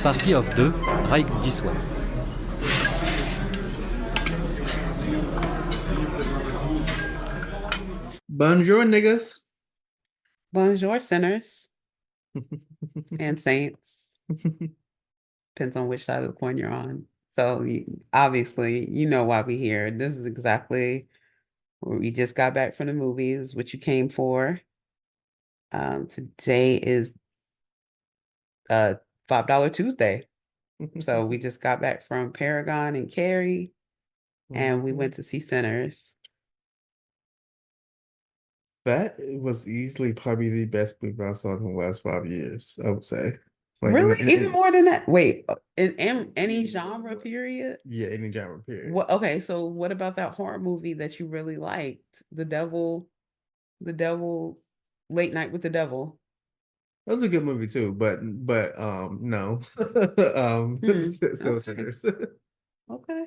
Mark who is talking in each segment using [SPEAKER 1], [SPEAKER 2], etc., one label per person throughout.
[SPEAKER 1] Partie of 2, Ride this way.
[SPEAKER 2] Bonjour, niggas.
[SPEAKER 3] Bonjour, sinners and saints. Depends on which side of the coin you're on. So obviously, you know why we're here. This is exactly where we just got back from the movies, what you came for. Today is $5 Tuesday. So we just got back from Paragon and Cary, and we went to see Sinners.
[SPEAKER 2] That was easily probably the best movie I saw in the last 5 years, I would say. Like
[SPEAKER 3] Really? Even more than that? Wait, in any genre period?
[SPEAKER 2] yeah, any genre period.
[SPEAKER 3] What? Okay, so what about that horror movie that you really liked? The Devil, Late Night with the Devil.
[SPEAKER 2] That was a good movie too, but no. Still
[SPEAKER 3] Okay.
[SPEAKER 2] Sinners.
[SPEAKER 3] Okay.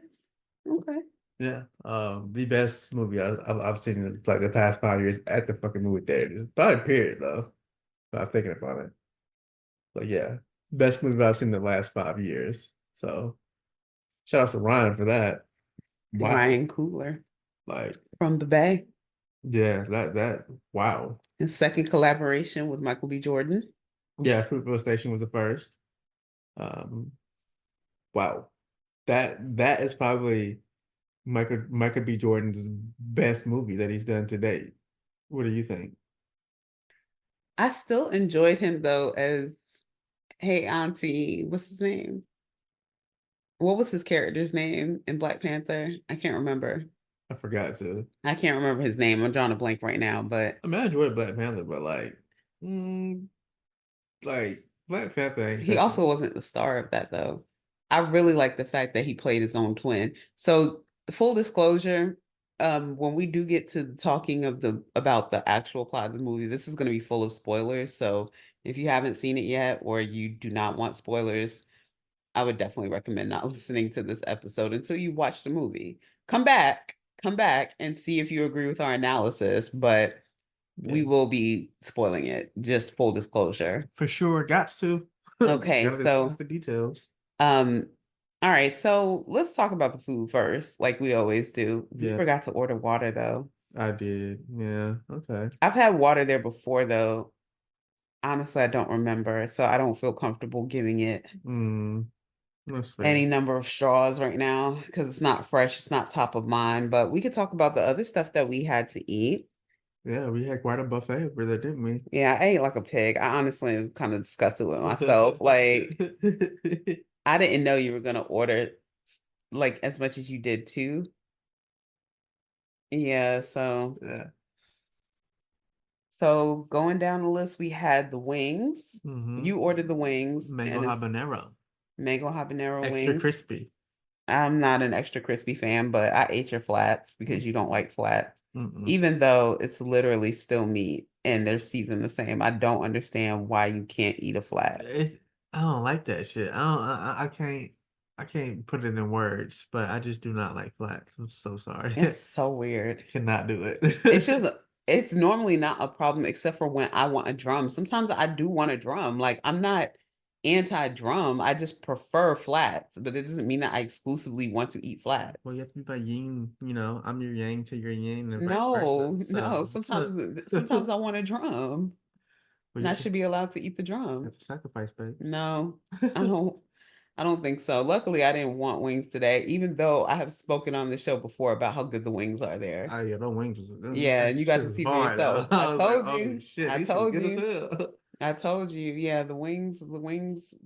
[SPEAKER 3] Okay.
[SPEAKER 2] Yeah. The best movie I've seen in like the past 5 years at the fucking movie theater. Probably period though. I'm thinking about it. But yeah, best movie I've seen in the last 5 years. So shout out to Ryan for that. Wow.
[SPEAKER 3] Ryan Coogler
[SPEAKER 2] Like,
[SPEAKER 3] from the Bay.
[SPEAKER 2] yeah, that wow.
[SPEAKER 3] His second collaboration with Michael B. Jordan.
[SPEAKER 2] Yeah, Fruitvale Station was the first. Um, wow. That is probably Michael B. Jordan's best movie that he's done to date. What do you think?
[SPEAKER 3] I still enjoyed him though as Hey Auntie, what's his name? What was his character's name in Black Panther? I can't remember.
[SPEAKER 2] I forgot to.
[SPEAKER 3] I can't remember his name. I'm drawing a blank right now, but
[SPEAKER 2] I mean, I enjoyed Black Panther, but like Black Panther ain't
[SPEAKER 3] he
[SPEAKER 2] touching.
[SPEAKER 3] also wasn't the star of that though. I really like the fact that he played his own twin. So full disclosure, when we do get to talking about the actual plot of the movie, this is going to be full of spoilers. So if you haven't seen it yet or you do not want spoilers, I would definitely recommend not listening to this episode until you watch the movie. Come back and see if you agree with our analysis, but we
[SPEAKER 2] Yeah,
[SPEAKER 3] will be spoiling it. Just full disclosure.
[SPEAKER 2] for sure. Got to.
[SPEAKER 3] Okay,
[SPEAKER 2] Gotta discuss
[SPEAKER 3] so
[SPEAKER 2] the details.
[SPEAKER 3] um all right, so let's talk about the food first, like we always do. We
[SPEAKER 2] Yeah,
[SPEAKER 3] forgot to order water though.
[SPEAKER 2] I did. Yeah. Okay.
[SPEAKER 3] I've had water there before though. Honestly, I don't remember, so I don't feel comfortable giving it
[SPEAKER 2] That's
[SPEAKER 3] any
[SPEAKER 2] fair.
[SPEAKER 3] number of straws right now because it's not fresh, it's not top of mind. But we could talk about the other stuff that we had to eat.
[SPEAKER 2] Yeah, we had quite a buffet over there, didn't we?
[SPEAKER 3] Yeah, I ate like a pig. I honestly am kind of disgusted with myself. Like, I didn't know you were gonna order like as much as you did too. Yeah,
[SPEAKER 2] Yeah.
[SPEAKER 3] so going down the list, we had the wings.
[SPEAKER 2] Mm-hmm.
[SPEAKER 3] You ordered the wings,
[SPEAKER 2] Mango
[SPEAKER 3] and it's
[SPEAKER 2] habanero.
[SPEAKER 3] mango habanero
[SPEAKER 2] Extra
[SPEAKER 3] wings.
[SPEAKER 2] crispy.
[SPEAKER 3] I'm not an extra crispy fan, but I ate your flats because you don't like flats,
[SPEAKER 2] Mm-mm.
[SPEAKER 3] even though it's literally still meat and they're seasoned the same. I don't understand why you can't eat a flat.
[SPEAKER 2] It's I don't like that shit. I don't I can't put it in words, but I just do not like flats. I'm so sorry.
[SPEAKER 3] It's so weird.
[SPEAKER 2] Cannot do it.
[SPEAKER 3] It's just it's normally not a problem except for when I want a drum. Sometimes I do want a drum. Like I'm not anti-drum. I just prefer flats, but it doesn't mean that I exclusively want to eat flats.
[SPEAKER 2] Well, you have to be by yin, I'm your yang to your yin and vice versa.
[SPEAKER 3] No, no.
[SPEAKER 2] So
[SPEAKER 3] Sometimes I want a drum.
[SPEAKER 2] well,
[SPEAKER 3] And I should be allowed to eat the
[SPEAKER 2] you
[SPEAKER 3] drum.
[SPEAKER 2] have to sacrifice, babe.
[SPEAKER 3] No, I don't. I don't think so. Luckily, I didn't want wings today, even though I have spoken on the show before about how good the wings are there.
[SPEAKER 2] Oh yeah, those wings
[SPEAKER 3] Yeah,
[SPEAKER 2] that
[SPEAKER 3] and you got
[SPEAKER 2] shit
[SPEAKER 3] to
[SPEAKER 2] was
[SPEAKER 3] see for
[SPEAKER 2] hard though.
[SPEAKER 3] yourself. I
[SPEAKER 2] I was like,
[SPEAKER 3] told
[SPEAKER 2] oh
[SPEAKER 3] you.
[SPEAKER 2] shit,
[SPEAKER 3] I
[SPEAKER 2] these shit
[SPEAKER 3] told
[SPEAKER 2] good as
[SPEAKER 3] you.
[SPEAKER 2] hell.
[SPEAKER 3] I told you. Yeah, the wings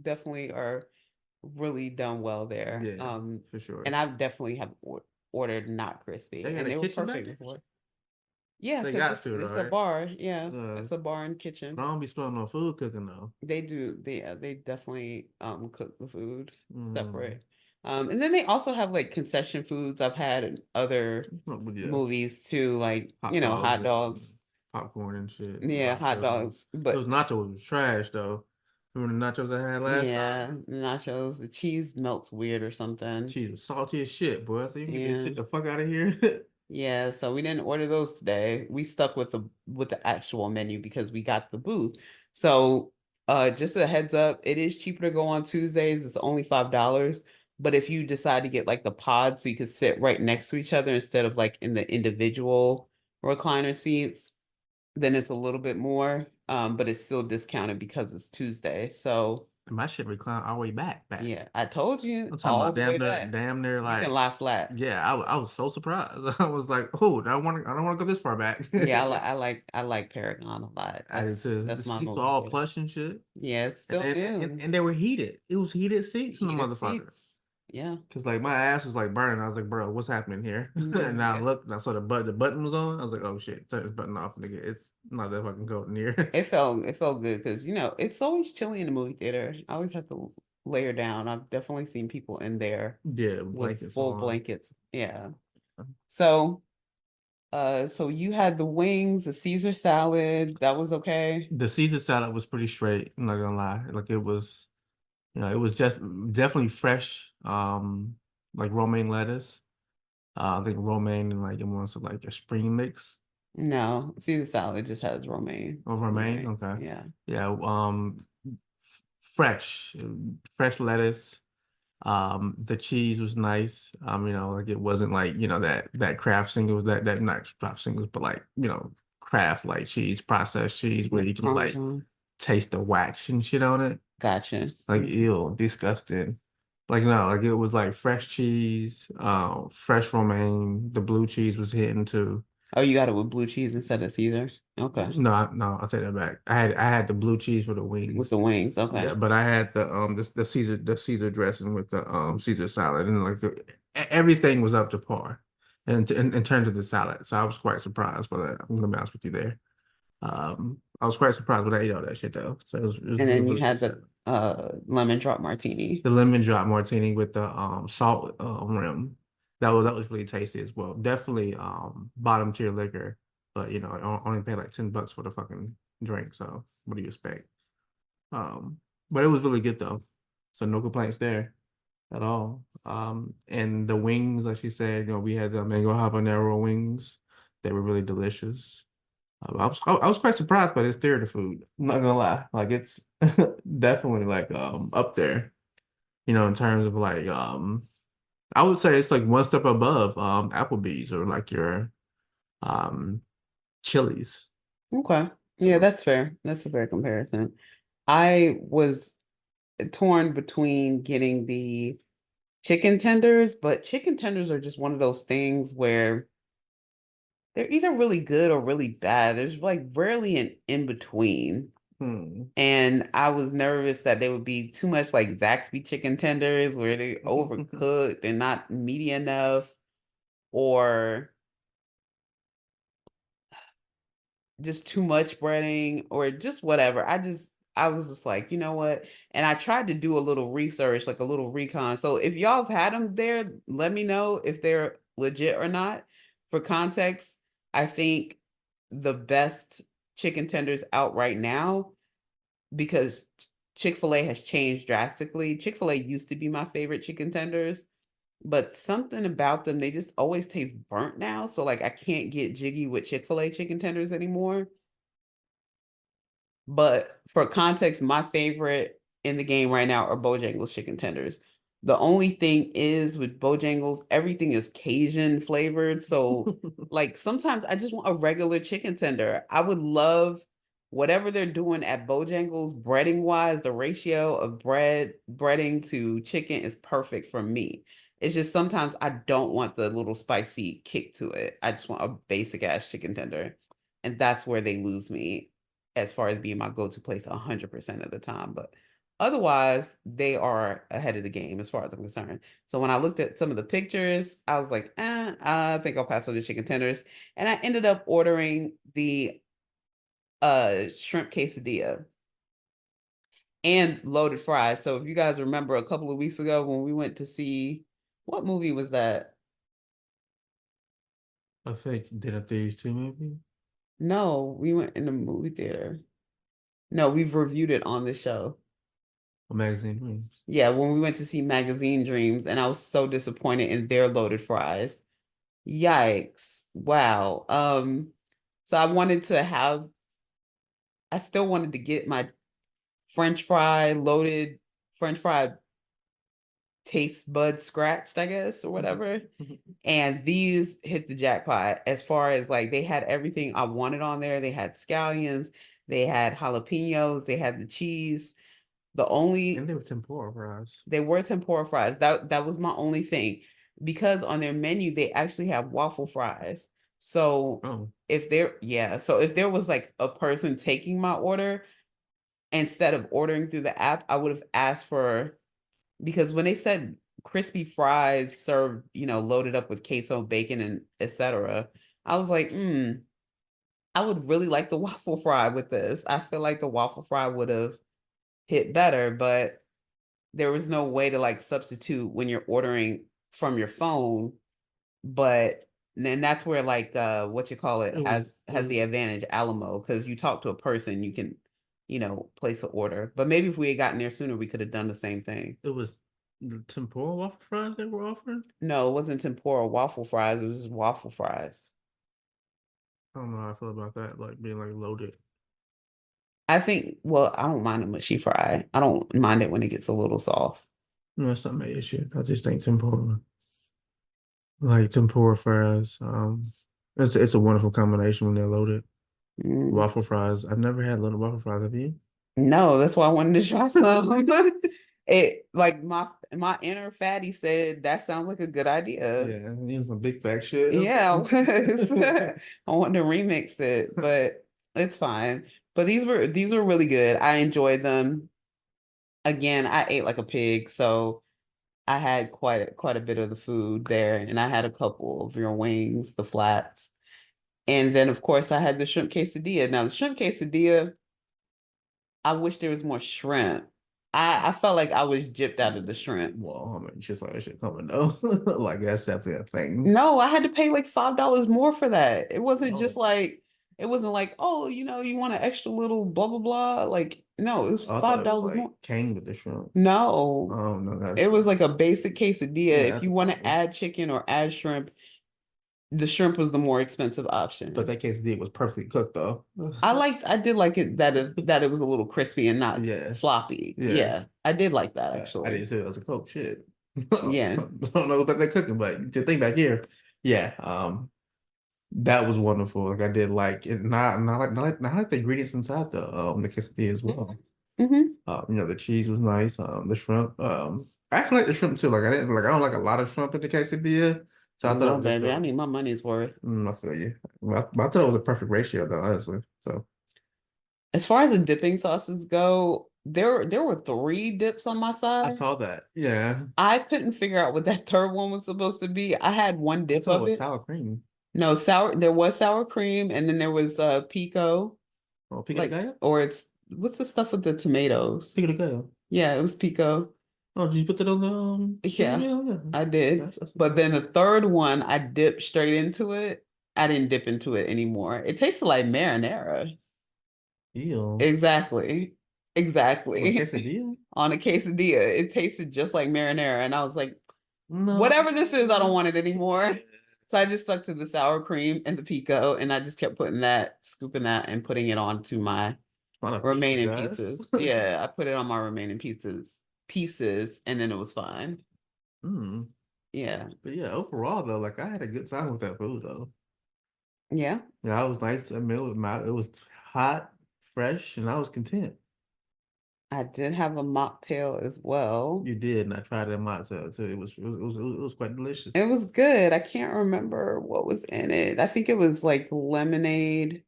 [SPEAKER 3] definitely are really done well there.
[SPEAKER 2] Yeah, for sure.
[SPEAKER 3] And I definitely have ordered not
[SPEAKER 2] They
[SPEAKER 3] crispy,
[SPEAKER 2] got
[SPEAKER 3] and
[SPEAKER 2] a
[SPEAKER 3] they were
[SPEAKER 2] kitchen back
[SPEAKER 3] perfect
[SPEAKER 2] there?
[SPEAKER 3] before. Yeah,
[SPEAKER 2] They
[SPEAKER 3] because
[SPEAKER 2] got
[SPEAKER 3] it's
[SPEAKER 2] to though,
[SPEAKER 3] it's a
[SPEAKER 2] right?
[SPEAKER 3] bar. Yeah,
[SPEAKER 2] Uh,
[SPEAKER 3] it's a bar and
[SPEAKER 2] but
[SPEAKER 3] kitchen.
[SPEAKER 2] I don't be smelling no food cooking though.
[SPEAKER 3] They do. They definitely cook the food
[SPEAKER 2] Mm.
[SPEAKER 3] separate. And then they also have like concession foods I've had in other
[SPEAKER 2] Oh, but yeah,
[SPEAKER 3] movies too, like
[SPEAKER 2] hot dogs
[SPEAKER 3] hot
[SPEAKER 2] and
[SPEAKER 3] dogs.
[SPEAKER 2] popcorn and shit,
[SPEAKER 3] Yeah, hot
[SPEAKER 2] nachos.
[SPEAKER 3] dogs.
[SPEAKER 2] Those
[SPEAKER 3] But
[SPEAKER 2] nachos was trash though. Remember the nachos I had last
[SPEAKER 3] yeah,
[SPEAKER 2] time?
[SPEAKER 3] nachos, the cheese melts weird or something.
[SPEAKER 2] Cheese was salty as shit, boy. So you can get this
[SPEAKER 3] Yeah.
[SPEAKER 2] shit the fuck out of here.
[SPEAKER 3] Yeah, so we didn't order those today. We stuck with the actual menu because we got the booth. So Just a heads up, it is cheaper to go on Tuesdays. It's only $5. But if you decide to get like the pod so you can sit right next to each other instead of like in the individual recliner seats, then it's a little bit more. But it's still discounted because it's Tuesday. So
[SPEAKER 2] My shit reclined all the way back.
[SPEAKER 3] yeah, I told you
[SPEAKER 2] I'm talking
[SPEAKER 3] all
[SPEAKER 2] about
[SPEAKER 3] the way
[SPEAKER 2] damn near,
[SPEAKER 3] back.
[SPEAKER 2] damn near
[SPEAKER 3] You can
[SPEAKER 2] like,
[SPEAKER 3] lie flat.
[SPEAKER 2] yeah, I was so surprised. I was like, oh, I don't want to go this far back.
[SPEAKER 3] Yeah, I like Paragon a lot.
[SPEAKER 2] I did too. The
[SPEAKER 3] That's my
[SPEAKER 2] seats were
[SPEAKER 3] movie
[SPEAKER 2] all
[SPEAKER 3] theater.
[SPEAKER 2] plush and shit.
[SPEAKER 3] Yeah, it's still new.
[SPEAKER 2] And they were heated. It was heated seats in the
[SPEAKER 3] Heated
[SPEAKER 2] motherfucker.
[SPEAKER 3] seats. Yeah.
[SPEAKER 2] Cause like my ass was like burning. I was like, bro, what's happening here? And I
[SPEAKER 3] Yeah.
[SPEAKER 2] looked and I saw the button was on. I was like, oh shit, turn this button off, nigga. It's not that fucking cold in here.
[SPEAKER 3] It felt good because it's always chilly in the movie theater. I always have to layer down. I've definitely seen people in there
[SPEAKER 2] Yeah,
[SPEAKER 3] with
[SPEAKER 2] blankets
[SPEAKER 3] full
[SPEAKER 2] on.
[SPEAKER 3] blankets. Yeah. So so you had the wings, the Caesar salad, that was okay.
[SPEAKER 2] The Caesar salad was pretty straight. I'm not gonna lie. Like it was, it was just definitely fresh. Like romaine lettuce. I think romaine and like it wants like a spring mix.
[SPEAKER 3] No, Caesar salad just has romaine.
[SPEAKER 2] Oh, romaine,
[SPEAKER 3] Right.
[SPEAKER 2] okay.
[SPEAKER 3] Yeah.
[SPEAKER 2] Yeah, fresh, fresh lettuce. The cheese was nice. Like it wasn't like, that Kraft singles, that not Kraft singles, but like, Kraft like cheese, processed cheese where
[SPEAKER 3] Like
[SPEAKER 2] you can like
[SPEAKER 3] Parmesan.
[SPEAKER 2] taste the wax and shit on it.
[SPEAKER 3] Gotcha.
[SPEAKER 2] Like
[SPEAKER 3] Mhm.
[SPEAKER 2] ew, disgusting. Like no, like it was like fresh cheese, fresh romaine. The blue cheese was hitting too.
[SPEAKER 3] Oh, you got it with blue cheese instead of Caesar? Okay.
[SPEAKER 2] No, no, I'll take that back. I had the blue cheese for the
[SPEAKER 3] With
[SPEAKER 2] wings.
[SPEAKER 3] the wings.
[SPEAKER 2] Yeah,
[SPEAKER 3] Okay.
[SPEAKER 2] but I had the Caesar dressing with the Caesar salad, and like everything was up to par in terms of the salad. So I was quite surprised by that. I'm gonna be honest with you there. I was quite surprised when I ate all that shit though. So it was
[SPEAKER 3] And
[SPEAKER 2] really,
[SPEAKER 3] then you
[SPEAKER 2] really good
[SPEAKER 3] had the
[SPEAKER 2] salad.
[SPEAKER 3] lemon drop martini.
[SPEAKER 2] The lemon drop martini with the salt rim. That was really tasty as well. Definitely bottom tier liquor, but I only paid like $10 for the fucking drink. So what do you expect? But it was really good though. So no complaints there at all. And the wings, like she said, we had the mango habanero wings. They were really delicious. I was quite surprised by this theater food. I'm not gonna lie. Like it's definitely like up there, in terms of like I would say it's like one step above Applebee's or like your um Chili's.
[SPEAKER 3] Okay. Yeah,
[SPEAKER 2] So
[SPEAKER 3] that's fair. That's a fair comparison. I was torn between getting the chicken tenders, but chicken tenders are just one of those things where they're either really good or really bad. There's like rarely an in between.
[SPEAKER 2] hmm.
[SPEAKER 3] And I was nervous that they would be too much like Zaxby chicken tenders where they overcooked and not meaty enough, or just too much breading, or just whatever. I was just like, you know what? And I tried to do a little research, like a little recon. So if y'all have had them there, let me know if they're legit or not. For context, I think the best chicken tenders out right now, because Chick-fil-A has changed drastically. Chick-fil-A used to be my favorite chicken tenders, but something about them, they just always taste burnt now. So like I can't get jiggy with Chick-fil-A chicken tenders anymore. But for context, my favorite in the game right now are Bojangles chicken tenders. The only thing is with Bojangles, everything is Cajun flavored. So like sometimes I just want a regular chicken tender. I would love whatever they're doing at Bojangles breading wise, the ratio of breading to chicken is perfect for me. It's just sometimes I don't want the little spicy kick to it. I just want a basic ass chicken tender. And that's where they lose me as far as being my go-to place 100% of the time. But otherwise, they are ahead of the game as far as I'm concerned. So when I looked at some of the pictures, I was like, I think I'll pass on the chicken tenders. And I ended up ordering the shrimp quesadilla and loaded fries. So if you guys remember a couple of weeks ago when we went to see, what movie was that?
[SPEAKER 2] I think Dinner Thieves too, maybe.
[SPEAKER 3] No, we went in the movie theater. No, we've reviewed it on the show.
[SPEAKER 2] A magazine dreams.
[SPEAKER 3] Yeah, when we went to see Magazine Dreams, and I was so disappointed in their loaded fries. Yikes. Wow. So I still wanted to get my French fry loaded, French fry taste bud scratched, I guess, or whatever. And these hit the jackpot as far as like they had everything I wanted on there. They had scallions, they had jalapenos, they had the cheese. The only
[SPEAKER 2] And they were tempura fries.
[SPEAKER 3] They were tempura fries. That was my only thing. Because on their menu they actually have waffle fries. So
[SPEAKER 2] Oh,
[SPEAKER 3] so if there was like a person taking my order, instead of ordering through the app, I would have asked for, because when they said crispy fries served, loaded up with queso, bacon, and etc., I was like, I would really like the waffle fry with this. I feel like the waffle fry would have hit better, but there was no way to like substitute when you're ordering from your phone. But then that's where like what you call it
[SPEAKER 2] it
[SPEAKER 3] has the advantage, Alamo, because you talk to a person, you can, place an order. But maybe if we had gotten there sooner, we could have done the same thing.
[SPEAKER 2] it was the tempura waffle fries they were offering.
[SPEAKER 3] No, it wasn't tempura waffle fries, it was just waffle fries.
[SPEAKER 2] I don't know how I feel about that, like being like loaded.
[SPEAKER 3] I think, well, I don't mind a mushy fry. I don't mind it when it gets a little soft.
[SPEAKER 2] No, that's not my issue. I just think tempura, like tempura fries, it's a wonderful combination when they're loaded.
[SPEAKER 3] Mm.
[SPEAKER 2] Waffle fries. I've never had loaded waffle fries. Have you?
[SPEAKER 3] No, that's why I wanted to try some. It like my inner fatty said that sounds like a good idea.
[SPEAKER 2] Yeah, need some big fat shit.
[SPEAKER 3] Yeah, I was. I wanted to remix it, but it's fine. But these were really good. I enjoyed them. Again, I ate like a pig, so I had quite a bit of the food there, and I had a couple of your wings, the flats, and then of course I had the shrimp quesadilla. Now the shrimp quesadilla, I wish there was more shrimp. I felt like I was gypped out of the shrimp.
[SPEAKER 2] Well, I mean, just like that shit coming though. Like that's definitely a thing.
[SPEAKER 3] No, I had to pay like $5 more for that. It wasn't just
[SPEAKER 2] Oh.
[SPEAKER 3] like it wasn't like, oh, you want an extra little blah blah blah. Like, no, it was
[SPEAKER 2] I thought
[SPEAKER 3] five
[SPEAKER 2] it was
[SPEAKER 3] dollars
[SPEAKER 2] like
[SPEAKER 3] more.
[SPEAKER 2] came with the shrimp.
[SPEAKER 3] No,
[SPEAKER 2] Oh no,
[SPEAKER 3] it
[SPEAKER 2] that's
[SPEAKER 3] was like a basic quesadilla.
[SPEAKER 2] yeah,
[SPEAKER 3] If
[SPEAKER 2] that's a
[SPEAKER 3] you want to
[SPEAKER 2] problem.
[SPEAKER 3] add chicken or add shrimp, the shrimp was the more expensive
[SPEAKER 2] But
[SPEAKER 3] option.
[SPEAKER 2] that quesadilla was perfectly cooked though.
[SPEAKER 3] I did like it that it was a little crispy and not
[SPEAKER 2] Yeah,
[SPEAKER 3] floppy.
[SPEAKER 2] yeah.
[SPEAKER 3] Yeah, I did like that
[SPEAKER 2] I
[SPEAKER 3] actually.
[SPEAKER 2] didn't say it was a coke shit.
[SPEAKER 3] Yeah.
[SPEAKER 2] I don't know about that cooking, but just think back here. Yeah, that was wonderful. Like I did like it, not like the ingredients inside the quesadilla as well.
[SPEAKER 3] Hmm.
[SPEAKER 2] The cheese was nice. The shrimp. I actually like the shrimp too. Like I don't like a lot of shrimp in the quesadilla, so I thought it
[SPEAKER 3] No,
[SPEAKER 2] was just
[SPEAKER 3] baby, I
[SPEAKER 2] a.
[SPEAKER 3] need my money's worth.
[SPEAKER 2] I feel you. I thought it was a perfect ratio though, honestly. So
[SPEAKER 3] As far as the dipping sauces go, there were three dips on my
[SPEAKER 2] I
[SPEAKER 3] side.
[SPEAKER 2] saw that. Yeah,
[SPEAKER 3] I couldn't figure out what that third one was supposed to be. I had one
[SPEAKER 2] I
[SPEAKER 3] dip
[SPEAKER 2] thought it
[SPEAKER 3] of
[SPEAKER 2] was
[SPEAKER 3] it.
[SPEAKER 2] sour cream.
[SPEAKER 3] No, there was sour cream, and then there was pico,
[SPEAKER 2] Oh, pico de
[SPEAKER 3] like,
[SPEAKER 2] gallo.
[SPEAKER 3] or it's what's the stuff with the tomatoes?
[SPEAKER 2] Pico de gallo.
[SPEAKER 3] Yeah, it was pico.
[SPEAKER 2] Oh, did you put that on the
[SPEAKER 3] Yeah,
[SPEAKER 2] yeah, yeah.
[SPEAKER 3] I did.
[SPEAKER 2] That's
[SPEAKER 3] But then the third one, I dipped straight into it. I didn't dip into it anymore. It tasted like marinara.
[SPEAKER 2] ew.
[SPEAKER 3] Exactly.
[SPEAKER 2] On
[SPEAKER 3] Exactly.
[SPEAKER 2] quesadilla?
[SPEAKER 3] On a quesadilla. It tasted just like marinara. And I was like,
[SPEAKER 2] No.
[SPEAKER 3] whatever this is, I don't want it anymore. So I just stuck to the sour cream and the pico, and I just kept putting that, scooping that, and putting it onto my
[SPEAKER 2] Not a pizza,
[SPEAKER 3] remaining
[SPEAKER 2] guys.
[SPEAKER 3] pizzas. Yeah, I put it on my remaining pieces, and then it was fine.
[SPEAKER 2] Hmm.
[SPEAKER 3] Yeah.
[SPEAKER 2] But yeah, overall though, like I had a good time with that food though.
[SPEAKER 3] Yeah.
[SPEAKER 2] Yeah, I was nice. I mean, it was hot, fresh, and I was content.
[SPEAKER 3] I did have a mocktail as well.
[SPEAKER 2] You did, and I tried that mozzarella too. It was quite delicious.
[SPEAKER 3] It was good. I can't remember what was in it. I think it was like lemonade.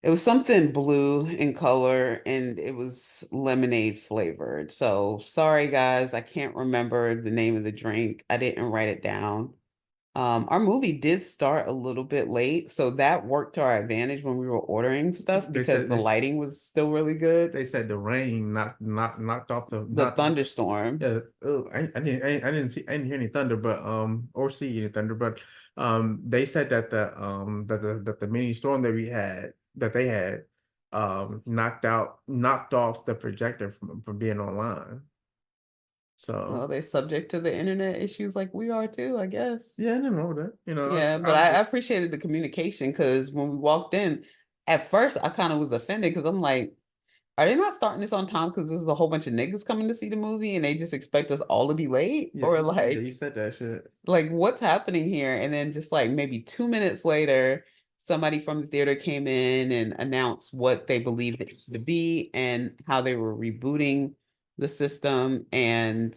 [SPEAKER 3] It was something blue in color and it was lemonade flavored. So sorry guys, I can't remember the name of the drink. I didn't write it down. Our movie did start a little bit late, so that worked to our advantage when we were ordering stuff
[SPEAKER 2] They
[SPEAKER 3] because
[SPEAKER 2] said
[SPEAKER 3] the lighting was still really good.
[SPEAKER 2] they said the rain knocked off the
[SPEAKER 3] The
[SPEAKER 2] not
[SPEAKER 3] thunderstorm.
[SPEAKER 2] yeah. Oh, I didn't hear any thunder, but or see any thunder, but they said that the mini storm that they had knocked off the projector from being online. So
[SPEAKER 3] Well, they're subject to the internet issues like we are too, I guess.
[SPEAKER 2] yeah, I didn't know that.
[SPEAKER 3] Yeah, but
[SPEAKER 2] I'm
[SPEAKER 3] I
[SPEAKER 2] just
[SPEAKER 3] appreciated the communication because when we walked in, at first I kind of was offended because I'm like, Are they not starting this on time because this is a whole bunch of niggas coming to see the movie and they just expect us all to be late?
[SPEAKER 2] Yeah,
[SPEAKER 3] Or
[SPEAKER 2] yeah,
[SPEAKER 3] like,
[SPEAKER 2] you said that shit.
[SPEAKER 3] like what's happening here? And then just like maybe 2 minutes later, somebody from the theater came in and announced what they believed it to be and how they were rebooting the system. And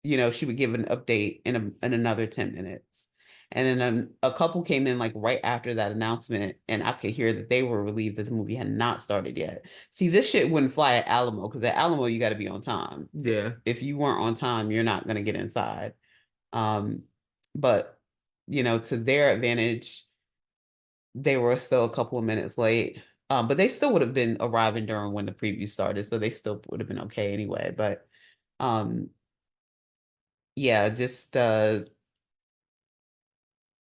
[SPEAKER 3] she would give an update in another 10 minutes. And then a couple came in like right after that announcement, and I could hear that they were relieved that the movie had not started yet. See, this shit wouldn't fly at Alamo because at Alamo you got to be on time.
[SPEAKER 2] Yeah.
[SPEAKER 3] If you weren't on time, you're not going to get inside. But to their advantage, they were still a couple of minutes late. But they still would have been arriving during when the preview started, so they still would have been okay anyway. But yeah, just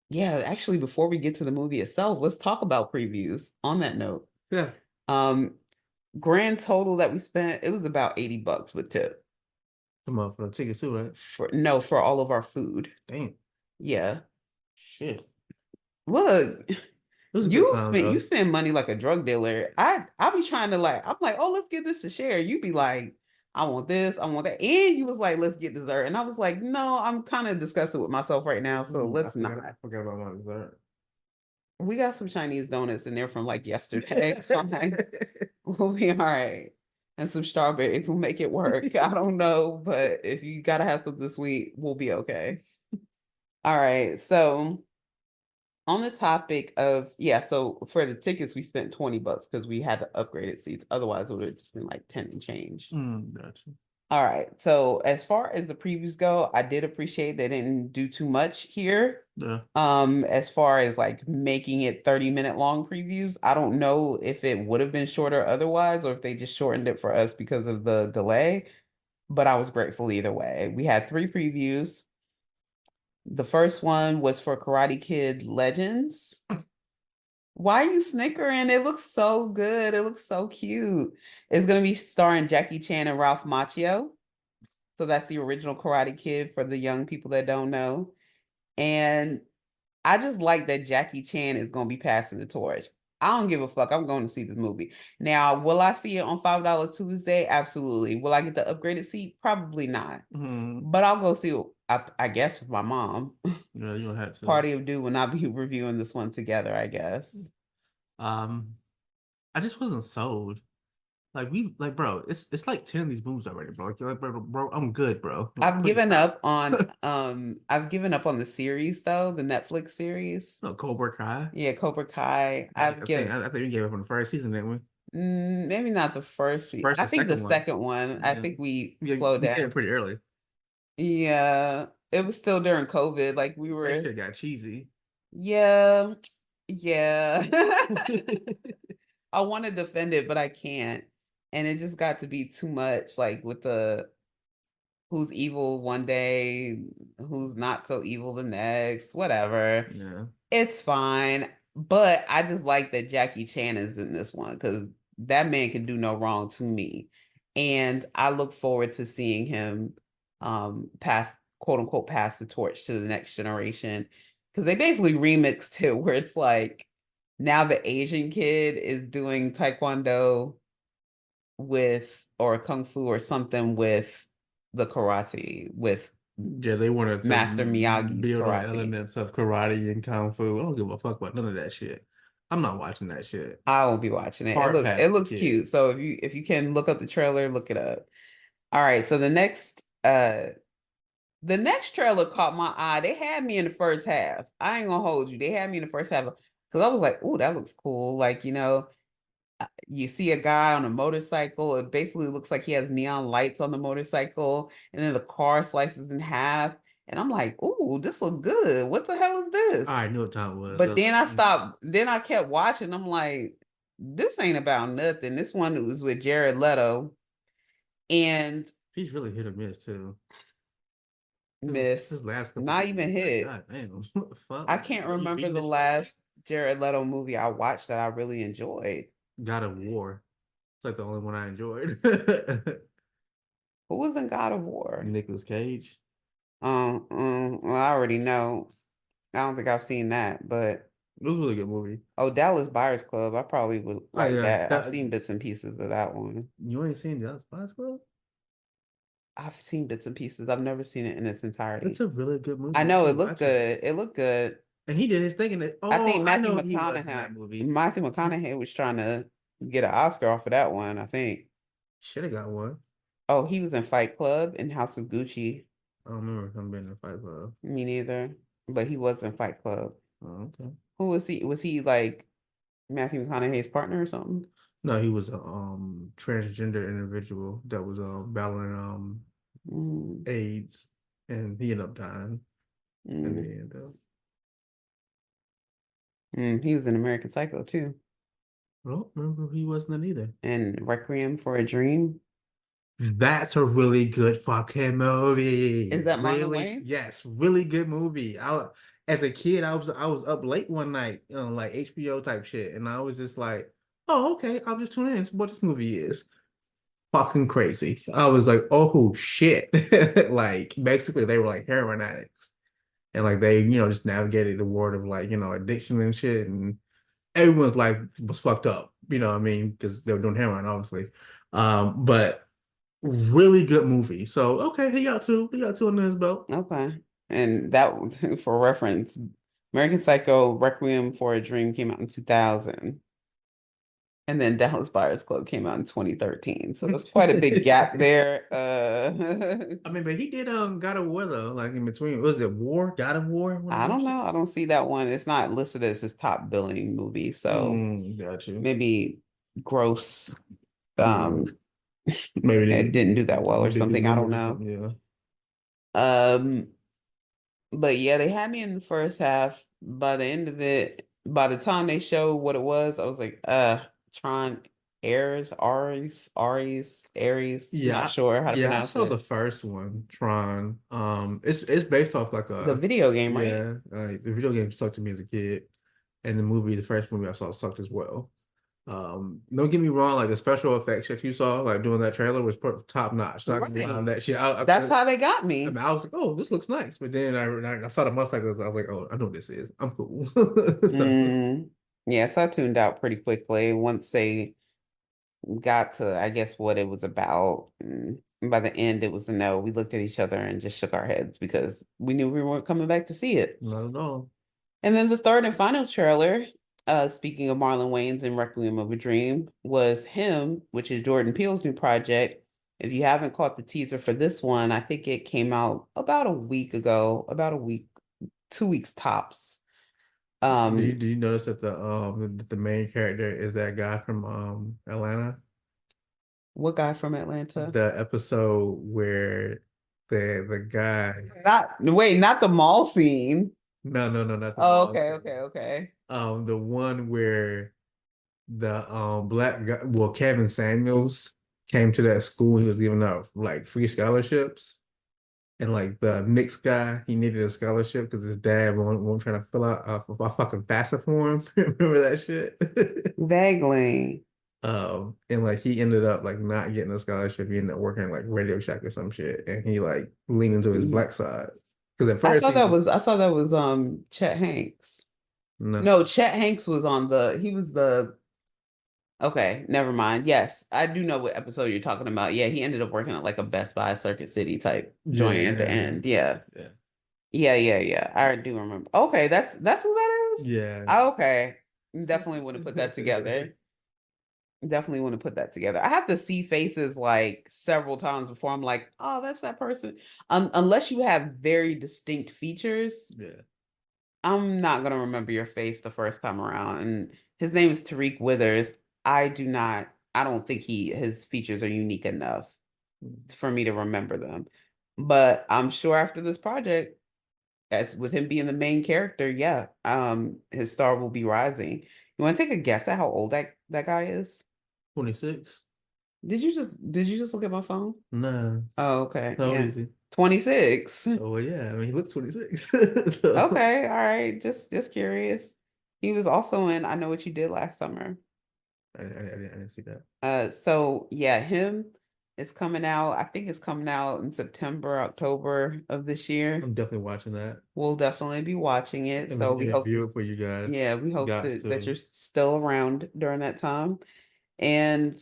[SPEAKER 3] yeah, actually, before we get to the movie itself, let's talk about previews on that note.
[SPEAKER 2] Yeah.
[SPEAKER 3] Grand total that we spent, it was about $80 with tip.
[SPEAKER 2] Come on, for the tickets too, right?
[SPEAKER 3] For all of our food.
[SPEAKER 2] Damn.
[SPEAKER 3] Yeah.
[SPEAKER 2] Shit.
[SPEAKER 3] Look,
[SPEAKER 2] It was a good time,
[SPEAKER 3] you
[SPEAKER 2] though.
[SPEAKER 3] spend money like a drug dealer. I be trying to I'm like, oh, let's get this to share. You be like, I want this, I want that. And you was like, let's get dessert. And I was like, no, I'm kind of disgusted with myself right now. So let's not.
[SPEAKER 2] I forgot about my dessert.
[SPEAKER 3] We got some Chinese donuts in there from like yesterday. It's fine. We'll be all right. And some strawberries will make it work. I don't know, but if you gotta have something sweet, we'll be okay. All right. So on the topic of so for the tickets, we spent $20 because we had the upgraded seats. Otherwise, it would have just been like 10 and change.
[SPEAKER 2] Gotcha.
[SPEAKER 3] All right. So as far as the previews go, I did appreciate they didn't do too much here.
[SPEAKER 2] Yeah.
[SPEAKER 3] As far as like making it 30-minute long previews, I don't know if it would have been shorter otherwise, or if they just shortened it for us because of the delay. But I was grateful either way. We had 3 previews. The first one was for Karate Kid Legends. Why are you snickering? It looks so good. It looks so cute. It's going to be starring Jackie Chan and Ralph Macchio. So that's the original Karate Kid for the young people that don't know. And I just like that Jackie Chan is going to be passing the torch. I don't give a fuck. I'm going to see this movie. Now, will I see it on $5 Tuesday? Absolutely. Will I get the upgraded seat? Probably not. But I'll go see it, I guess, with my mom.
[SPEAKER 2] Yeah, you don't have to.
[SPEAKER 3] Party of Two will not be reviewing this one together, I guess.
[SPEAKER 2] I just wasn't sold. Bro, it's like 10 of these movies already, bro. Like, you're like, bro, I'm good, bro.
[SPEAKER 3] I've given up on I've given up on the series though, the Netflix series.
[SPEAKER 2] No, Cobra Kai.
[SPEAKER 3] Yeah, Cobra Kai.
[SPEAKER 2] I think we gave up on the first season, didn't we?
[SPEAKER 3] Maybe not the first season. I think the second one. I think we slowed down.
[SPEAKER 2] Yeah, pretty early.
[SPEAKER 3] Yeah, it was still during COVID. Like we were.
[SPEAKER 2] That shit got cheesy.
[SPEAKER 3] Yeah, yeah. I want to defend it, but I can't. And it just got to be too much, like with the who's evil one day, who's not so evil the next, whatever.
[SPEAKER 2] Yeah.
[SPEAKER 3] It's fine. But I just like that Jackie Chan is in this one because that man can do no wrong to me. And I look forward to seeing him pass, quote unquote, pass the torch to the next generation. Because they basically remixed it where it's like now the Asian kid is doing Taekwondo or Kung Fu or something with the karate with
[SPEAKER 2] they wanted to
[SPEAKER 3] Master Miyagi's
[SPEAKER 2] build on
[SPEAKER 3] karate.
[SPEAKER 2] elements of karate and kung fu. I don't give a fuck about none of that shit. I'm not watching that shit.
[SPEAKER 3] I won't be watching it. It looks cute. So if you can look up the trailer, look it up. All right. So the next trailer caught my eye. They had me in the first half. I ain't gonna hold you. They had me in the first half because I was like, "Oh, that looks cool." Like, you see a guy on a motorcycle. It basically looks like he has neon lights on the motorcycle, and then the car slices in half. And I'm like, "Ooh, this looks good. What the hell is this?"
[SPEAKER 2] I knew what time it was.
[SPEAKER 3] But then I stopped. Then I kept watching. I'm like, "This ain't about nothing." This one was with Jared Leto, and
[SPEAKER 2] he's really hit or miss too.
[SPEAKER 3] His last couple not even hit. God damn, fuck. I can't remember the last Jared Leto movie I watched that I really enjoyed.
[SPEAKER 2] God of War. It's like the only one I enjoyed.
[SPEAKER 3] Who was in God of War?
[SPEAKER 2] Nicolas Cage.
[SPEAKER 3] Well, I already know. I don't think I've seen that, but
[SPEAKER 2] It was a really good movie.
[SPEAKER 3] Oh, Dallas Buyers Club. I probably would
[SPEAKER 2] Oh
[SPEAKER 3] like
[SPEAKER 2] yeah,
[SPEAKER 3] that. I've seen bits and pieces of that one.
[SPEAKER 2] you ain't seen Dallas Buyers Club?
[SPEAKER 3] I've seen bits and pieces. I've never seen it in its entirety.
[SPEAKER 2] It's a really good movie.
[SPEAKER 3] I
[SPEAKER 2] You
[SPEAKER 3] know it
[SPEAKER 2] should
[SPEAKER 3] looked
[SPEAKER 2] watch it.
[SPEAKER 3] good. It looked good.
[SPEAKER 2] And he did his thing in it.
[SPEAKER 3] I think
[SPEAKER 2] Oh, I
[SPEAKER 3] Matthew
[SPEAKER 2] know he was in that movie.
[SPEAKER 3] McConaughey was trying to get an Oscar off of that one, I think.
[SPEAKER 2] Should have got one.
[SPEAKER 3] Oh, he was in Fight Club and House of Gucci.
[SPEAKER 2] I don't remember him being in the Fight Club.
[SPEAKER 3] Me neither. But he was in Fight Club.
[SPEAKER 2] Oh, okay.
[SPEAKER 3] Who was he? Was he like Matthew McConaughey's partner or something?
[SPEAKER 2] No, he was a transgender individual that was battling AIDS, and he ended up dying in the end.
[SPEAKER 3] He was in American Psycho too.
[SPEAKER 2] I don't remember he wasn't in either.
[SPEAKER 3] And Requiem for a Dream.
[SPEAKER 2] That's a really good fucking movie.
[SPEAKER 3] Is that Marlon
[SPEAKER 2] really?
[SPEAKER 3] Wayans?
[SPEAKER 2] Yes, really good movie. As a kid, I was up late one night, like HBO type shit, and I was just like, oh, okay, I'll just tune in and see what this movie is. Fucking crazy. I was like, oh shit. Like basically they were like heroin addicts. And like they, just navigated the world of like, addiction and shit. And everyone's life was fucked up, you know what I mean? Because they were doing heroin, obviously. But really good movie. So okay, he got two under his belt.
[SPEAKER 3] Okay. And that, for reference, American Psycho Requiem for a Dream came out in 2000. And then Dallas Buyers Club came out in 2013. So there's quite a big gap there.
[SPEAKER 2] I mean, but he did God of War though, like in between. Was it War? God of War?
[SPEAKER 3] I don't know. I don't see that one. It's not listed as his top billing movie. So
[SPEAKER 2] got you.
[SPEAKER 3] maybe gross.
[SPEAKER 2] Maybe
[SPEAKER 3] It didn't do that well or something. I don't know.
[SPEAKER 2] Yeah.
[SPEAKER 3] But yeah, they had me in the first half. By the end of it, by the time they showed what it was, I was like, Tron Ares.
[SPEAKER 2] Yeah,
[SPEAKER 3] Not sure how to pronounce
[SPEAKER 2] I saw
[SPEAKER 3] it.
[SPEAKER 2] the first one, Tron. It's based off like
[SPEAKER 3] The video game, right?
[SPEAKER 2] Yeah, the video game sucked to me as a kid, and the first movie I saw sucked as well. Don't get me wrong, like the special effects that you saw, like doing that trailer was top notch. Not gonna lie on that shit.
[SPEAKER 3] That's how they got me.
[SPEAKER 2] I mean, I was like, oh, this looks nice, but then I saw the motorcycles. I was like, oh, I know what this is. I'm cool.
[SPEAKER 3] Yeah, so I tuned out pretty quickly once they got to, I guess, what it was about. And by the end, it was a no. We looked at each other and just shook our heads because we knew we weren't coming back to see it.
[SPEAKER 2] Not at all.
[SPEAKER 3] And then the third and final trailer, speaking of Marlon Wayans and Requiem of a Dream, was Him, which is Jordan Peele's new project. If you haven't caught the teaser for this one, I think it came out about a week ago, 2 weeks tops.
[SPEAKER 2] Did you notice that the main character is that guy from Atlanta?
[SPEAKER 3] What guy from Atlanta?
[SPEAKER 2] The episode where the guy
[SPEAKER 3] not the mall scene.
[SPEAKER 2] No, not the
[SPEAKER 3] Oh,
[SPEAKER 2] mall
[SPEAKER 3] okay.
[SPEAKER 2] The one where the black guy, well, Kevin Samuels came to that school. He was giving out like free scholarships. And like the Knicks guy, he needed a scholarship because his dad won't try to fill out a fucking FAFSA for him. Remember that shit?
[SPEAKER 3] Vaguely.
[SPEAKER 2] And like he ended up like not getting a scholarship. He ended up working at like Radio Shack or some shit, and he like leaned into his black side. Because at first
[SPEAKER 3] I thought that was Chet Hanks. No, Chet Hanks was okay, never mind. Yes, I do know what episode you're talking about. Yeah, he ended up working at like a Best Buy Circuit City type joint at the end. Yeah. I do remember. Okay, that's who that is?
[SPEAKER 2] Yeah.
[SPEAKER 3] Okay. Definitely want to put that together. I have to see faces like several times before I'm like, oh, that's that person. Unless you have very distinct features.
[SPEAKER 2] Yeah.
[SPEAKER 3] I'm not gonna remember your face the first time around. And his name is Tariq Withers. I don't think his features are unique enough for me to remember them. But I'm sure after this project, as with him being the main character, yeah, his star will be rising. You want to take a guess at how old that guy is?
[SPEAKER 2] 26.
[SPEAKER 3] Did you just look at my phone?
[SPEAKER 2] No.
[SPEAKER 3] Oh, okay.
[SPEAKER 2] How old
[SPEAKER 3] Yeah.
[SPEAKER 2] is he?
[SPEAKER 3] 26.
[SPEAKER 2] Oh yeah, I mean he looks 26.
[SPEAKER 3] So. Okay, all right. Just curious. He was also in I Know What You Did Last Summer.
[SPEAKER 2] I didn't see that.
[SPEAKER 3] So yeah, him. It's coming out. I think it's coming out in September, October of this year.
[SPEAKER 2] I'm definitely watching that.
[SPEAKER 3] We'll definitely be watching it.
[SPEAKER 2] And
[SPEAKER 3] So we hope
[SPEAKER 2] review it for you guys.
[SPEAKER 3] yeah, we hope
[SPEAKER 2] Gots
[SPEAKER 3] that
[SPEAKER 2] to.
[SPEAKER 3] you're still around during that time. And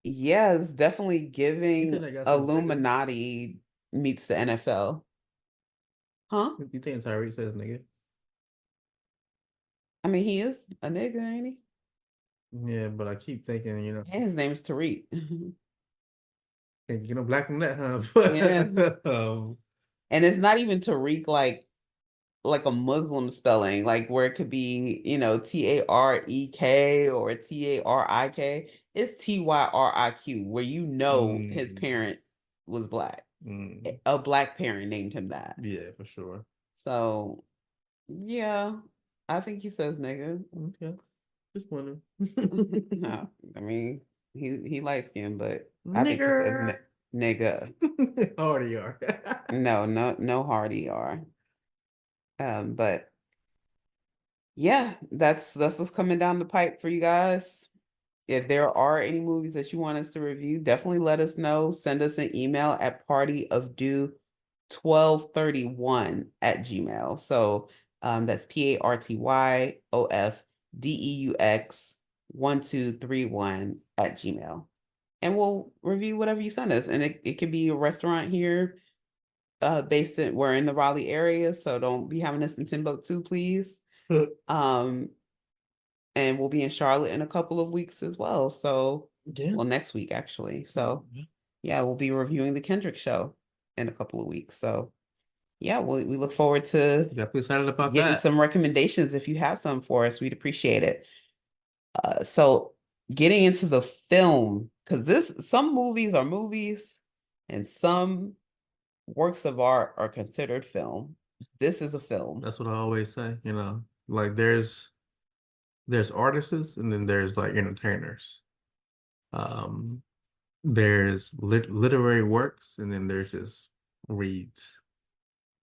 [SPEAKER 3] yeah, it's definitely
[SPEAKER 2] You
[SPEAKER 3] giving
[SPEAKER 2] think that guy says nigga?
[SPEAKER 3] Illuminati meets the NFL. Huh?
[SPEAKER 2] You think Tyrese says nigga?
[SPEAKER 3] I mean, he is a nigga, ain't he?
[SPEAKER 2] Yeah, but I keep thinking, you know,
[SPEAKER 3] And his name is Tariq.
[SPEAKER 2] can't get no black from that,
[SPEAKER 3] Yeah.
[SPEAKER 2] huh?
[SPEAKER 3] And it's not even Tariq like a Muslim spelling, like where it could be, Tarek or Tarik. It's Tyriq, where his
[SPEAKER 2] mm,
[SPEAKER 3] parent was black.
[SPEAKER 2] mm,
[SPEAKER 3] A black parent named him that.
[SPEAKER 2] yeah, for sure.
[SPEAKER 3] So yeah, I think he says nigga.
[SPEAKER 2] Okay, just wondering.
[SPEAKER 3] No, I mean he light skinned, but I think he says
[SPEAKER 2] Nigger.
[SPEAKER 3] nigga.
[SPEAKER 2] Hardy are.
[SPEAKER 3] No hard ER. But yeah, that's what's coming down the pipe for you guys. If there are any movies that you want us to review, definitely let us know. Send us an email at partyofdue1231@gmail. So that's PARTYOFDEUX1231@gmail. And we'll review whatever you send us. And it could be a restaurant here, we're in the Raleigh area, so don't be having us in Timbuktu, please. Um, and we'll be in Charlotte in a couple of weeks as well. So,
[SPEAKER 2] Yeah.
[SPEAKER 3] well, next week actually. So, yeah, we'll be reviewing the Kendrick show in a couple of weeks. So, yeah, we look forward to
[SPEAKER 2] Definitely excited about
[SPEAKER 3] getting
[SPEAKER 2] that.
[SPEAKER 3] some recommendations. If you have some for us, we'd appreciate it. So getting into the film, because some movies are movies and some works of art are considered film. This is a film.
[SPEAKER 2] That's what I always say, you know, like there's artists and then there's like entertainers. Um, there's literary works and then there's just reads.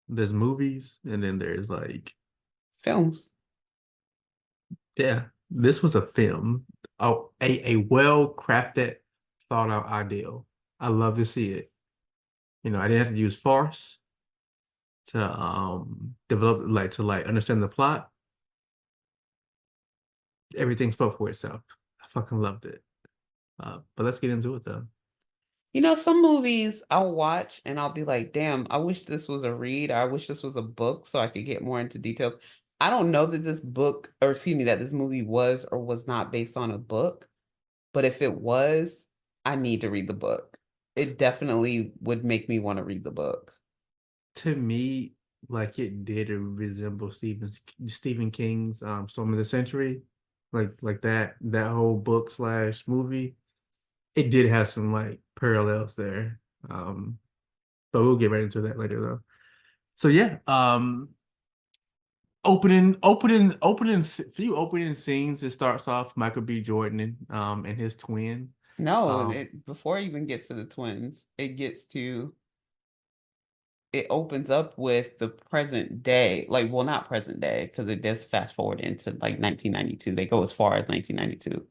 [SPEAKER 2] There's movies and then there's like,
[SPEAKER 3] Films.
[SPEAKER 2] yeah, this was a film. Oh, a well-crafted, thought out ideal. I love to see it. You know, I didn't have to use farce to develop like understand the plot. Everything spoke for itself. I fucking loved it. But let's get into it though.
[SPEAKER 3] Some movies I'll watch and I'll be like, damn, I wish this was a read. I wish this was a book so I could get more into details. I don't know that this book, or excuse me, that this movie was or was not based on a book. But if it was, I need to read the book. It definitely would make me want to read the book.
[SPEAKER 2] To me, like it did resemble Stephen King's Storm of the Century. Like that whole book slash movie. It did have some like parallels there. But we'll get right into that later though. So yeah, few opening scenes. It starts off Michael B. Jordan and his twin.
[SPEAKER 3] No,
[SPEAKER 2] Um,
[SPEAKER 3] before it even gets to the twins, it opens up with the present day, like, well, not present day, because it does fast forward into like 1992. They go as far as 1992,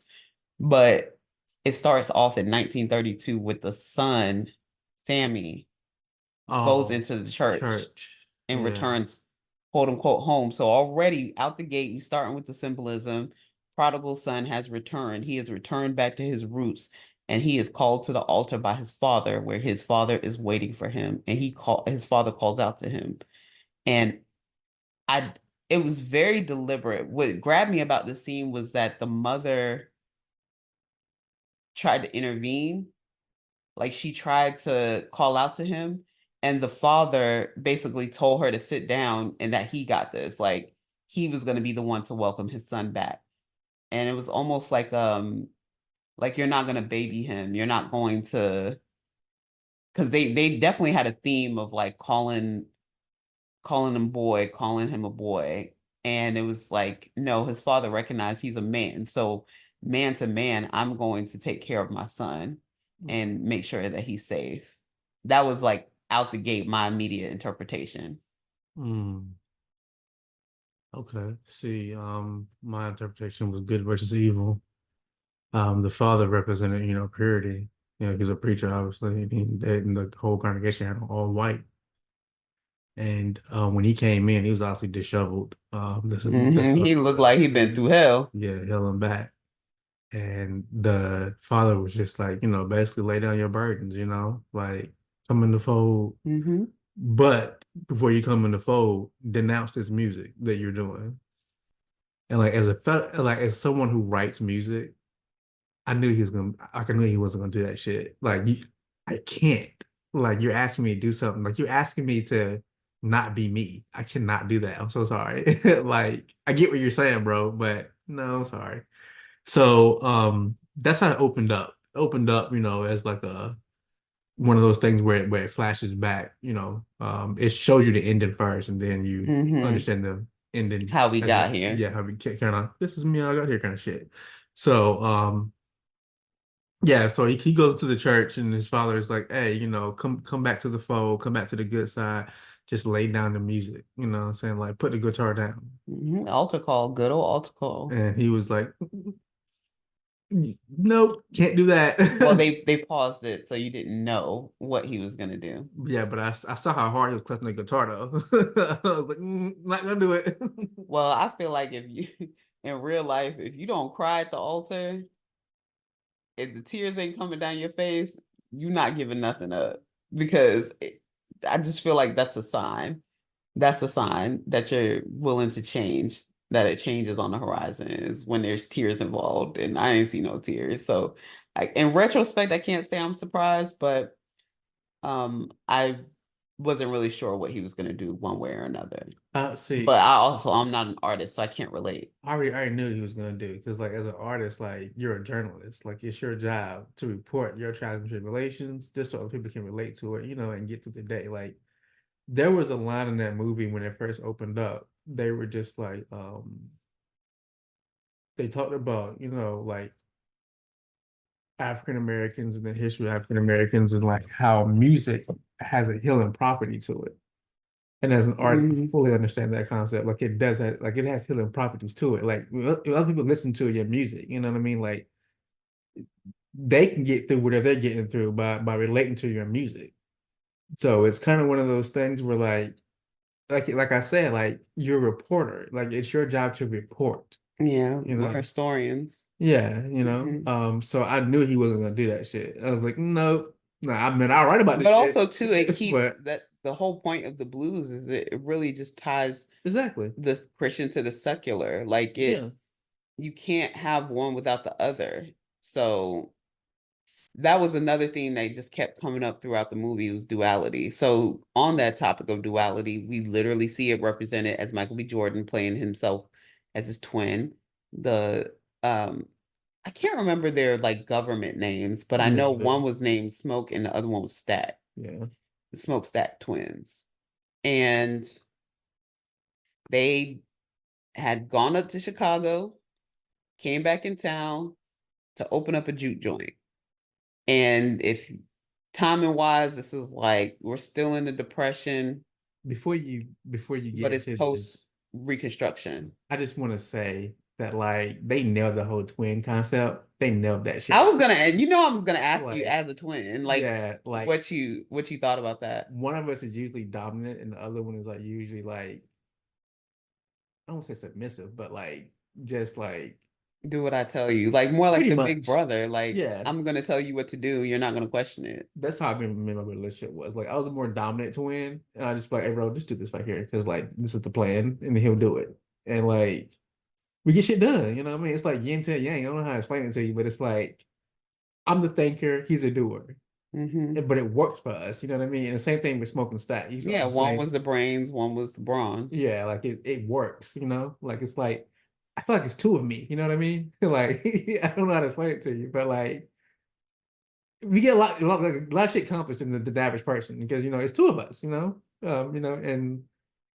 [SPEAKER 3] but it starts off in 1932 with the son, Sammy, goes
[SPEAKER 2] oh,
[SPEAKER 3] into the church
[SPEAKER 2] church.
[SPEAKER 3] and
[SPEAKER 2] Yeah.
[SPEAKER 3] returns, quote unquote, home. So already out the gate, you starting with the symbolism. Prodigal son has returned. He has returned back to his roots, and he is called to the altar by his father, where his father is waiting for him, and his father calls out to him. And I it was very deliberate. What grabbed me about the scene was that the mother tried to intervene, like she tried to call out to him, and the father basically told her to sit down and that he got this. Like he was going to be the one to welcome his son back. And it was almost like you're not going to baby him. You're not going to, because they definitely had a theme of like calling him a boy. And it was like, no, his father recognized he's a man. So man to man, I'm going to take care of my son and make sure that he's safe. That was like out the gate, my immediate interpretation.
[SPEAKER 2] Mm, okay. See, my interpretation was good versus evil. The father represented, you know, purity. You know, he was a preacher, obviously, and the whole congregation had all white. And when he came in, he was obviously disheveled.
[SPEAKER 3] He looked like he'd been through hell.
[SPEAKER 2] Yeah, hell and back. And the father was just like, basically lay down your burdens, like come in the fold.
[SPEAKER 3] Mm-hmm.
[SPEAKER 2] But before you come in the fold, denounce this music that you're doing. And like as someone who writes music, I knew he was gonna. Like, I knew he wasn't gonna do that shit. Like, I can't. Like, you're asking me to do something. Like, you're asking me to not be me. I cannot do that. I'm so sorry. Like, I get what you're saying, bro, but no, I'm sorry. So, that's how it opened up. Opened up, as like a one of those things where it flashes back. It shows you the ending first, and then you
[SPEAKER 3] Mm-hmm.
[SPEAKER 2] understand the ending
[SPEAKER 3] How we
[SPEAKER 2] as it,
[SPEAKER 3] got here.
[SPEAKER 2] yeah, how we kind of this is me. I got here kind of shit. So, yeah, so he goes to the church and his father is like, hey, come back to the fold, come back to the good side, just lay down the music, what I'm saying? Like put the guitar down.
[SPEAKER 3] Mm-hmm. Altar call, good old altar call.
[SPEAKER 2] And he was like, nope, can't do that.
[SPEAKER 3] Well, they paused it so you didn't know what he was gonna do.
[SPEAKER 2] Yeah, but I saw how hard he was clutching the guitar though. I was like, not gonna do it.
[SPEAKER 3] Well, I feel like if you in real life, if you don't cry at the altar, if the tears ain't coming down your face, you're not giving nothing up because I just feel like that's a sign. That's a sign that you're willing to change, that it changes on the horizon is when there's tears involved, and I ain't see no tears. So, in retrospect, I can't say I'm surprised, but I wasn't really sure what he was going to do one way or another.
[SPEAKER 2] See,
[SPEAKER 3] But I'm not an artist, so I can't relate.
[SPEAKER 2] I already knew what he was gonna do because, like, as an artist, like you're a journalist, like it's your job to report your trials and tribulations, just so other people can relate to it, and get through the day. Like, there was a line in that movie when it first opened up. They were just like, they talked about, like African Americans and the history of African Americans and like how music has a healing property to it. And as an artist, I fully understand that concept. Like it does have, like it has healing properties to it. Like when other people listen to your music, you know what I mean? Like they can get through whatever they're getting through by relating to your music. So it's kind of one of those things where like I said, like you're a reporter. Like it's your job to report,
[SPEAKER 3] Yeah,
[SPEAKER 2] you
[SPEAKER 3] we're
[SPEAKER 2] know?
[SPEAKER 3] historians.
[SPEAKER 2] Yeah,
[SPEAKER 3] Mhm.
[SPEAKER 2] So I knew he wasn't gonna do that shit. I was like, nope. No, I mean I write about this
[SPEAKER 3] But
[SPEAKER 2] shit.
[SPEAKER 3] also too, it keeps
[SPEAKER 2] But
[SPEAKER 3] that the whole point of the blues is that it really just ties
[SPEAKER 2] exactly.
[SPEAKER 3] the Christian to the secular. Like
[SPEAKER 2] Yeah.
[SPEAKER 3] you can't have one without the other. So that was another thing that just kept coming up throughout the movie was duality. So on that topic of duality, we literally see it represented as Michael B. Jordan playing himself as his twin. The I can't remember their like government names, but I
[SPEAKER 2] Yeah.
[SPEAKER 3] know one was named Smoke and the other one was Stat,
[SPEAKER 2] Yeah.
[SPEAKER 3] the Smokestack twins. And they had gone up to Chicago, came back in town to open up a juke joint. And if timing wise, this is like we're still in the depression,
[SPEAKER 2] Before you
[SPEAKER 3] but
[SPEAKER 2] get
[SPEAKER 3] it's
[SPEAKER 2] into
[SPEAKER 3] post
[SPEAKER 2] this,
[SPEAKER 3] reconstruction.
[SPEAKER 2] I just want to say that like they nailed the whole twin concept. They nailed that
[SPEAKER 3] I
[SPEAKER 2] shit.
[SPEAKER 3] was gonna, and I was gonna ask you
[SPEAKER 2] Like,
[SPEAKER 3] as a twin, like
[SPEAKER 2] yeah, like
[SPEAKER 3] what you thought about that.
[SPEAKER 2] one of us is usually dominant and the other one is like usually like I don't say submissive, but like just like
[SPEAKER 3] Do what I tell you, like more like
[SPEAKER 2] pretty
[SPEAKER 3] the big
[SPEAKER 2] much.
[SPEAKER 3] brother. Like
[SPEAKER 2] Yeah.
[SPEAKER 3] I'm gonna tell you what to do. You're not gonna question it.
[SPEAKER 2] That's how I remember my relationship was. Like I was a more dominant twin, and I just like, hey bro, just do this right here because like this is the plan, and he'll do it. And like we get shit done. You know what I mean? It's like yin to yang. I don't know how to explain it to you, but it's like I'm the thinker, he's a doer.
[SPEAKER 3] Mm-hmm.
[SPEAKER 2] But it works for us. You know what I mean? And the same thing with smoking stack. You saw
[SPEAKER 3] Yeah,
[SPEAKER 2] the
[SPEAKER 3] one
[SPEAKER 2] same.
[SPEAKER 3] was the brains, one was the brawn.
[SPEAKER 2] Yeah, like it works. Like it's like I feel like it's two of me. You know what I mean? Like I don't know how to explain it to you, but like we get a lot of shit accomplished in the average person because it's two of us. And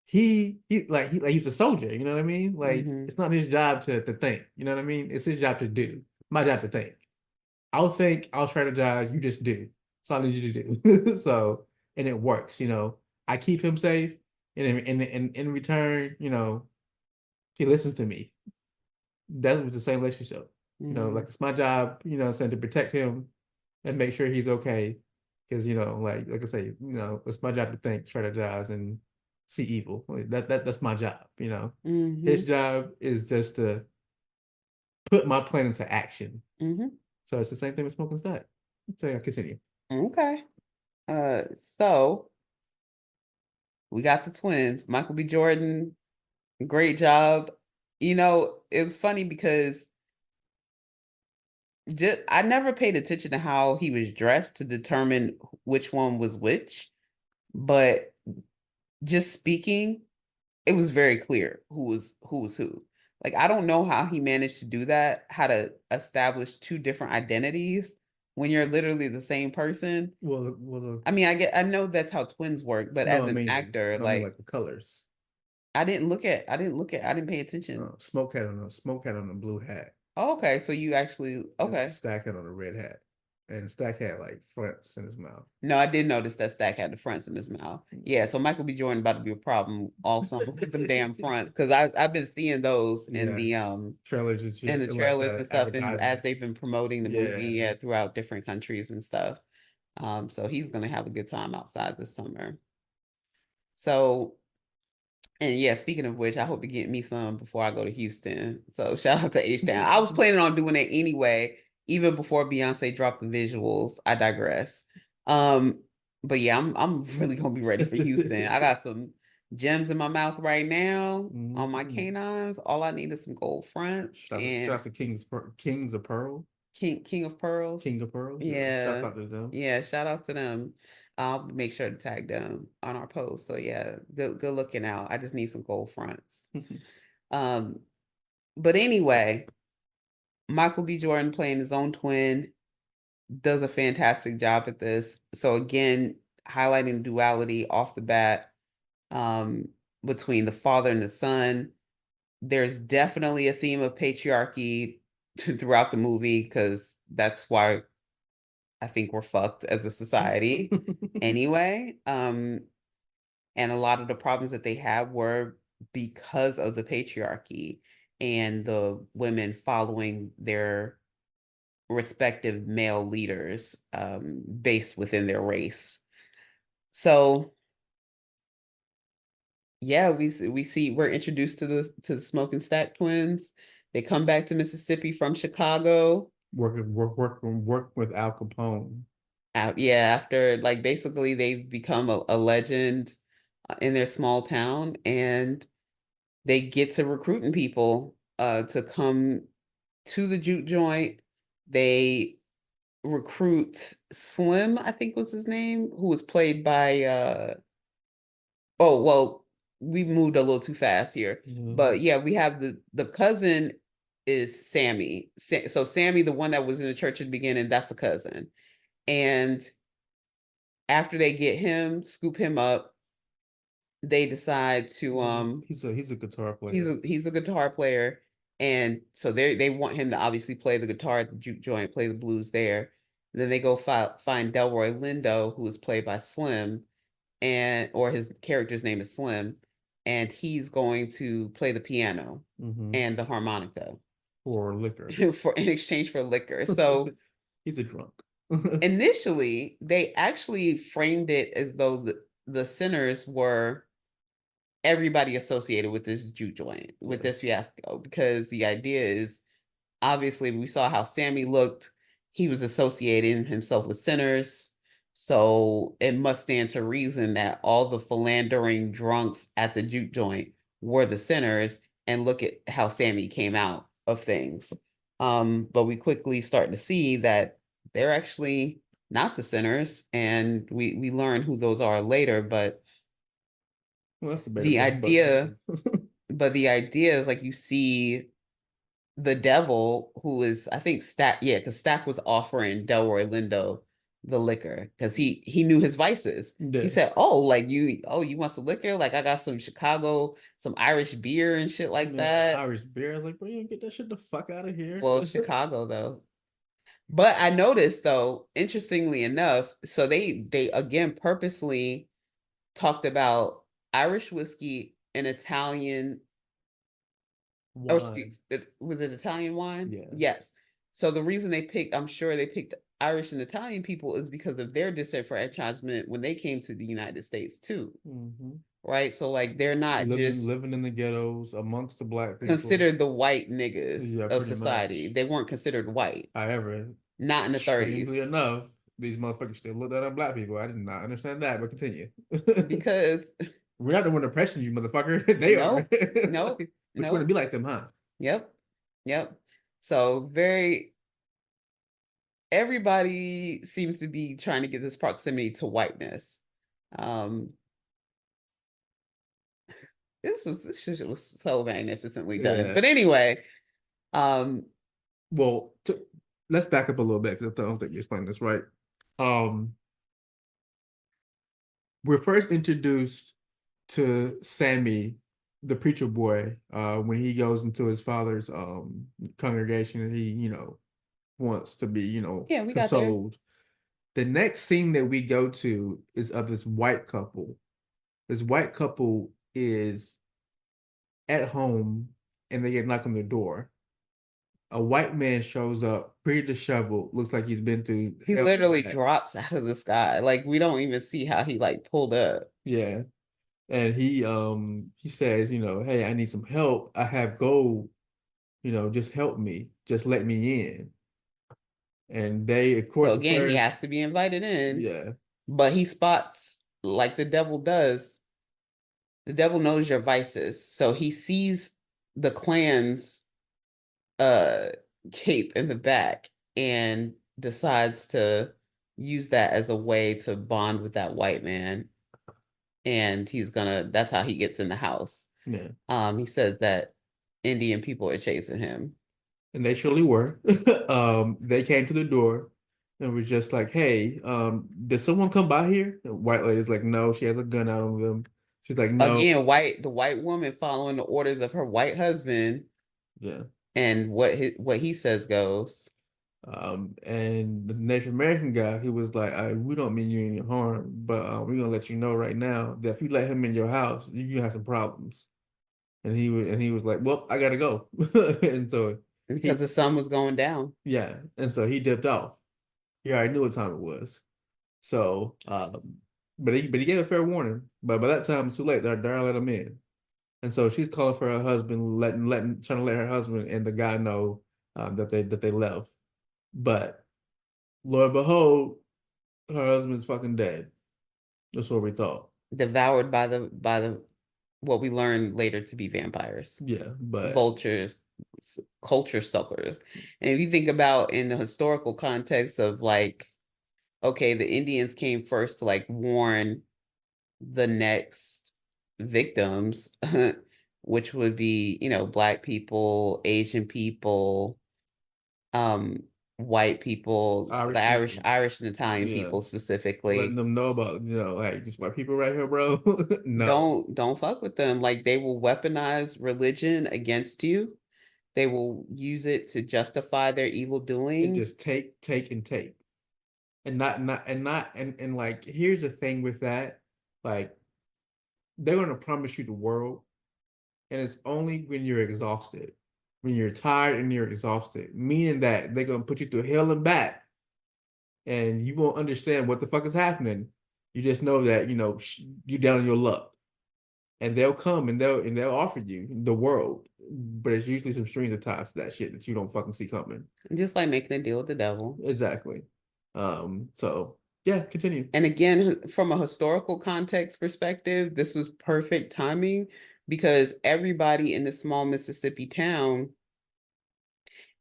[SPEAKER 2] he's a soldier. You know what I mean? Like
[SPEAKER 3] Mm-hmm.
[SPEAKER 2] it's not his job to think. You know what I mean? It's his job to do. My job to think. I'll think. I'll strategize. You just do. That's all I need you to do. So and it works. I keep him safe, and in return, he listens to me. That was the same relationship.
[SPEAKER 3] Mm-hmm.
[SPEAKER 2] Like it's my job. Saying to protect him and make sure he's okay. Because like I say, it's my job to think, strategize, and see evil. Like, that's my job. His
[SPEAKER 3] Mm-hmm.
[SPEAKER 2] job is just to put my plan into action.
[SPEAKER 3] Mm-hmm.
[SPEAKER 2] So it's the same thing with smoking stack. So yeah, continue.
[SPEAKER 3] Okay. So we got the twins, Michael B. Jordan. Great job. It was funny because I never paid attention to how he was dressed to determine which one was which, but just speaking, it was very clear who was who. Like I don't know how he managed to do that, how to establish two different identities when you're literally the same person. I mean, I know that's how twins work, but
[SPEAKER 2] no,
[SPEAKER 3] as
[SPEAKER 2] I
[SPEAKER 3] an
[SPEAKER 2] mean,
[SPEAKER 3] actor,
[SPEAKER 2] no, I mean
[SPEAKER 3] like
[SPEAKER 2] like the colors.
[SPEAKER 3] I didn't pay attention.
[SPEAKER 2] Smoke had on a blue hat.
[SPEAKER 3] Oh, okay, so you actually
[SPEAKER 2] And
[SPEAKER 3] okay.
[SPEAKER 2] Stack had on a red hat, and Stack had like fronts in his mouth.
[SPEAKER 3] No, I did notice that Stack had the fronts in his mouth. Yeah, so Michael B. Jordan about to be a problem all summer with them damn fronts because I've been seeing those
[SPEAKER 2] Yeah, trailers and
[SPEAKER 3] in
[SPEAKER 2] shit,
[SPEAKER 3] the
[SPEAKER 2] and like
[SPEAKER 3] trailers and
[SPEAKER 2] the
[SPEAKER 3] stuff, and as
[SPEAKER 2] advertisements.
[SPEAKER 3] they've been promoting the movie
[SPEAKER 2] Yeah,
[SPEAKER 3] throughout different countries and stuff. So he's gonna have a good time outside this summer. So, and yeah, speaking of which, I hope to get me some before I go to Houston. So shout out to H Town. I was planning on doing it anyway, even before Beyonce dropped the visuals. I digress. But yeah, I'm really gonna be ready for Houston. I got some gems in my mouth right now on my canines. All I need is some gold fronts
[SPEAKER 2] shout out to Kings of Pearl.
[SPEAKER 3] King of Pearls.
[SPEAKER 2] King of Pearl. Shout
[SPEAKER 3] Yeah.
[SPEAKER 2] out to them.
[SPEAKER 3] Yeah, shout out to them. I'll make sure to tag them on our post. So yeah, good looking out. I just need some gold fronts. Um, but anyway, Michael B. Jordan playing his own twin does a fantastic job at this. So again, highlighting duality off the bat, um, between the father and the son. There's definitely a theme of patriarchy throughout the movie because that's why I think we're fucked as a society anyway. And a lot of the problems that they have were because of the patriarchy and the women following their respective male leaders based within their race. So yeah, we're introduced to the Smoking Stack twins. They come back to Mississippi from Chicago.
[SPEAKER 2] Work with Al Capone.
[SPEAKER 3] Yeah, after like basically they've become a legend in their small town, and they get to recruiting people to come to the juke joint. They recruit Slim, I think was his name, who was played by oh well, we moved a little too fast here. But yeah, we have the cousin is Sammy. So Sammy, the one that was in the church at the beginning, that's the cousin. And after they get him, scoop him up, they decide to
[SPEAKER 2] he's a guitar player.
[SPEAKER 3] he's a guitar player, and so they want him to obviously play the guitar at the juke joint, play the blues there. And then they go find Delroy Lindo, who is played by Slim, and or his character's name is Slim, and he's going to play the piano and the harmonica
[SPEAKER 2] for liquor
[SPEAKER 3] for in exchange for liquor. So
[SPEAKER 2] he's a drunk.
[SPEAKER 3] initially, they actually framed it as though the sinners were everybody associated with this juke joint, with this fiasco, because the idea is obviously we saw how Sammy looked. He was associating himself with sinners. So it must stand to reason that all the philandering drunks at the juke joint were the sinners. And look at how Sammy came out of things. But we quickly start to see that they're actually not the sinners. And we learn who those are later. But
[SPEAKER 2] well, that's
[SPEAKER 3] the idea, but the idea is like you see the devil, who is I think Stack, yeah, because Stack was offering Delroy Lindo the liquor because he knew his vices.
[SPEAKER 2] Yeah.
[SPEAKER 3] He said, "Oh, like you want some liquor? Like I got some Chicago, some Irish beer and shit like that."
[SPEAKER 2] Irish beer, I was like, bro, you get that shit the fuck out of here.
[SPEAKER 3] Well, Chicago though. But I noticed though, interestingly enough, so they again purposely talked about Irish whiskey and Italian.
[SPEAKER 2] Wine.
[SPEAKER 3] Was it Italian wine?
[SPEAKER 2] Yeah.
[SPEAKER 3] Yes. So the reason they picked, I'm sure they picked Irish and Italian people is because of their disenfranchisement when they came to the United States too, right? So like they're not
[SPEAKER 2] living in the ghettos amongst the black people,
[SPEAKER 3] considered the white niggas
[SPEAKER 2] Yeah,
[SPEAKER 3] of
[SPEAKER 2] pretty
[SPEAKER 3] society.
[SPEAKER 2] much.
[SPEAKER 3] They weren't considered white,
[SPEAKER 2] However,
[SPEAKER 3] not in the
[SPEAKER 2] strangely
[SPEAKER 3] 30s.
[SPEAKER 2] enough, these motherfuckers still look down on black people. I did not understand that, but continue.
[SPEAKER 3] Because
[SPEAKER 2] we're not the one oppressing you, motherfucker. They
[SPEAKER 3] nope,
[SPEAKER 2] are.
[SPEAKER 3] nope,
[SPEAKER 2] But you want to
[SPEAKER 3] nope.
[SPEAKER 2] be like them, huh?
[SPEAKER 3] Yep, yep. So everybody seems to be trying to get this proximity to whiteness. This shit was so magnificently done.
[SPEAKER 2] Yeah.
[SPEAKER 3] But anyway,
[SPEAKER 2] well, let's back up a little bit because I don't think you explained this right. We're first introduced to Sammy, the preacher boy, when he goes into his father's congregation and he, wants to be,
[SPEAKER 3] yeah, we got there.
[SPEAKER 2] consoled. The next scene that we go to is of this white couple. This white couple is at home and they get knocked on their door. A white man shows up, pretty disheveled, looks like he's been through.
[SPEAKER 3] He
[SPEAKER 2] hell
[SPEAKER 3] literally
[SPEAKER 2] back.
[SPEAKER 3] drops out of the sky. Like we don't even see how he like pulled up.
[SPEAKER 2] Yeah. And he says, hey, I need some help. I have gold, just help me. Just let me in. And they, of course,
[SPEAKER 3] So again, he has to be invited in.
[SPEAKER 2] Yeah.
[SPEAKER 3] But he spots, like the devil does, the devil knows your vices. So he sees the Klan's cape in the back and decides to use that as a way to bond with that white man. And that's how he gets in the house.
[SPEAKER 2] Yeah.
[SPEAKER 3] He says that Indian people are chasing him.
[SPEAKER 2] And they surely were. They came to the door and was just like, hey, did someone come by here? The white lady's like, no, she has a gun out on them. She's like, no.
[SPEAKER 3] Again, the white woman following the orders of her white husband.
[SPEAKER 2] Yeah.
[SPEAKER 3] And what he says goes.
[SPEAKER 2] And the Native American guy, he was like, we don't mean you any harm, but we're gonna let you know right now that if you let him in your house, you have some problems. And he was like, well, I gotta go. And so
[SPEAKER 3] because the sun was going down.
[SPEAKER 2] Yeah. And so he dipped off. He already knew what time it was. So but he gave a fair warning. But by that time it's too late. They're let him in. And so she's calling for her husband, trying to let her husband and the guy know that they left. But Lord behold, her husband's fucking dead. That's what we thought.
[SPEAKER 3] Devoured by the what we learned later to be vampires.
[SPEAKER 2] Yeah, but
[SPEAKER 3] vultures, culture suckers. And if you think about in the historical context of like, okay, the Indians came first to like warn the next victims, which would be, Black people, Asian people, white people, Irish and Italian people specifically.
[SPEAKER 2] Letting them know about, like these white people right here, bro. No.
[SPEAKER 3] Don't fuck with them. Like they will weaponize religion against you. They will use it to justify their evil doings.
[SPEAKER 2] And just take and take. And like here's the thing with that. Like they're gonna promise you the world, and it's only when you're exhausted. When you're tired and you're exhausted, meaning that they're gonna put you through hell and back, and you won't understand what the fuck is happening. You just know that you're down on your luck, and they'll come and they'll offer you the world, but it's usually some strings attached to that shit that you don't fucking see coming.
[SPEAKER 3] Just like making a deal with the devil.
[SPEAKER 2] Exactly. So yeah, continue.
[SPEAKER 3] And again, from a historical context perspective, this was perfect timing because everybody in the small Mississippi town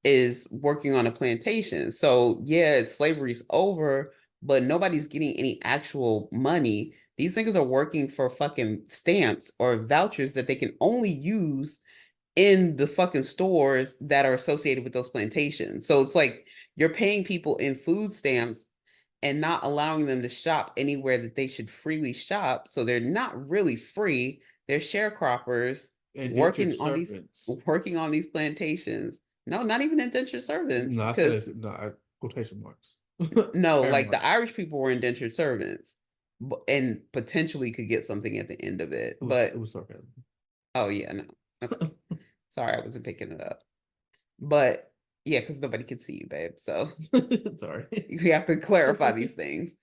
[SPEAKER 3] is working on a plantation. So yeah, slavery's over, but nobody's getting any actual money. These niggas are working for fucking stamps or vouchers that they can only use in the fucking stores that are associated with those plantations. So it's like you're paying people in food stamps and not allowing them to shop anywhere that they should freely shop. So they're not really free. They're sharecroppers working on these plantations. No, not even indentured servants.
[SPEAKER 2] No, I said no, quotation marks.
[SPEAKER 3] No, like the Irish people were indentured servants and potentially could get something at the end of it. But
[SPEAKER 2] it was sarcasm.
[SPEAKER 3] Oh yeah, no. Okay. Sorry, I wasn't picking it up. But Yeah, because nobody can see you, babe. So
[SPEAKER 2] Sorry.
[SPEAKER 3] you have to clarify these things.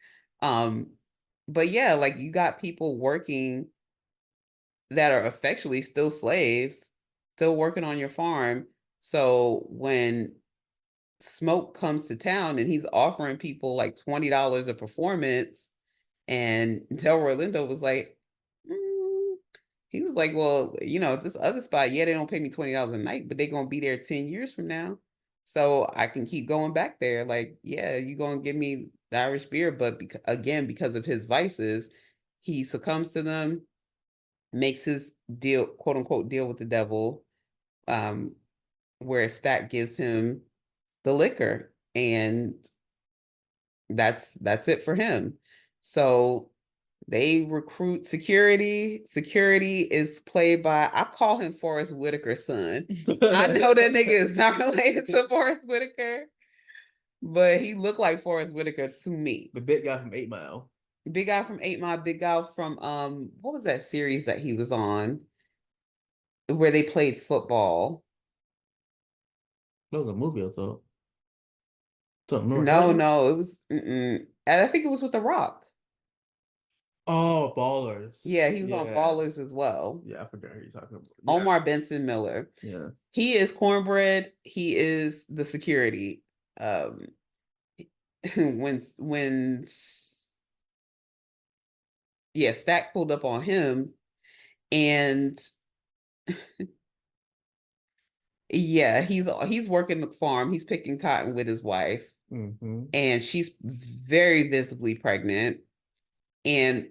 [SPEAKER 3] But yeah, like you got people working that are effectually still slaves, still working on your farm. So when Smoke comes to town and he's offering people like $20 a performance, and Delroy Lindo was like, he was like, well, this other spot, yeah, they don't pay me $20 a night, but they're gonna be there 10 years from now. So I can keep going back there. Like, yeah, you gonna give me the Irish beer, but because of his vices, he succumbs to them, makes his deal, quote unquote, deal with the devil, um, where Stack gives him the liquor, and that's it for him. So they recruit security. Security is played by, I call him Forrest Whitaker's son. I know that nigga is not related to Forrest Whitaker, but he looked like Forrest Whitaker to me.
[SPEAKER 2] The big guy from 8 Mile.
[SPEAKER 3] Big guy from 8 Mile, big guy from what was that series that he was on where they played football?
[SPEAKER 2] That was a movie, I thought.
[SPEAKER 3] No, it was. And I think it was with The Rock.
[SPEAKER 2] Oh, Ballers.
[SPEAKER 3] Yeah, he was on
[SPEAKER 2] Yeah.
[SPEAKER 3] Ballers as well.
[SPEAKER 2] Yeah, I forgot who you're talking about. Yeah.
[SPEAKER 3] Omar Benson Miller.
[SPEAKER 2] Yeah.
[SPEAKER 3] He is Cornbread. He is the security. Um, when yeah, Stack pulled up on him, and yeah, he's working the farm. He's picking cotton with his wife, and she's very visibly pregnant. And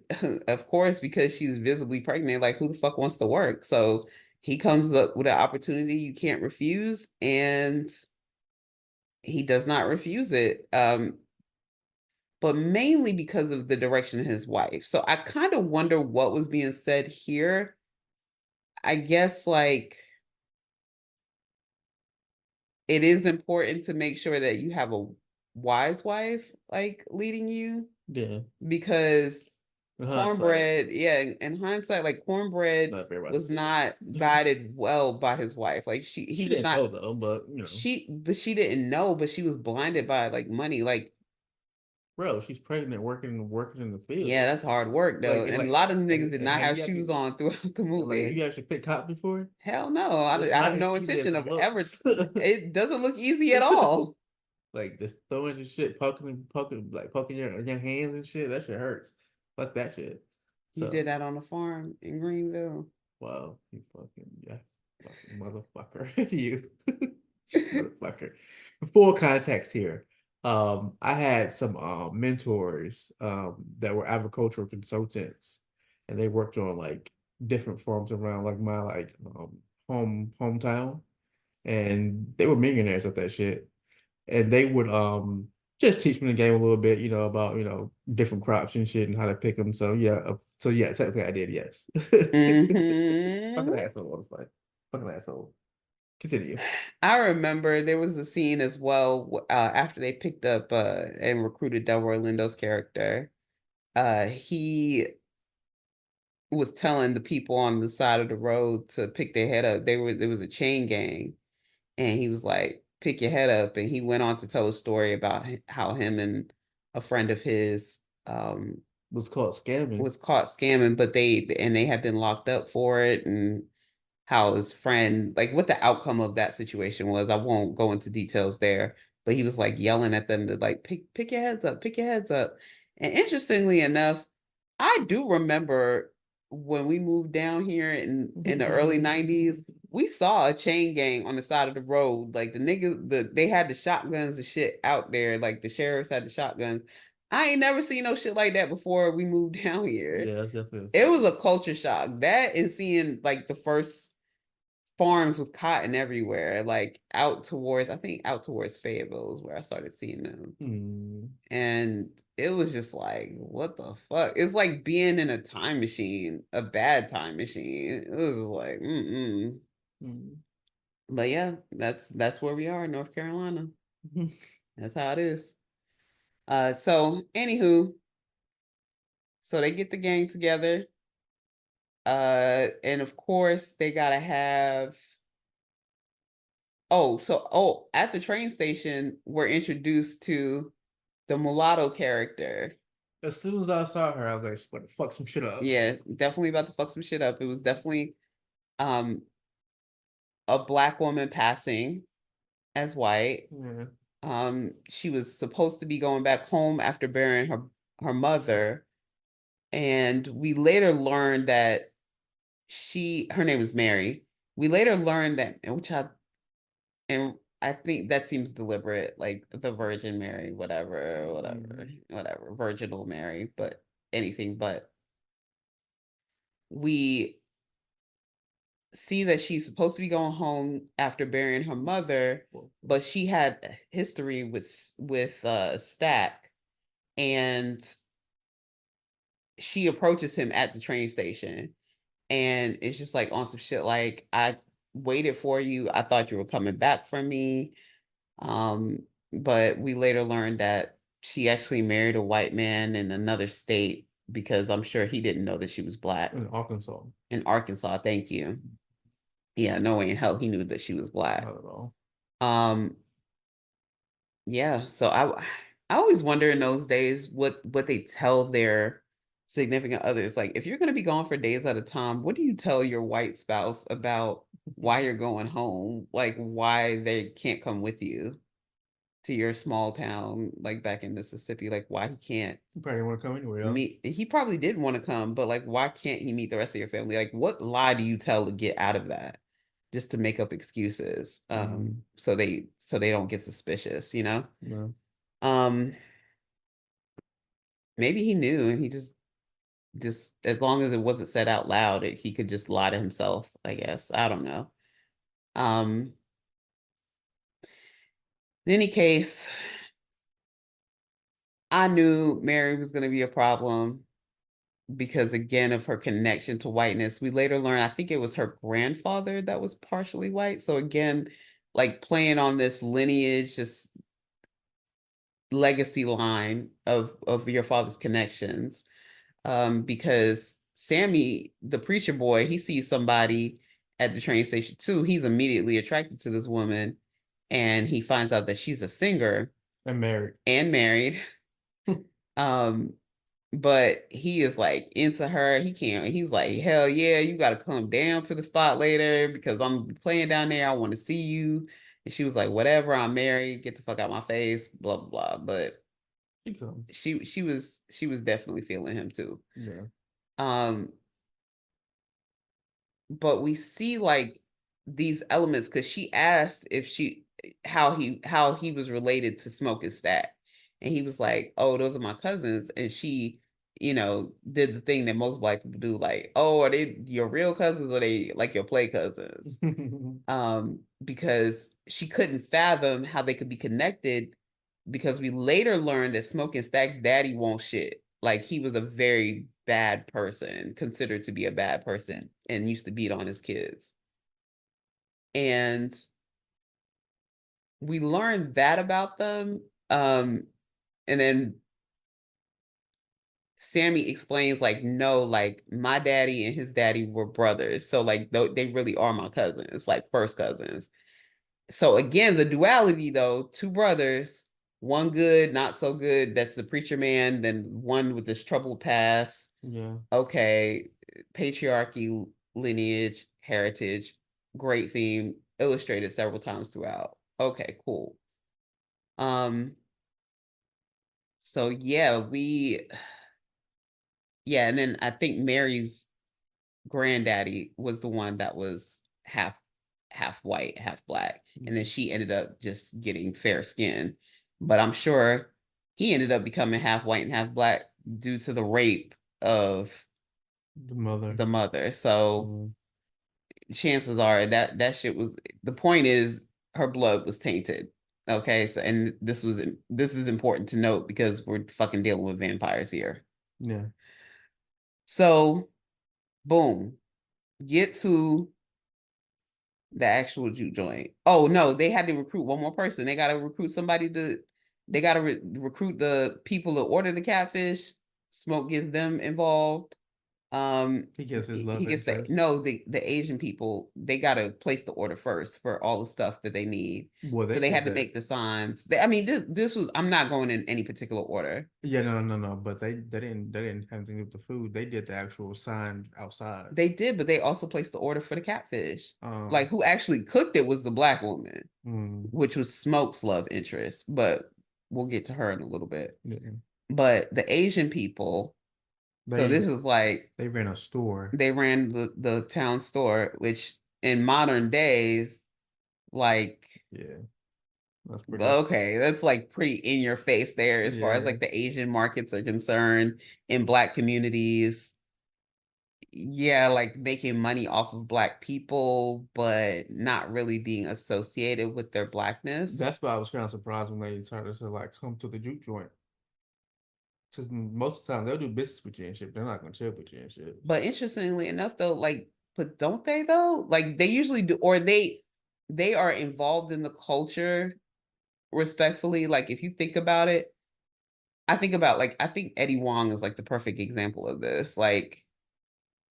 [SPEAKER 3] of course, because she's visibly pregnant, like who the fuck wants to work? So he comes up with an opportunity you can't refuse, and he does not refuse it. But mainly because of the direction of his wife. So I kind of wonder what was being said here. I guess like it is important to make sure that you have a wise wife like leading you.
[SPEAKER 2] Yeah.
[SPEAKER 3] Because Cornbread, in hindsight, like Cornbread was
[SPEAKER 2] not
[SPEAKER 3] not guided well by his wife. Like he
[SPEAKER 2] she
[SPEAKER 3] was
[SPEAKER 2] didn't
[SPEAKER 3] not
[SPEAKER 2] know though, but
[SPEAKER 3] she didn't know, but she was blinded by like money. Like,
[SPEAKER 2] bro, she's pregnant, working in the field.
[SPEAKER 3] yeah, that's hard work though. And a lot of them niggas did not have shoes on throughout the movie.
[SPEAKER 2] Like, you actually picked cotton before?
[SPEAKER 3] Hell no. I have no intention of ever. It doesn't look easy at all.
[SPEAKER 2] Like just throwing your shit, poking your hands and shit. That shit hurts. Fuck that shit.
[SPEAKER 3] So, you did that on the farm in Greenville.
[SPEAKER 2] Wow, you fucking motherfucker. You motherfucker. Full context here. I had some mentors that were agricultural consultants, and they worked on like different farms around like my hometown, and they were millionaires at that shit. And they would just teach me the game a little bit, about different crops and shit and how to pick them. So yeah, technically I did, yes. Fucking asshole, fucking asshole. Continue.
[SPEAKER 3] I remember there was a scene as well after they picked up and recruited Delroy Lindo's character. He was telling the people on the side of the road to pick their head up. There was a chain gang, and he was like, pick your head up. And he went on to tell a story about how him and a friend of his
[SPEAKER 2] was caught
[SPEAKER 3] scamming, but they had been locked up for it, and how his friend, like what the outcome of that situation was. I won't go into details there, but he was like yelling at them to like pick your heads up, pick your heads up. And interestingly enough, I do remember when we moved down here in the early 90s, we saw a chain gang on the side of the road. Like the niggas, they had the shotguns and shit out there. Like the sheriffs had the shotguns. I ain't never seen no shit like that before we moved down here.
[SPEAKER 2] Yeah, that's definitely.
[SPEAKER 3] It was a culture shock. That and seeing like the first farms with cotton everywhere, like out towards Fayetteville is where I started seeing them. And it was just like, what the fuck? It's like being in a time machine, a bad time machine. It was like, But yeah, that's where we are in North Carolina. That's how it is. So anywho, so they get the gang together. And of course they gotta have at the train station, we're introduced to the mulatto character.
[SPEAKER 2] As soon as I saw her, I was like, "What the fuck some shit up?"
[SPEAKER 3] Yeah, definitely about to fuck some shit up. It was definitely a black woman passing as white.
[SPEAKER 2] Yeah.
[SPEAKER 3] She was supposed to be going back home after burying her mother, and we later learned that her name is Mary. We later learned that, and I think that seems deliberate, like the Virgin Mary, whatever, Virginal Mary, but anything but. We see that she's supposed to be going home after burying her mother, but she had history with Stack, and she approaches him at the train station, and it's just like on some shit like, I waited for you, I thought you were coming back for me. But we later learned that she actually married a white man in another state, because I'm sure he didn't know that she was black.
[SPEAKER 2] In Arkansas.
[SPEAKER 3] In Arkansas, thank you. Yeah, no way in hell he knew that she was black.
[SPEAKER 2] Not at all.
[SPEAKER 3] Yeah, so I always wonder in those days what they tell their significant others. Like, if you're going to be gone for days at a time, what do you tell your white spouse about why you're going home? Like, why they can't come with you to your small town, like back in Mississippi? Like, why he can't
[SPEAKER 2] You probably didn't want to come anywhere.
[SPEAKER 3] meet? He probably didn't want to come, but like, why can't he meet the rest of your family? Like, what lie do you tell to get out of that? Just to make up excuses, so they don't get suspicious, you know?
[SPEAKER 2] Yeah.
[SPEAKER 3] Maybe he knew, and he just as long as it wasn't said out loud, he could just lie to himself, I guess. I don't know. In any case, I knew Mary was going to be a problem because, again, of her connection to whiteness. We later learned, I think it was her grandfather that was partially white. So again, like playing on this lineage, just legacy line of your father's connections. Because Sammy, the preacher boy, he sees somebody at the train station too. He's immediately attracted to this woman, and he finds out that she's a singer
[SPEAKER 2] And married.
[SPEAKER 3] But he is like into her. He's like, hell yeah, you got to come down to the spot later because I'm playing down there. I want to see you. And she was like, whatever, I'm married, get the fuck out my face, blah blah blah. But she was definitely feeling him too.
[SPEAKER 2] Yeah.
[SPEAKER 3] But we see like these elements, because she asked how he was related to Smoke and Stack, and he was like, oh, those are my cousins. And she, did the thing that most black people do, like, oh, are they your real cousins, or are they like your play cousins? Because she couldn't fathom how they could be connected, because we later learned that Smoke and Stack's daddy won't shit. Like, he was a very bad person, considered to be a bad person, and used to beat on his kids. And we learned that about them. And then Sammy explains, like, no, like, my daddy and his daddy were brothers. So, like, they really are my cousins, like first cousins. So again, the duality, though, two brothers, one good, not so good. That's the preacher man. Then one with this troubled past.
[SPEAKER 2] Yeah.
[SPEAKER 3] Okay. Patriarchy, lineage, heritage, great theme, illustrated several times throughout. Okay, cool. So yeah, and then I think Mary's granddaddy was the one that was half white, half black. And then she ended up just getting fair skin. But I'm sure he ended up becoming half white and half black due to the rape of
[SPEAKER 2] the mother.
[SPEAKER 3] So chances are that shit was, the point is, her blood was tainted. Okay, so, and this is important to note because we're fucking dealing with vampires here.
[SPEAKER 2] Yeah.
[SPEAKER 3] So, boom, get to the actual juke joint. Oh no, they had to recruit one more person. They got to recruit somebody they got to recruit the people to order the catfish. Smoke gets them involved.
[SPEAKER 2] He gets his love
[SPEAKER 3] he gets
[SPEAKER 2] interest.
[SPEAKER 3] the Asian people, they gotta place the order first for all the stuff that they need.
[SPEAKER 2] Well,
[SPEAKER 3] So they had to
[SPEAKER 2] that.
[SPEAKER 3] make the signs. I mean, this was, I'm not going in any particular order.
[SPEAKER 2] Yeah, no. But they didn't have anything to do with the food. They did the actual sign outside.
[SPEAKER 3] They did, but they also placed the order for the catfish.
[SPEAKER 2] Um,
[SPEAKER 3] Like, who actually cooked it was the black woman,
[SPEAKER 2] mm,
[SPEAKER 3] which was Smoke's love interest. But we'll get to her in a little bit.
[SPEAKER 2] yeah.
[SPEAKER 3] But the Asian people, so this is like
[SPEAKER 2] they ran a store.
[SPEAKER 3] They ran the town store, which in modern days, like,
[SPEAKER 2] Yeah, that's pretty.
[SPEAKER 3] okay, that's like pretty in your face there as far as
[SPEAKER 2] Yeah.
[SPEAKER 3] like the Asian markets are concerned in black communities. Yeah, like making money off of black people, but not really being associated with their blackness.
[SPEAKER 2] That's why I was kind of surprised when they started to like come to the juke joint. Because most of the time they'll do business with you and shit. They're not gonna chill with you and shit.
[SPEAKER 3] But interestingly enough, though, like, but don't they though? Like they usually do, or they are involved in the culture respectfully. Like if you think about it, I think Eddie Wong is like the perfect example of this. Like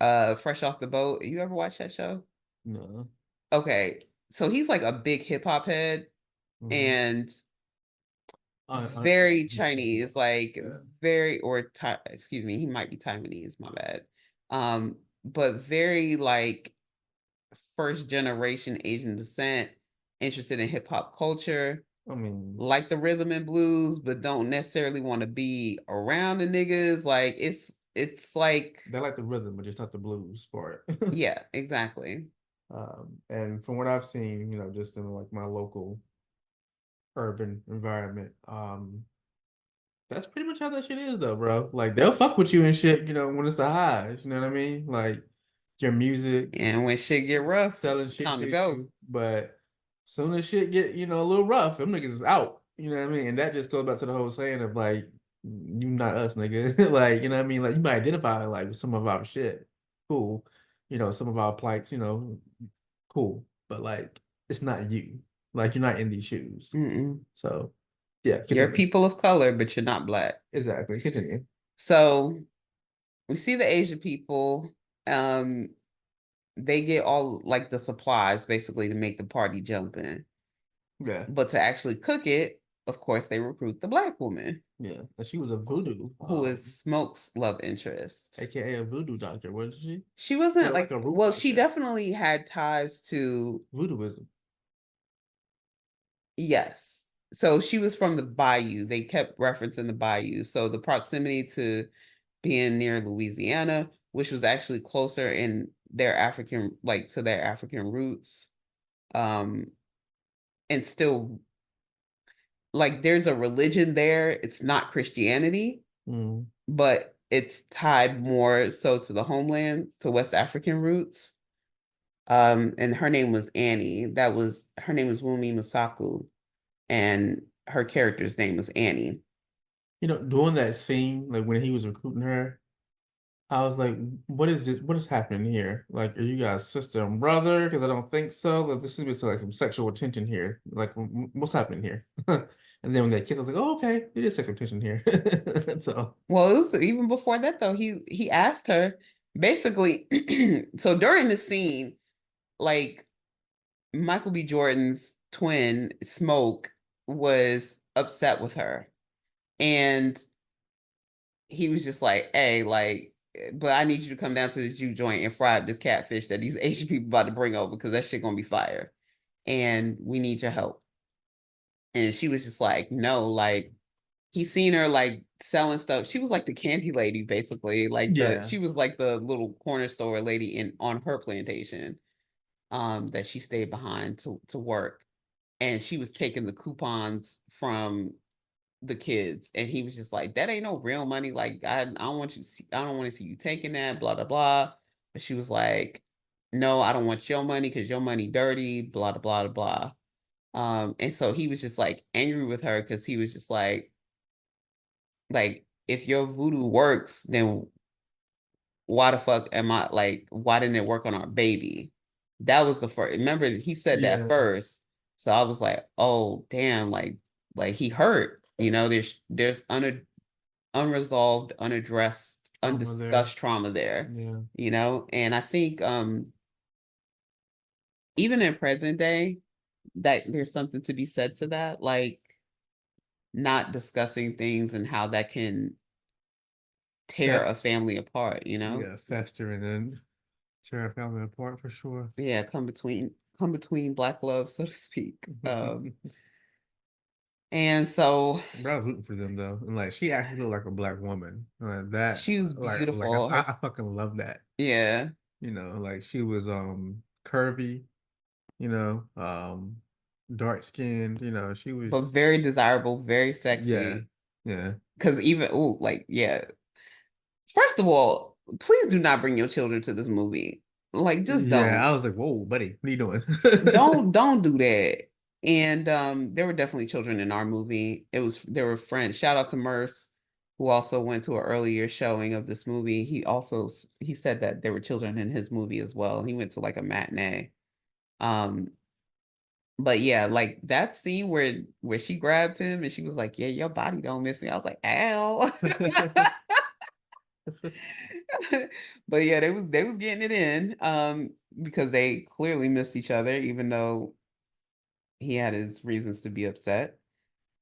[SPEAKER 3] Fresh Off the Boat. You ever watch that show?
[SPEAKER 2] No.
[SPEAKER 3] Okay. So he's like a big hip hop head and very Chinese, like very excuse me, he might be Taiwanese, my bad. But very like first generation Asian descent, interested in hip hop culture.
[SPEAKER 2] I mean,
[SPEAKER 3] like the rhythm and blues, but don't necessarily want to be around the niggas. Like it's like
[SPEAKER 2] they like the rhythm, but just not the blues part.
[SPEAKER 3] yeah, exactly.
[SPEAKER 2] And from what I've seen, you know, just in like my local urban environment, that's pretty much how that shit is though, bro. Like they'll fuck with you and shit, you know, when it's the highs, you know what I mean? Like your music.
[SPEAKER 3] And when shit get rough,
[SPEAKER 2] selling shit
[SPEAKER 3] time to go.
[SPEAKER 2] But soon as shit get, you know, a little rough, them niggas is out. You know what I mean? And that just goes back to the whole saying of like, you not us, nigga. Like, you know what I mean? Like you might identify like with some of our shit. Cool. You know, some of our plights, you know, cool. But like it's not you. Like you're not in these shoes. So yeah,
[SPEAKER 3] continue. You're people of color, but you're not black.
[SPEAKER 2] Exactly. Continue.
[SPEAKER 3] So we see the Asian people. They get all like the supplies basically to make the party jump in.
[SPEAKER 2] Yeah.
[SPEAKER 3] But to actually cook it, of course, they recruit the black woman.
[SPEAKER 2] Yeah. And she was a voodoo.
[SPEAKER 3] Who is Smoke's love interest.
[SPEAKER 2] AKA a voodoo doctor, wasn't she?
[SPEAKER 3] She wasn't like a well, doctor. She definitely had ties to
[SPEAKER 2] voodooism.
[SPEAKER 3] Yes. So she was from the Bayou. They kept referencing the Bayou. So the proximity to being near Louisiana, which was actually closer in their African, like to their African roots. And still like there's a religion there. It's not Christianity, but it's tied more so to the homeland, to West African roots. And her name was Annie. Her name was Wumi Musaku, and her character's name was Annie.
[SPEAKER 2] You know, doing that scene, like when he was recruiting her, I was like, what is this? What is happening here? Like, are you guys sister and brother? Because I don't think so. Like, this is like some sexual tension here. Like, what's happening here? And then when they kissed, I was like, oh, okay, it is sexual tension here. So,
[SPEAKER 3] well, it was even before that though. He asked her basically. So during the scene, like Michael B. Jordan's twin Smoke was upset with her, and he was just like, "Hey, like, but I need you to come down to the juke joint and fry up this catfish that these Asian people about to bring over because that shit gonna be fire, and we need your help." And she was just like, "No, like." He seen her like selling stuff. She was like the candy lady, basically. Like she was like the little corner store lady on her plantation. That she stayed behind to work, and she was taking the coupons from the kids, and he was just like, that ain't no real money. Like I don't want you I don't want to see you taking that, blah blah blah. But she was like, no, I don't want your money because your money dirty, blah blah blah blah. And so he was just like angry with her because he was just like if your voodoo works, then why the fuck am I like, why didn't it work on our baby? That was the first. Remember, he said that first. So I was like, oh damn, like he hurt. You know, there's unresolved, unaddressed undiscussed trauma there.
[SPEAKER 2] Yeah.
[SPEAKER 3] You know, and I think even in present day, that there's something to be said to that, like not discussing things and how that can tear a family apart, you know?
[SPEAKER 2] Yeah, fester and then tear a family apart for sure.
[SPEAKER 3] Yeah, come between black love, so to speak. And so
[SPEAKER 2] But I was rooting for them though, and like she actually looked like a black woman. That
[SPEAKER 3] she was
[SPEAKER 2] like
[SPEAKER 3] beautiful.
[SPEAKER 2] I fucking love that.
[SPEAKER 3] Yeah.
[SPEAKER 2] You know, like she was curvy, you know, dark skinned, you know, she was
[SPEAKER 3] But very desirable, very
[SPEAKER 2] yeah,
[SPEAKER 3] sexy.
[SPEAKER 2] yeah.
[SPEAKER 3] Because even like, yeah. First of all, please do not bring your children to this movie. Like, just
[SPEAKER 2] Yeah,
[SPEAKER 3] don't.
[SPEAKER 2] I was like, whoa, buddy, what are you doing?
[SPEAKER 3] Don't do that. And there were definitely children in our movie. There were friends. Shout out to Merce, who also went to an earlier showing of this movie. He said that there were children in his movie as well. He went to like a matinee. Um, but yeah, like that scene where she grabbed him and she was like, "Yeah, your body don't miss me." I was like, "Ow." But yeah, they was getting it in because they clearly missed each other, even though he had his reasons to be upset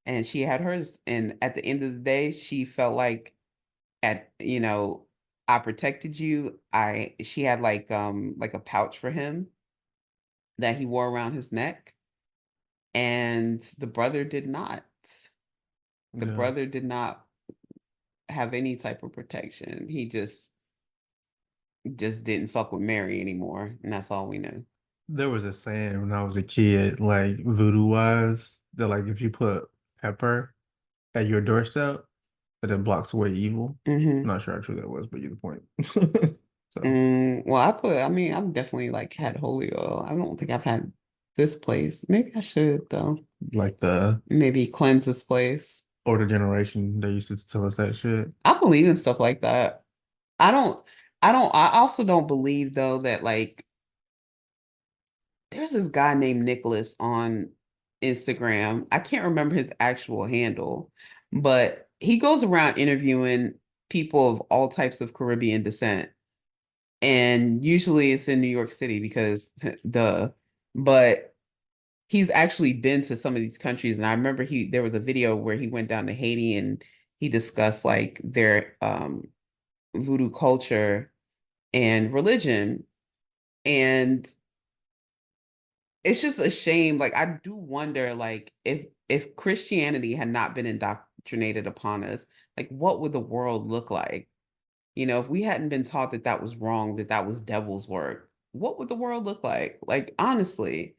[SPEAKER 3] and she had hers. And at the end of the day, she felt like I protected you. She had like a pouch for him that he wore around his neck, and the brother did not. The
[SPEAKER 2] Yeah.
[SPEAKER 3] brother did not have any type of protection. He just didn't fuck with Mary anymore, and that's all we knew.
[SPEAKER 2] There was a saying when I was a kid, like voodoo wise, that like if you put pepper at your doorstep, that it blocks away evil.
[SPEAKER 3] Mm-hmm.
[SPEAKER 2] I'm not sure how true that was, but you get the point. So
[SPEAKER 3] Well, I mean, I've definitely like had holy oil. I don't think I've had this place. Maybe I should though.
[SPEAKER 2] like the
[SPEAKER 3] Maybe cleanse this place.
[SPEAKER 2] older generation, they used to tell us that shit.
[SPEAKER 3] I believe in stuff like that. I don't, I also don't believe though that like there's this guy named Nicholas on Instagram. I can't remember his actual handle, but he goes around interviewing people of all types of Caribbean descent. And usually it's in New York City because duh. But he's actually been to some of these countries. And I remember there was a video where he went down to Haiti and he discussed like their voodoo culture and religion. And it's just a shame. Like I do wonder, like if Christianity had not been indoctrinated upon us, like what would the world look like? You know, if we hadn't been taught that that was wrong, that that was devil's work, what would the world look like? Like honestly,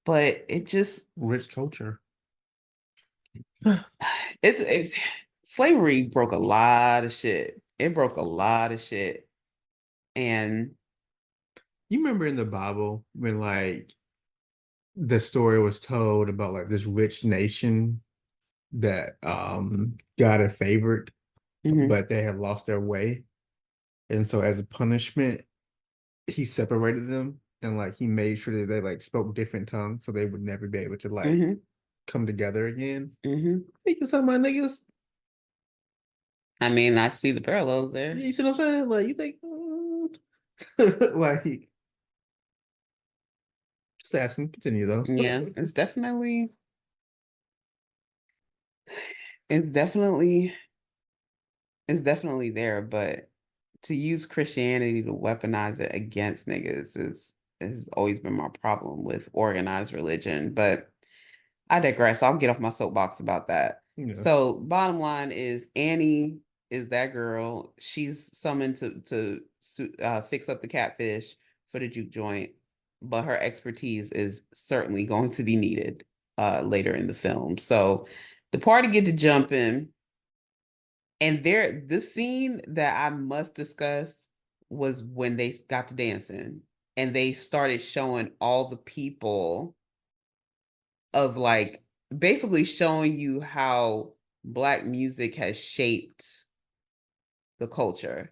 [SPEAKER 3] but it just
[SPEAKER 2] Rich culture.
[SPEAKER 3] it's slavery broke a lot of shit. It broke a lot of shit, and
[SPEAKER 2] You remember in the Bible when like the story was told about like this rich nation that God had favored,
[SPEAKER 3] mhm,
[SPEAKER 2] but they had lost their way. And so as a punishment, he separated them and like he made sure that they like spoke different tongues so they would never be able to like
[SPEAKER 3] mhm,
[SPEAKER 2] come together again.
[SPEAKER 3] mhm.
[SPEAKER 2] Think you talking about niggas?
[SPEAKER 3] I mean, I see the parallels there.
[SPEAKER 2] You see what I'm saying? Like you think like just asking, continue though.
[SPEAKER 3] Yeah, it's definitely it's definitely there, but to use Christianity to weaponize it against niggas is has always been my problem with organized religion. But I digress. I'll get off my soapbox about that.
[SPEAKER 2] Yeah.
[SPEAKER 3] So bottom line is Annie is that girl. She's summoned to fix up the catfish for the juke joint, but her expertise is certainly going to be needed later in the film. So the party get to jump in. And this scene that I must discuss was when they got to dancing and they started showing all the people of like basically showing you how Black music has shaped the culture.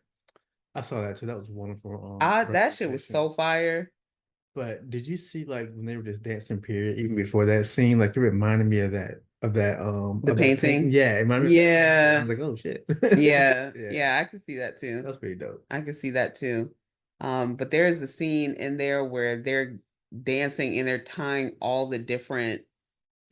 [SPEAKER 2] I saw that too. That was wonderful
[SPEAKER 3] That shit was
[SPEAKER 2] representation.
[SPEAKER 3] so fire.
[SPEAKER 2] But did you see like when they were just dancing period, even before that scene, like it reminded me of that of that
[SPEAKER 3] The
[SPEAKER 2] of that paint.
[SPEAKER 3] painting.
[SPEAKER 2] Yeah, it reminded me of that. I
[SPEAKER 3] Yeah.
[SPEAKER 2] was like, oh shit.
[SPEAKER 3] Yeah.
[SPEAKER 2] Yeah,
[SPEAKER 3] Yeah, I could see that too.
[SPEAKER 2] that's pretty dope.
[SPEAKER 3] I could see that too. But there's a scene in there where they're dancing and they're tying all the different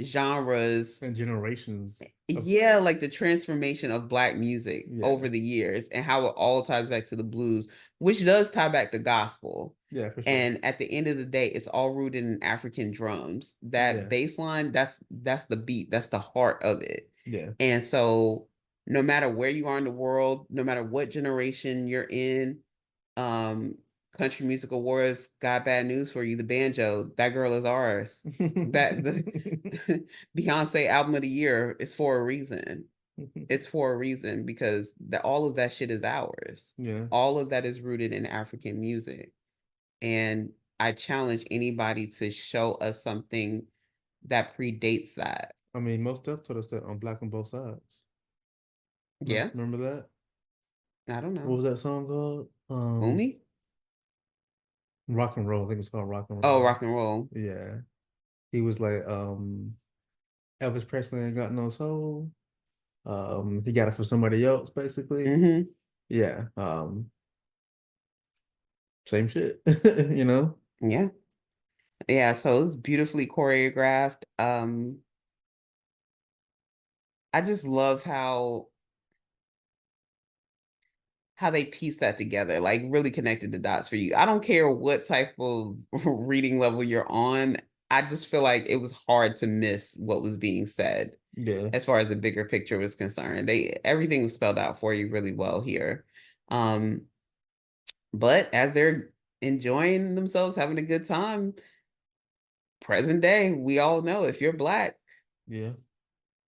[SPEAKER 3] genres.
[SPEAKER 2] And generations of
[SPEAKER 3] Yeah, like the transformation of Black music
[SPEAKER 2] yeah,
[SPEAKER 3] over the years and how it all ties back to the blues, which does tie back to gospel.
[SPEAKER 2] yeah, for sure.
[SPEAKER 3] And at the end of the day, it's all rooted in African drums. That
[SPEAKER 2] Yeah.
[SPEAKER 3] bass line, that's the beat, that's the heart of it.
[SPEAKER 2] Yeah.
[SPEAKER 3] And so no matter where you are in the world, no matter what generation you're in, um, Country Music Awards got bad news for you. The banjo, that girl is ours. That the Beyonce album of the year is for a reason. It's for a reason because all of that shit is ours.
[SPEAKER 2] Yeah.
[SPEAKER 3] All of that is rooted in African music. And I challenge anybody to show us something that predates that.
[SPEAKER 2] I mean, most stuff told us that on Black on Both Sides.
[SPEAKER 3] Yeah.
[SPEAKER 2] Remember that?
[SPEAKER 3] I don't know.
[SPEAKER 2] What was that song called?
[SPEAKER 3] Umi?
[SPEAKER 2] Rock and Roll. I think it's called Rock and Roll.
[SPEAKER 3] Oh, Rock and Roll.
[SPEAKER 2] Yeah. He was like, Elvis Presley ain't got no soul. He got it for somebody else, basically.
[SPEAKER 3] Mm-hmm.
[SPEAKER 2] Yeah. Same shit, you know?
[SPEAKER 3] Yeah. Yeah, so it's beautifully choreographed. I just love how they piece that together, like really connected the dots for you. I don't care what type of reading level you're on. I just feel like it was hard to miss what was being said.
[SPEAKER 2] Yeah.
[SPEAKER 3] As far as the bigger picture was concerned. Everything was spelled out for you really well here. But as they're enjoying themselves, having a good time, present day, we all know if you're Black,
[SPEAKER 2] Yeah.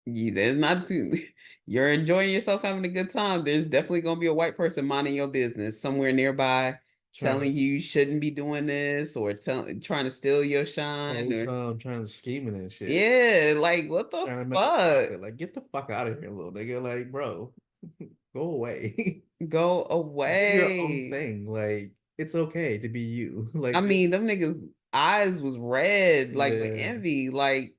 [SPEAKER 3] there's not too you're enjoying yourself having a good time. There's definitely gonna be a white person minding your business somewhere nearby, telling you shouldn't be doing this or trying to steal your shine or
[SPEAKER 2] trying to scheming and shit.
[SPEAKER 3] yeah, like what the fuck?
[SPEAKER 2] Like, get the fuck out of here, little nigga. Like, bro, go away.
[SPEAKER 3] Go
[SPEAKER 2] Do your own
[SPEAKER 3] away.
[SPEAKER 2] thing. Like, it's okay to be you. Like,
[SPEAKER 3] I mean, them niggas' eyes was red, like with
[SPEAKER 2] yeah.
[SPEAKER 3] envy. Like,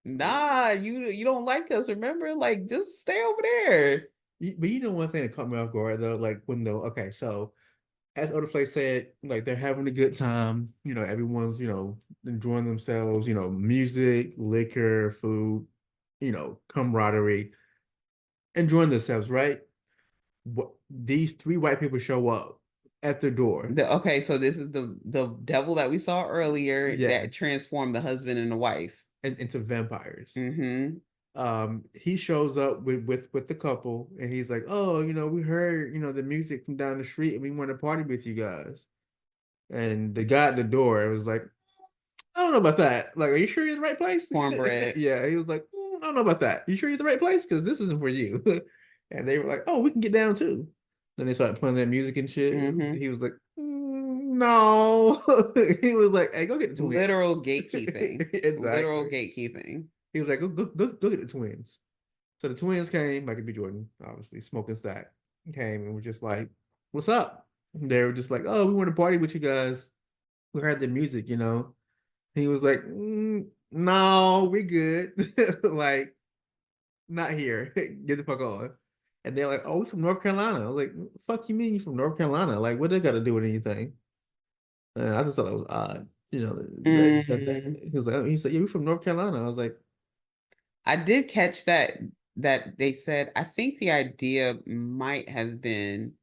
[SPEAKER 3] nah, you don't like us. Remember, like, just stay over there.
[SPEAKER 2] But you know one thing that caught me off guard though, like when okay, so as Odaflay said, like they're having a good time. You know, everyone's enjoying themselves. You know, music, liquor, food. You know, camaraderie, enjoying themselves, right? What these three white people show up at their door.
[SPEAKER 3] Okay, so this is the devil that we saw earlier
[SPEAKER 2] Yeah.
[SPEAKER 3] that transformed the husband and the wife
[SPEAKER 2] into vampires.
[SPEAKER 3] Mm-hmm.
[SPEAKER 2] He shows up with the couple, and he's like, "Oh, we heard the music from down the street, and we want to party with you guys." And the guy at the door was like, "I don't know about that. Like, are you sure you're in the right place?"
[SPEAKER 3] Cornbread.
[SPEAKER 2] Yeah, he was like, "I don't know about that. You sure you're in the right place? Because this isn't for you." And they were like, "Oh, we can get down too." Then they started playing that music and shit.
[SPEAKER 3] Mm-hmm.
[SPEAKER 2] He was like, "No." He was like, "Hey, go get the twins."
[SPEAKER 3] Literal gatekeeping.
[SPEAKER 2] Exactly.
[SPEAKER 3] Literal gatekeeping.
[SPEAKER 2] He was like, go get the twins. So the twins came, Michael B. Jordan, obviously, smoking stack, came and were just like, "What's up?" They were just like, "Oh, we want to party with you guys. We heard the music, you know." He was like, "No, we good." Like, not here. Get the fuck on. And they're like, "Oh, we're from North Carolina." I was like, "Fuck you mean you from North Carolina? Like, what they got to do with anything?" I just thought it was odd, that he said that. He said, "Yeah, we're from North Carolina." I was like,
[SPEAKER 3] I did catch that they said, I think the idea might have been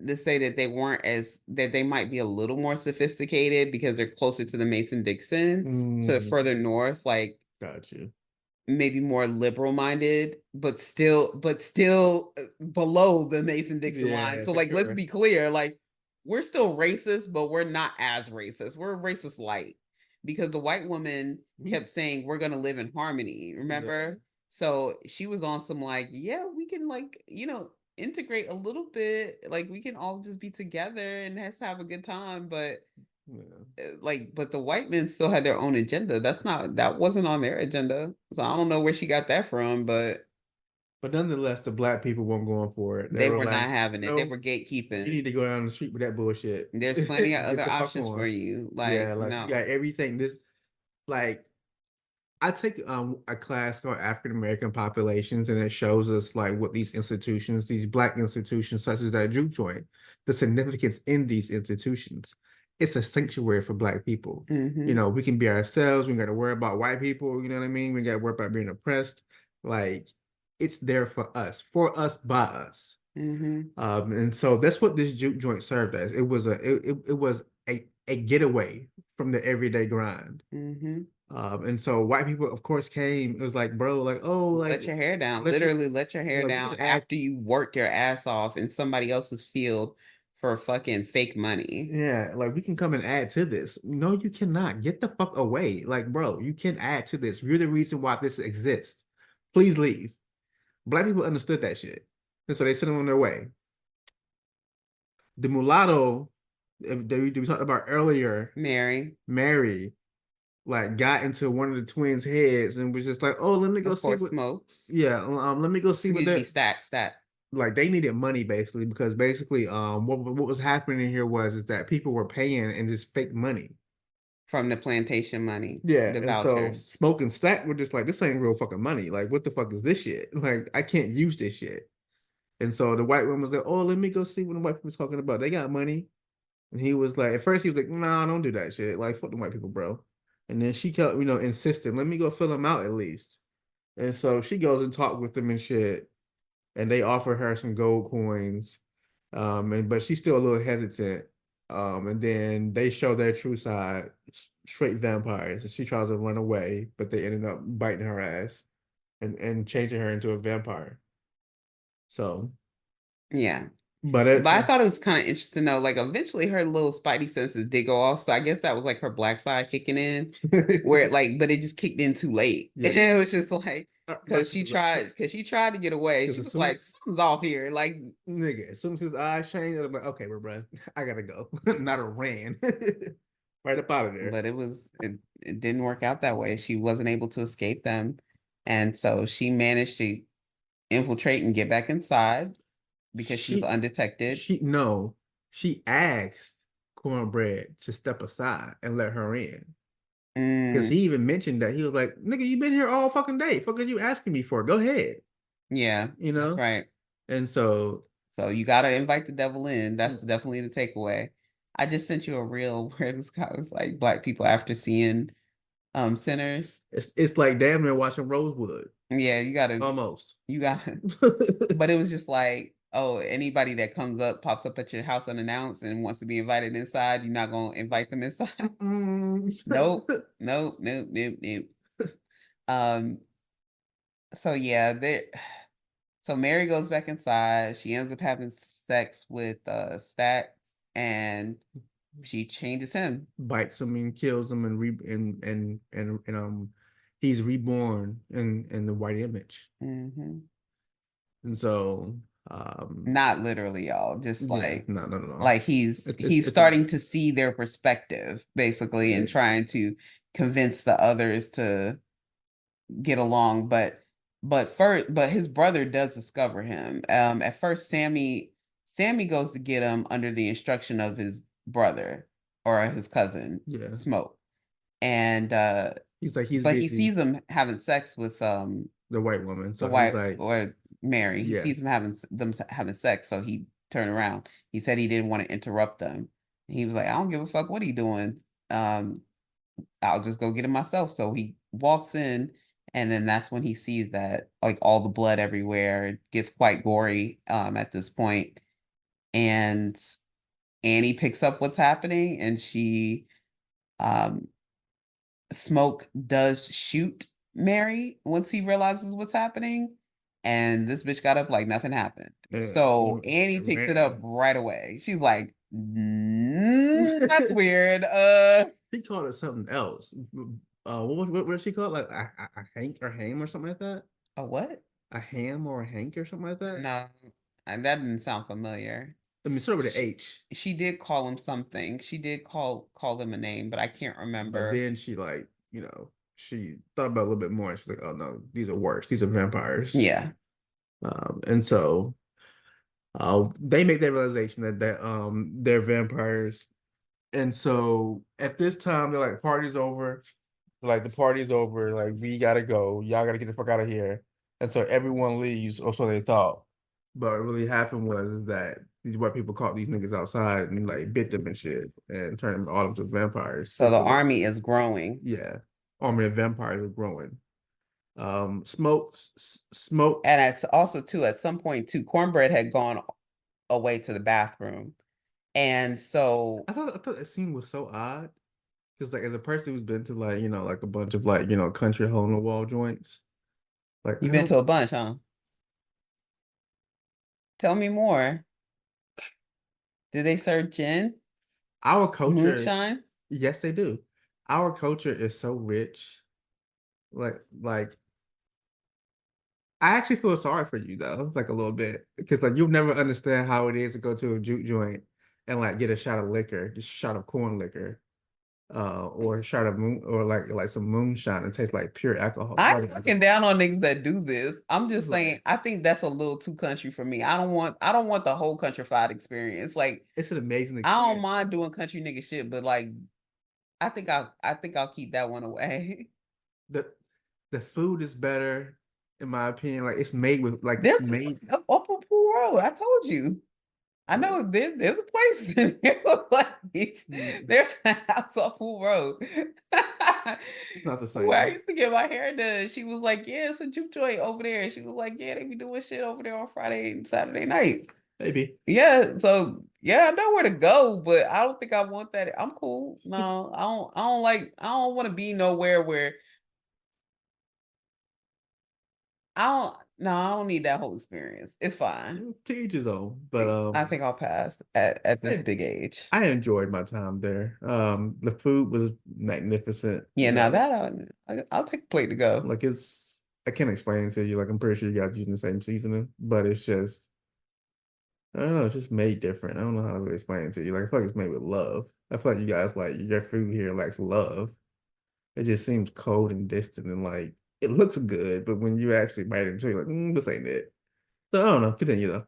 [SPEAKER 3] to say that they might be a little more sophisticated because they're closer to the Mason-Dixon, so further north, like
[SPEAKER 2] got you.
[SPEAKER 3] Maybe more liberal minded, but still below the Mason-Dixon line. So like, let's be clear, like we're still racist, but we're not as racist. We're racist light because the white woman kept saying we're gonna live in harmony. Remember? Yeah. So she was on some like, yeah, we can like, integrate a little bit. Like we can all just be together and let's have a good time. But but the white men still had their own agenda. That wasn't on their agenda. So I don't know where she got that from, but
[SPEAKER 2] nonetheless, the black people weren't going for it.
[SPEAKER 3] They were not having it. They were gatekeeping.
[SPEAKER 2] You need to go down the street with that bullshit.
[SPEAKER 3] There's plenty of other options for you. Like,
[SPEAKER 2] you got everything. This, like, I take a class called African American Populations, and it shows us like what these institutions, these Black institutions, such as that juke joint, the significance in these institutions. It's a sanctuary for Black people. You know, we can be ourselves. We got to worry about white people. You know what I mean? We got to worry about being oppressed. Like, it's there for us, by us. And so that's what this juke joint served as. It was a getaway from the everyday grind. And so white people, of course, came. It was like, bro, like, oh, like
[SPEAKER 3] let your hair down.
[SPEAKER 2] let
[SPEAKER 3] Literally, let your hair
[SPEAKER 2] like,
[SPEAKER 3] down after you worked your ass off in somebody else's field for fucking fake money.
[SPEAKER 2] Yeah, like we can come and add to this. No, you cannot. Get the fuck away. Like, bro, you can add to this. You're the reason why this exists. Please leave. Black people understood that shit. And so they sent them on their way. The mulatto that we talked about earlier, Mary, like got into one of the twins' heads and was just like, "Oh, let me go see what
[SPEAKER 3] smokes."
[SPEAKER 2] Yeah, let me go see what
[SPEAKER 3] Excuse
[SPEAKER 2] that
[SPEAKER 3] me, stat.
[SPEAKER 2] Like they needed money basically because basically what was happening here is that people were paying and just fake money
[SPEAKER 3] from the plantation money.
[SPEAKER 2] Yeah,
[SPEAKER 3] the
[SPEAKER 2] and so
[SPEAKER 3] vouchers.
[SPEAKER 2] Smoke and Stack were just like, this ain't real fucking money. Like, what the fuck is this shit? Like, I can't use this shit. And so the white woman was like, oh, let me go see what the white people was talking about. They got money. And he was like, at first he was like, nah, don't do that shit. Like, fuck the white people, bro. And then she kept, insisting, let me go fill them out at least. And so she goes and talk with them and shit. And they offer her some gold coins. But she's still a little hesitant. And then they show their true side, straight vampires. And she tries to run away, but they ended up biting her ass and changing her into a vampire. So
[SPEAKER 3] yeah.
[SPEAKER 2] But
[SPEAKER 3] I thought it was kind of interesting though. Like eventually her little spidey senses did go off. So I guess that was like her black side kicking in. Where but it just kicked in too late. Yeah. And it was just like because she tried to get away. She was like, something's off here. Like,
[SPEAKER 2] nigga, as soon as his eyes changed, I'm like, okay, we're run. I gotta go. Not a ran. Right up out of there.
[SPEAKER 3] But it didn't work out that way. She wasn't able to escape them. And so she managed to infiltrate and get back inside because she was undetected.
[SPEAKER 2] She asked Cornbread to step aside and let her in. Because he even mentioned that he was like, nigga, you been here all fucking day. Fuck are you asking me for? Go ahead.
[SPEAKER 3] Yeah, that's right.
[SPEAKER 2] And so
[SPEAKER 3] you gotta invite the devil in. That's definitely the takeaway. I just sent you a reel where this guy was like, Black people after seeing Sinners.
[SPEAKER 2] It's like damn near watching Rosewood.
[SPEAKER 3] Yeah, you gotta
[SPEAKER 2] almost.
[SPEAKER 3] You gotta but it was just like, oh, anybody that pops up at your house unannounced and wants to be invited inside, you're not gonna invite them inside. Nope. So yeah, so Mary goes back inside. She ends up having sex with Stacks, and she changes him,
[SPEAKER 2] bites him and kills him, and he's reborn in the white image. And so
[SPEAKER 3] not literally, y'all, just like
[SPEAKER 2] no.
[SPEAKER 3] Like he's starting to see their perspective basically and trying to convince the others to get along, but his brother does discover him. At first Sammy goes to get him under the instruction of his brother or his cousin, Smoke. And he sees him having sex with the
[SPEAKER 2] white woman. So
[SPEAKER 3] he's like, or Mary. He sees them having sex, so he turned around. He said he didn't want to interrupt them. He was like, I don't give a fuck what he doing. I'll just go get him myself. So he walks in, and then that's when he sees that like all the blood everywhere. It gets quite gory at this point. And Annie picks up what's happening, and she Smoke does shoot Mary once he realizes what's happening. And this bitch got up like nothing happened. So Annie picks it up right away. She's like, that's weird.
[SPEAKER 2] She called it something else. What did she call it? Like a hank or ham or something like that?
[SPEAKER 3] A what?
[SPEAKER 2] A ham or a hank or something like that?
[SPEAKER 3] No, and that didn't sound familiar.
[SPEAKER 2] I mean, start with an H.
[SPEAKER 3] She did call him something. She did call them a name, but I can't remember.
[SPEAKER 2] But then she she thought about it a little bit more. She's like, oh no, these are worse. These are vampires.
[SPEAKER 3] Yeah.
[SPEAKER 2] And so they make that realization that they're vampires. And so at this time, they're like, party's over. like the party's over, like we gotta go, y'all gotta get the fuck out of here, and so everyone leaves, or so they thought. But what really happened was is that these white people caught these niggas outside and like bit them and shit, and turned them all into vampires.
[SPEAKER 3] So the army is growing.
[SPEAKER 2] Yeah, army of vampires are growing. Smoke,
[SPEAKER 3] And it's also too, at some point too, Cornbread had gone away to the bathroom. And so
[SPEAKER 2] I thought that scene was so odd. Because like as a person who's been to like, like a bunch of like, country hole in the wall joints, like
[SPEAKER 3] you've
[SPEAKER 2] I
[SPEAKER 3] been
[SPEAKER 2] don't
[SPEAKER 3] to a bunch, huh? Tell me more. Did they serve gin?
[SPEAKER 2] our culture,
[SPEAKER 3] Moonshine?
[SPEAKER 2] yes, they do. Our culture is so rich. Like I actually feel sorry for you though, like a little bit. Because like you'll never understand how it is to go to a juke joint and like get a shot of liquor, just a shot of corn liquor. Or a shot of moon or like some moonshine and tastes like pure alcohol.
[SPEAKER 3] I'm
[SPEAKER 2] Rubbing
[SPEAKER 3] looking
[SPEAKER 2] alcohol.
[SPEAKER 3] down on niggas that do this. I'm just saying,
[SPEAKER 2] Like
[SPEAKER 3] I think that's a little too country for me. I don't want the whole countrified experience. Like,
[SPEAKER 2] it's an amazing
[SPEAKER 3] I don't
[SPEAKER 2] experience.
[SPEAKER 3] mind doing country nigga shit, but like, I think I'll keep that one away.
[SPEAKER 2] The the food is better, in my opinion. Like it's made with like
[SPEAKER 3] There's
[SPEAKER 2] it's made.
[SPEAKER 3] up on Pool Road. I told you. I know there's a place in there. There's a house off Pool Road.
[SPEAKER 2] It's not the
[SPEAKER 3] Where I
[SPEAKER 2] same.
[SPEAKER 3] used to get my hair done. She was like, yeah, it's a juke joint over there. And she was like, yeah, they be doing shit over there on Friday and Saturday nights.
[SPEAKER 2] Maybe.
[SPEAKER 3] Yeah, so yeah, I know where to go, but I don't think I want that. I'm cool. No, I don't want to be nowhere where I don't need that whole experience. It's fine.
[SPEAKER 2] To each his own. But
[SPEAKER 3] I think I'll pass at this
[SPEAKER 2] I,
[SPEAKER 3] big age.
[SPEAKER 2] I enjoyed my time there. The food was magnificent.
[SPEAKER 3] Yeah, now that I'll take a plate to go.
[SPEAKER 2] Like it's I can't explain it to you. Like I'm pretty sure you guys using the same seasoning, but it's just I don't know, it's just made different. I don't know how to really explain it to you. Like I feel like it's made with love. I feel like you guys like your food here lacks love. It just seems cold and distant and like it looks good, but when you actually bite into it, you're like, this ain't it. So I don't know. Continue though.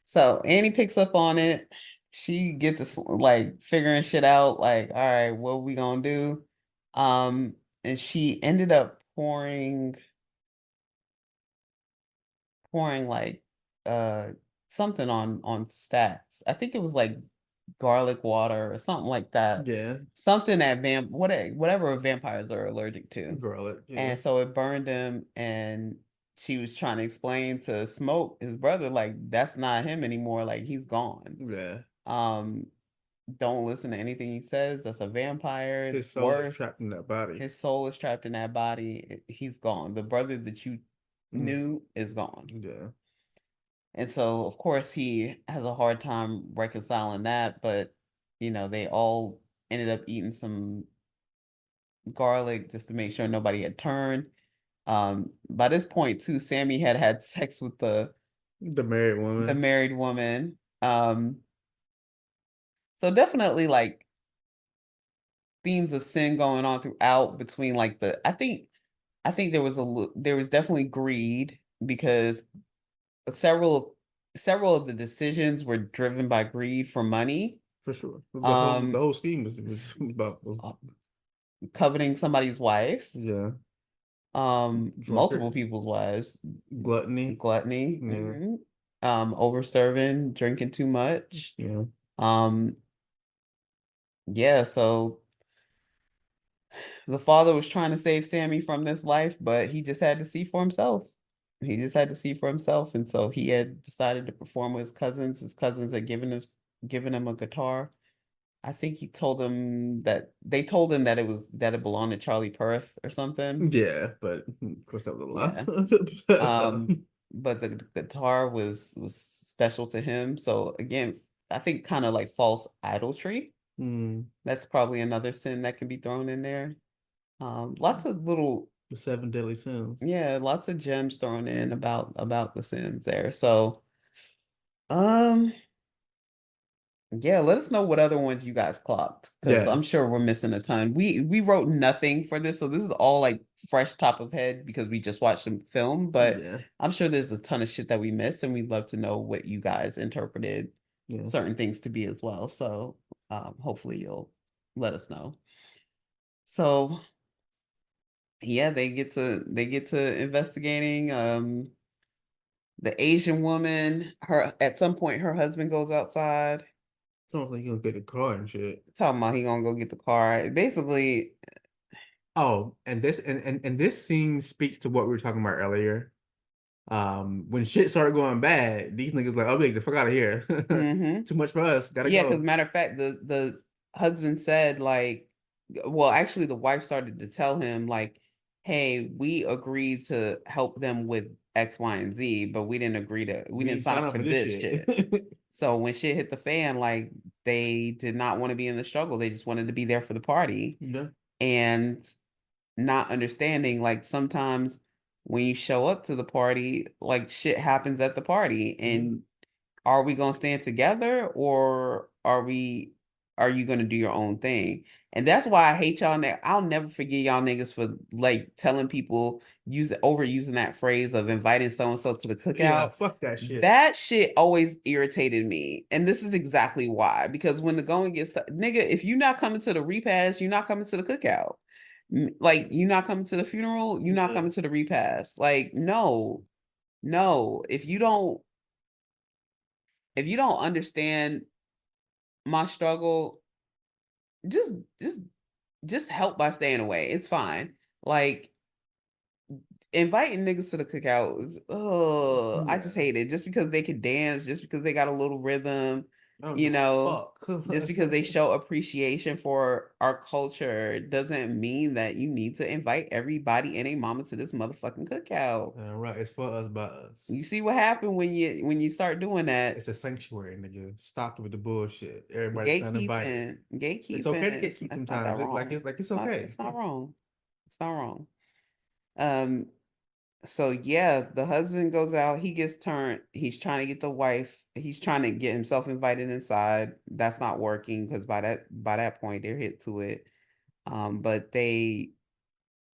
[SPEAKER 3] So Annie picks up on it. She gets to like figuring shit out. Like, all right, what we gonna do? And she ended up pouring like uh something on stats. I think it was like garlic water or something like that.
[SPEAKER 2] Yeah,
[SPEAKER 3] Something that whatever vampires are allergic to.
[SPEAKER 2] garlic. Yeah,
[SPEAKER 3] And so it burned him, and she was trying to explain to Smoke, his brother, like that's not him anymore, like he's gone.
[SPEAKER 2] yeah.
[SPEAKER 3] Um, don't listen to anything he says. That's a vampire.
[SPEAKER 2] His
[SPEAKER 3] It's
[SPEAKER 2] soul is
[SPEAKER 3] worse.
[SPEAKER 2] trapped in that body.
[SPEAKER 3] His soul is trapped in that body. He's gone. The brother that you
[SPEAKER 2] Mm,
[SPEAKER 3] knew is gone.
[SPEAKER 2] yeah.
[SPEAKER 3] And so, of course, he has a hard time reconciling that, but they all ended up eating some garlic just to make sure nobody had turned. By this point, too, Sammy had had sex with
[SPEAKER 2] The married
[SPEAKER 3] the
[SPEAKER 2] woman.
[SPEAKER 3] married woman. So definitely like themes of sin going on throughout between like I think there was definitely greed because several of the decisions were driven by greed for money.
[SPEAKER 2] For sure. The
[SPEAKER 3] Um,
[SPEAKER 2] whole scheme was about
[SPEAKER 3] uh, coveting somebody's wife,
[SPEAKER 2] yeah.
[SPEAKER 3] multiple
[SPEAKER 2] Drunkard,
[SPEAKER 3] people's wives,
[SPEAKER 2] gluttony.
[SPEAKER 3] gluttony,
[SPEAKER 2] Yeah.
[SPEAKER 3] over serving, drinking too much.
[SPEAKER 2] Yeah.
[SPEAKER 3] Um, yeah, so the father was trying to save Sammy from this life, but he just had to see for himself. He just had to see for himself, and so he had decided to perform with his cousins. His cousins had given him a guitar. I think he told them that they told him that it belonged to Charlie Puth or something.
[SPEAKER 2] Yeah, but of course that was
[SPEAKER 3] Yeah.
[SPEAKER 2] a lie.
[SPEAKER 3] But the guitar was special to him. So again, I think kind of like false idolatry.
[SPEAKER 2] Mm,
[SPEAKER 3] That's probably another sin that can be thrown in there. Lots of little,
[SPEAKER 2] the seven deadly sins.
[SPEAKER 3] yeah, lots of gems thrown in about the sins there. So, um, yeah, let us know what other ones you guys clocked because
[SPEAKER 2] Yeah.
[SPEAKER 3] I'm sure we're missing a ton. We wrote nothing for this, so this is all like fresh top of head because we just watched the film, but
[SPEAKER 2] Yeah.
[SPEAKER 3] I'm sure there's a ton of shit that we missed, and we'd love to know what you guys interpreted
[SPEAKER 2] Yeah.
[SPEAKER 3] certain things to be as well. So hopefully you'll let us know. So yeah, they get to investigating the Asian woman. Her at some point her husband goes outside
[SPEAKER 2] Sounds like you gonna get a car and shit.
[SPEAKER 3] talking about he gonna go get the car. Basically,
[SPEAKER 2] Oh, and this scene speaks to what we were talking about earlier. When shit started going bad, these niggas like, oh, get the fuck out of here.
[SPEAKER 3] mhm.
[SPEAKER 2] Too much for us. Gotta
[SPEAKER 3] Yeah, because
[SPEAKER 2] go.
[SPEAKER 3] matter of fact, the husband said like, well, actually, the wife started to tell him like, "Hey, we agreed to help them with X, Y, and Z, but we
[SPEAKER 2] We
[SPEAKER 3] didn't
[SPEAKER 2] ain't
[SPEAKER 3] sign
[SPEAKER 2] sign
[SPEAKER 3] up
[SPEAKER 2] up
[SPEAKER 3] for
[SPEAKER 2] for this
[SPEAKER 3] this shit."
[SPEAKER 2] shit.
[SPEAKER 3] So when shit hit the fan, like they did not want to be in the struggle. They just wanted to be there for the party
[SPEAKER 2] Yeah.
[SPEAKER 3] and not understanding like sometimes when you show up to the party, like shit happens at the party and are we gonna stand together or are you gonna do your own thing? And that's why I hate y'all. I'll never forget y'all niggas for like telling people overusing that phrase of inviting so and so to the
[SPEAKER 2] Yeah,
[SPEAKER 3] cookout.
[SPEAKER 2] fuck that shit.
[SPEAKER 3] That shit always irritated me, and this is exactly why. Because when the going gets nigga, if you're not coming to the repast, you're not coming to the cookout. Like you're not coming to the funeral, you're not
[SPEAKER 2] Yeah.
[SPEAKER 3] coming to the repast. Like no, no. If you don't understand my struggle, just just just help by staying away. It's fine. Like inviting niggas to the cookout is, I just
[SPEAKER 2] Yeah.
[SPEAKER 3] hate it. Just because they can dance, just because they got a little rhythm,
[SPEAKER 2] I don't
[SPEAKER 3] you
[SPEAKER 2] give a
[SPEAKER 3] know, just because they
[SPEAKER 2] fuck.
[SPEAKER 3] show appreciation for our culture doesn't mean that you need to invite everybody and a mama to this motherfucking cookout.
[SPEAKER 2] Yeah, right. It's for us by us.
[SPEAKER 3] You see what happened when you start doing that?
[SPEAKER 2] It's a sanctuary, nigga. Stop with the bullshit. Everybody's not invited.
[SPEAKER 3] Gatekeeping,
[SPEAKER 2] It's okay to
[SPEAKER 3] gatekeeping.
[SPEAKER 2] get keep
[SPEAKER 3] It's not that
[SPEAKER 2] sometimes.
[SPEAKER 3] wrong.
[SPEAKER 2] It's
[SPEAKER 3] It's not.
[SPEAKER 2] okay.
[SPEAKER 3] It's not wrong. It's not wrong. Um. So yeah, the husband goes out. He gets turned. He's trying to get the wife. He's trying to get himself invited inside. That's not working because by that point they're hit to it. But they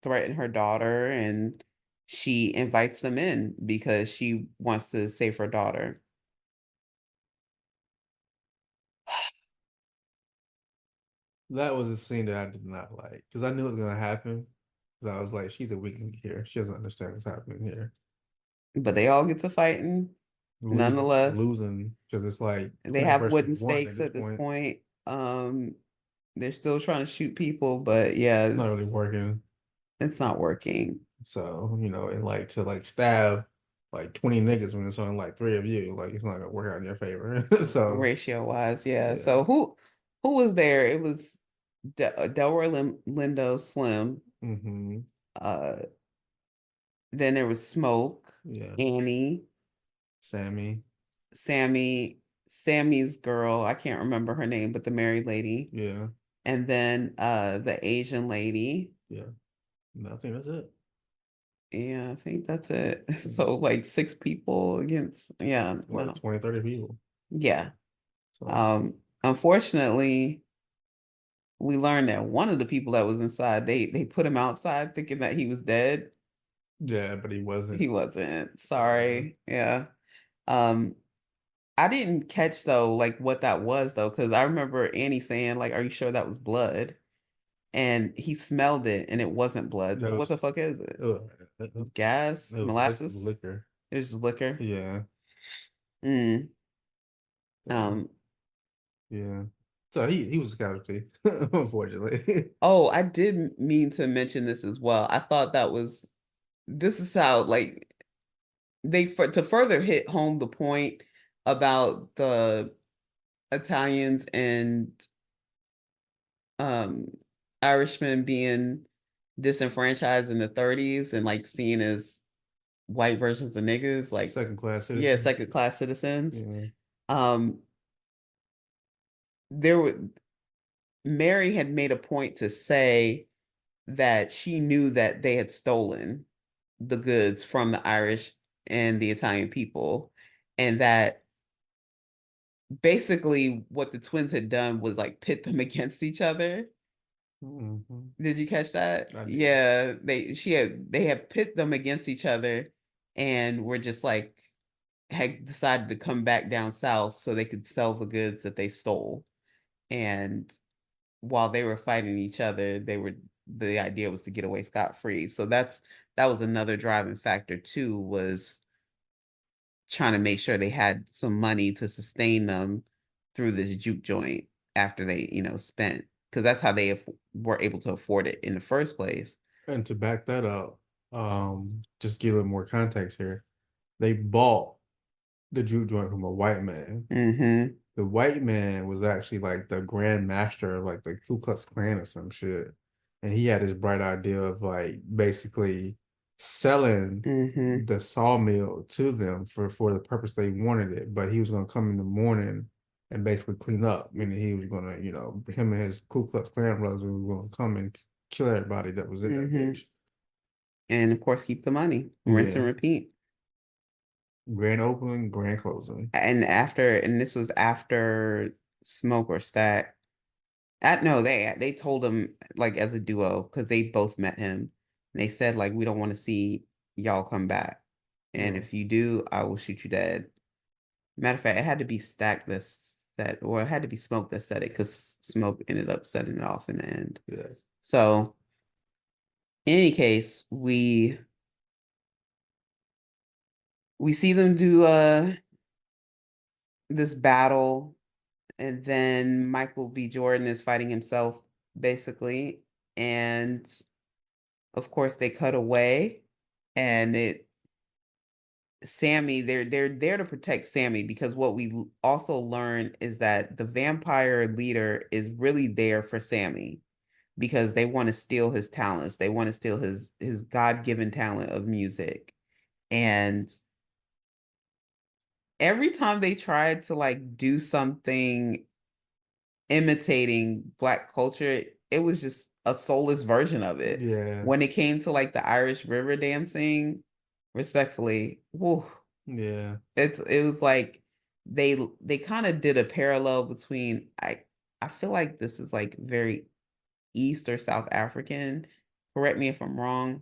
[SPEAKER 3] threaten her daughter, and she invites them in because she wants to save her daughter.
[SPEAKER 2] That was a scene that I did not like because I knew it was gonna happen. Because I was like, she's a weakling here. She doesn't understand what's happening here.
[SPEAKER 3] But they all get to fighting nonetheless.
[SPEAKER 2] Losing because it's like
[SPEAKER 3] They
[SPEAKER 2] 20
[SPEAKER 3] have
[SPEAKER 2] versus
[SPEAKER 3] wooden
[SPEAKER 2] one at
[SPEAKER 3] stakes
[SPEAKER 2] this
[SPEAKER 3] at this
[SPEAKER 2] point.
[SPEAKER 3] point. They're still trying to shoot people, but yeah,
[SPEAKER 2] It's not really working.
[SPEAKER 3] it's not working.
[SPEAKER 2] So, and like to like stab like 20 niggas when it's only like three of you, like it's not gonna work out in your favor. So
[SPEAKER 3] Ratio wise, yeah.
[SPEAKER 2] yeah.
[SPEAKER 3] So who was there? It was Delroy Lindo, Slim.
[SPEAKER 2] Hmm.
[SPEAKER 3] Uh, then there was Smoke,
[SPEAKER 2] Yeah.
[SPEAKER 3] Annie,
[SPEAKER 2] Sammy.
[SPEAKER 3] Sammy, Sammy's girl. I can't remember her name, but the married lady,
[SPEAKER 2] Yeah.
[SPEAKER 3] and then the Asian lady.
[SPEAKER 2] Yeah. I think that's it.
[SPEAKER 3] Yeah, I think that's it. So like 6 people against, yeah,
[SPEAKER 2] Like
[SPEAKER 3] no,
[SPEAKER 2] 20, 30 people.
[SPEAKER 3] yeah.
[SPEAKER 2] So
[SPEAKER 3] Unfortunately, we learned that one of the people that was inside, they put him outside thinking that he was dead.
[SPEAKER 2] yeah, but he wasn't.
[SPEAKER 3] He wasn't.
[SPEAKER 2] Yeah.
[SPEAKER 3] Sorry. Yeah. Um, I didn't catch though, like what that was though, because I remember Annie saying, like, "Are you sure that was blood?" And he smelled it, and it wasn't blood.
[SPEAKER 2] That
[SPEAKER 3] So what
[SPEAKER 2] was
[SPEAKER 3] the fuck is it?
[SPEAKER 2] it
[SPEAKER 3] Gas,
[SPEAKER 2] was
[SPEAKER 3] molasses?
[SPEAKER 2] liquor.
[SPEAKER 3] It was just liquor.
[SPEAKER 2] Yeah.
[SPEAKER 3] Mm.
[SPEAKER 2] So
[SPEAKER 3] Um.
[SPEAKER 2] yeah. So he was a casualty, unfortunately.
[SPEAKER 3] Oh, I did mean to mention this as well. I thought this is how like to further hit home the point about the Italians and um Irishmen being disenfranchised in the 30s and like seen as white versions of niggas, like
[SPEAKER 2] Second class
[SPEAKER 3] yeah,
[SPEAKER 2] citizen.
[SPEAKER 3] second class citizens.
[SPEAKER 2] Yeah.
[SPEAKER 3] Um there were Mary had made a point to say that she knew that they had stolen the goods from the Irish and the Italian people, and that basically what the twins had done was like pit them against each other.
[SPEAKER 2] Hmm.
[SPEAKER 3] Did you catch that?
[SPEAKER 2] I did.
[SPEAKER 3] Yeah, they had pit them against each other and were just like had decided to come back down south so they could sell the goods that they stole. And while they were fighting each other, they were the idea was to get away scot-free. So that was another driving factor too, was trying to make sure they had some money to sustain them through this juke joint after they, spent, because that's how they were able to afford it in the first place.
[SPEAKER 2] And to back that up, just give a little more context here. They bought the juke joint from a white man.
[SPEAKER 3] Mm-hmm.
[SPEAKER 2] The white man was actually like the grand master of like the Ku Klux Klan or some shit. And he had this bright idea of like basically selling
[SPEAKER 3] Mm-hmm.
[SPEAKER 2] the sawmill to them for the purpose they wanted it. But he was gonna come in the morning and basically clean up. Meaning he was gonna, him and his Ku Klux Klan brothers were gonna come and kill everybody that was in that
[SPEAKER 3] Mm-hmm.
[SPEAKER 2] bitch.
[SPEAKER 3] And of course, keep the money, rinse and
[SPEAKER 2] Yeah.
[SPEAKER 3] repeat.
[SPEAKER 2] Grand opening, grand closing.
[SPEAKER 3] And this was after Smoke or Stack. No, they told him, like, as a duo, because they both met him. They said, like, we don't want to see y'all come back, and
[SPEAKER 2] Yeah.
[SPEAKER 3] if you do, I will shoot you dead. Matter of fact, it had to be Stack that said, or it had to be Smoke that said it, because Smoke ended up setting it off in the end.
[SPEAKER 2] Yeah.
[SPEAKER 3] So, in any case, we see them do this battle, and then Michael B. Jordan is fighting himself, basically, and of course they cut away, and Sammy, they're there to protect Sammy, because what we also learn is that the vampire leader is really there for Sammy, because they want to steal his talents. They want to steal his God-given talent of music. And every time they tried to like do something imitating Black culture, it was just a soulless version of it.
[SPEAKER 2] Yeah.
[SPEAKER 3] When it came to like the Irish river dancing, respectfully, whew,
[SPEAKER 2] Yeah.
[SPEAKER 3] it was like they kind of did a parallel between, I feel like this is like very East or South African. Correct me if I'm wrong,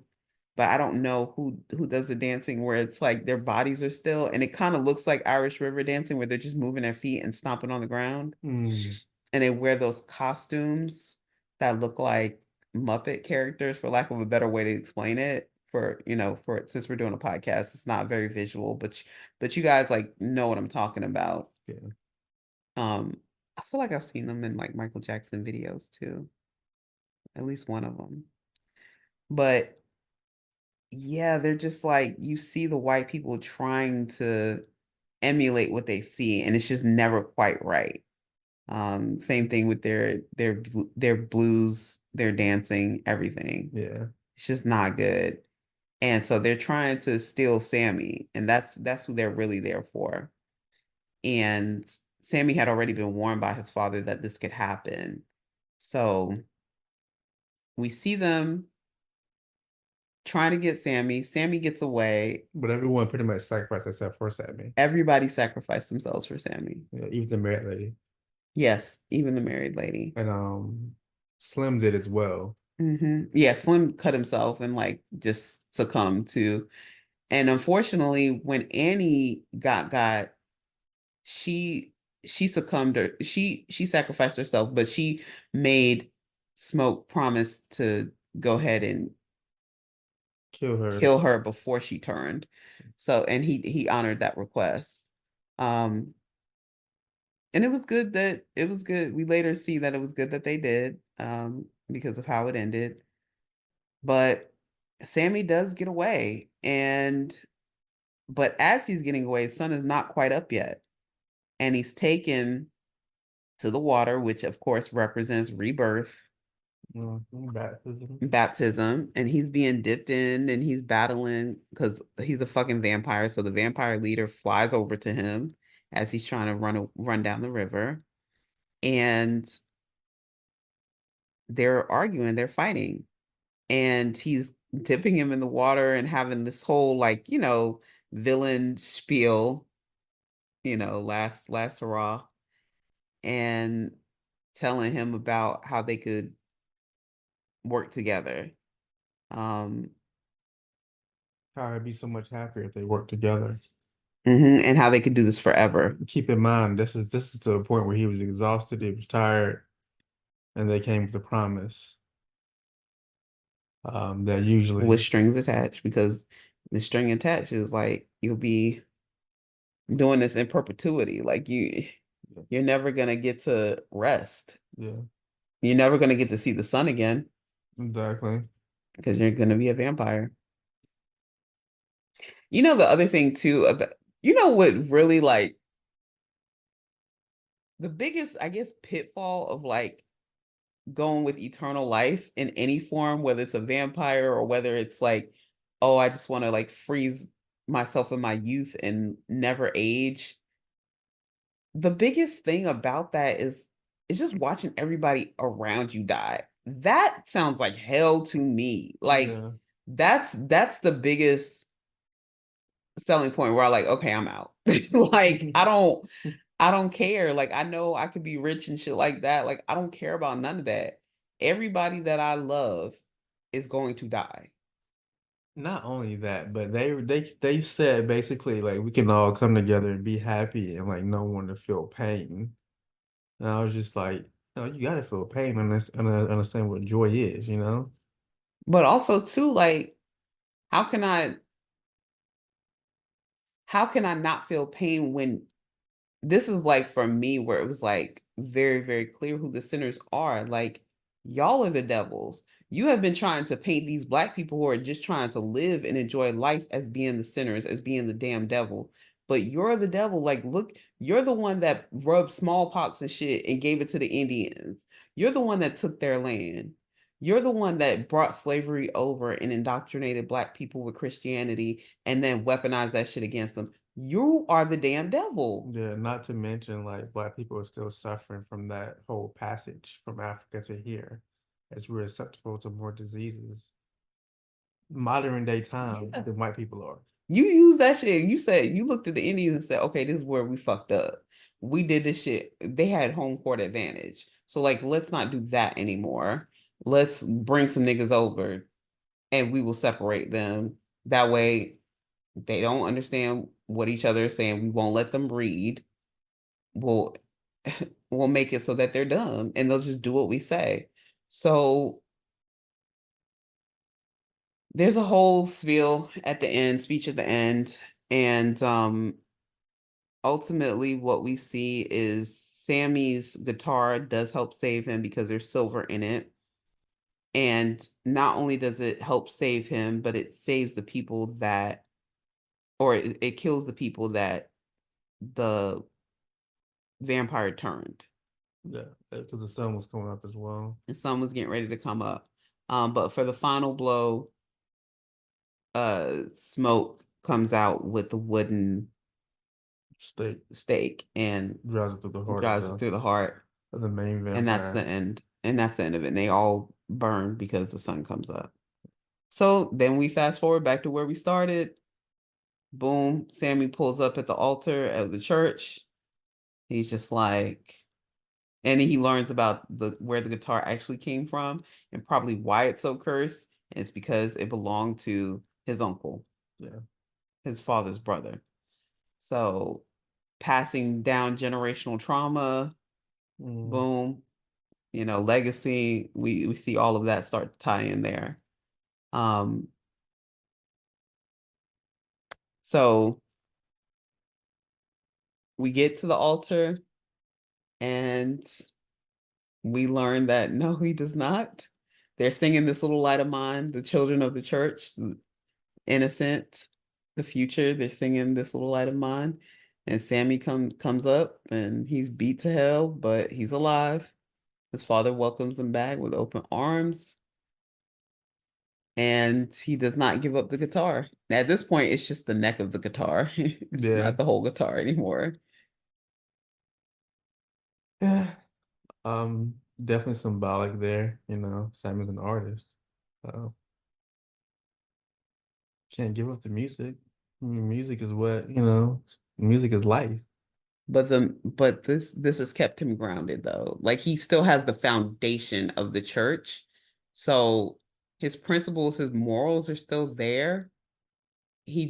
[SPEAKER 3] but I don't know who does the dancing where it's like their bodies are still, and it kind of looks like Irish river dancing where they're just moving their feet and stomping on the ground.
[SPEAKER 2] Mm.
[SPEAKER 3] And they wear those costumes that look like Muppet characters, for lack of a better way to explain it. Since we're doing a podcast, it's not very visual, but you guys like know what I'm talking about.
[SPEAKER 2] Yeah.
[SPEAKER 3] I feel like I've seen them in like Michael Jackson videos too, at least one of them. But yeah, they're just like, you see the white people trying to emulate what they see, and it's just never quite right. Same thing with their blues, their dancing, everything.
[SPEAKER 2] Yeah.
[SPEAKER 3] It's just not good. And so they're trying to steal Sammy, and that's who they're really there for. And Sammy had already been warned by his father that this could happen. So we see them trying to get Sammy. Sammy gets away.
[SPEAKER 2] But everyone pretty much sacrificed except for Sammy.
[SPEAKER 3] Everybody sacrificed themselves for Sammy.
[SPEAKER 2] Yeah, even the married lady.
[SPEAKER 3] Yes, even the married lady.
[SPEAKER 2] And Slim did as well.
[SPEAKER 3] Mm-hmm. Yeah, Slim cut himself and like just succumbed to. And unfortunately, when Annie got, she succumbed, or she sacrificed herself, but she made Smoke promise to go ahead and kill her before she turned. So, and he honored that request. And it was good. We later see that it was good that they did, because of how it ended. But Sammy does get away, but as he's getting away, the sun is not quite up yet, and he's taken to the water, which of course represents rebirth, baptism, and he's being dipped in, and he's battling because he's a fucking vampire. So the vampire leader flies over to him as he's trying to run down the river, and they're arguing, they're fighting, and he's dipping him in the water and having this whole like, villain spiel, last hurrah, and telling him about how they could work together.
[SPEAKER 2] How I'd be so much happier if they worked together.
[SPEAKER 3] And how they could do this forever.
[SPEAKER 2] Keep in mind, this is to a point where he was exhausted, he was tired, and they came with a promise. That usually
[SPEAKER 3] with strings attached, because the string attached is like you'll be doing this in perpetuity. Like you're never gonna get to rest.
[SPEAKER 2] yeah,
[SPEAKER 3] You're never gonna get to see the sun again
[SPEAKER 2] exactly.
[SPEAKER 3] because you're gonna be a vampire. You know the other thing too about what really like the biggest, I guess, pitfall of like going with eternal life in any form, whether it's a vampire or whether it's like, oh, I just want to like freeze myself in my youth and never age. The biggest thing about that is just watching everybody around you die. That sounds like hell to me. Like
[SPEAKER 2] Yeah.
[SPEAKER 3] that's the biggest selling point where I like, okay, I'm out. Like I don't care. Like I know I could be rich and shit like that. Like I don't care about none of that. Everybody that I love is going to die.
[SPEAKER 2] Not only that, but they said basically like we can all come together and be happy and like no one to feel pain. And I was just like, no, you gotta feel pain and understand what joy is, you know?
[SPEAKER 3] But also too, like, how can I how can I not feel pain when this is like for me where it was like very, very clear who the sinners are. Like, y'all are the devils. You have been trying to paint these black people who are just trying to live and enjoy life as being the sinners, as being the damn devil. But you're the devil. Like, look, you're the one that rubbed smallpox and shit and gave it to the Indians. You're the one that took their land. You're the one that brought slavery over and indoctrinated black people with Christianity and then weaponized that shit against them. You are the damn devil.
[SPEAKER 2] Yeah, not to mention like black people are still suffering from that whole passage from Africa to here as we're susceptible to more diseases. Modern day time
[SPEAKER 3] Yeah.
[SPEAKER 2] than white people are.
[SPEAKER 3] You use that shit. You said you looked at the Indians and said, okay, this is where we fucked up. We did this shit. They had home court advantage. So like, let's not do that anymore. Let's bring some niggas over and we will separate them. That way they don't understand what each other is saying. We won't let them read. We'll we'll make it so that they're dumb and they'll just do what we say. So there's a whole spiel at the end, speech at the end, and ultimately what we see is Sammy's guitar does help save him because there's silver in it. And not only does it help save him, but it saves the people that, or it kills the people that the vampire turned.
[SPEAKER 2] Yeah, because the sun was coming up as well.
[SPEAKER 3] And sun was getting ready to come up. But for the final blow, smoke comes out with the wooden stake and
[SPEAKER 2] Drives it through the heart
[SPEAKER 3] drives it through the heart.
[SPEAKER 2] of the main vampire.
[SPEAKER 3] And that's the end. And that's the end of it. And they all burn because the sun comes up. So then we fast forward back to where we started. Boom, Sammy pulls up at the altar of the church. He's just like, and he learns about where the guitar actually came from and probably why it's so cursed. And it's because it belonged to his uncle.
[SPEAKER 2] Yeah.
[SPEAKER 3] His father's brother. So passing down generational trauma, boom, legacy, we see all of that start to tie in there. So we get to the altar and we learn that no, he does not. They're singing This Little Light of Mine, the children of the church, innocent, the future. They're singing This Little Light of Mine. And Sammy comes up and he's beat to hell, but he's alive. His father welcomes him back with open arms. And he does not give up the guitar. At this point, it's just the neck of the guitar. It's not the whole guitar anymore.
[SPEAKER 2] Yeah. Definitely symbolic there, Simon's an artist. So can't give up the music. I mean, music is what, music is life.
[SPEAKER 3] But this has kept him grounded though. Like he still has the foundation of the church. So his principles, his morals are still there. He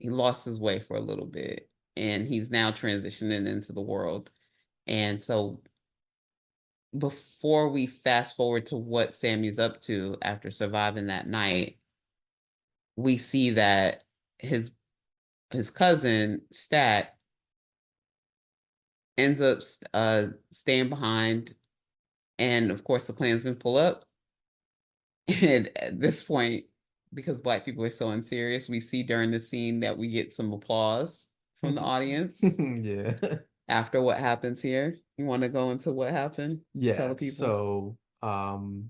[SPEAKER 3] lost his way for a little bit and he's now transitioning into the world. And so before we fast forward to what Sammy's up to after surviving that night, we see that his cousin Stat ends up staying behind, and of course the Klansmen pull up. And at this point, because Black people are so unserious, we see during the scene that we get some applause from the audience
[SPEAKER 2] Yeah.
[SPEAKER 3] after what happens here. You want to go into what happened? Tell
[SPEAKER 2] Yeah.
[SPEAKER 3] the people.
[SPEAKER 2] So,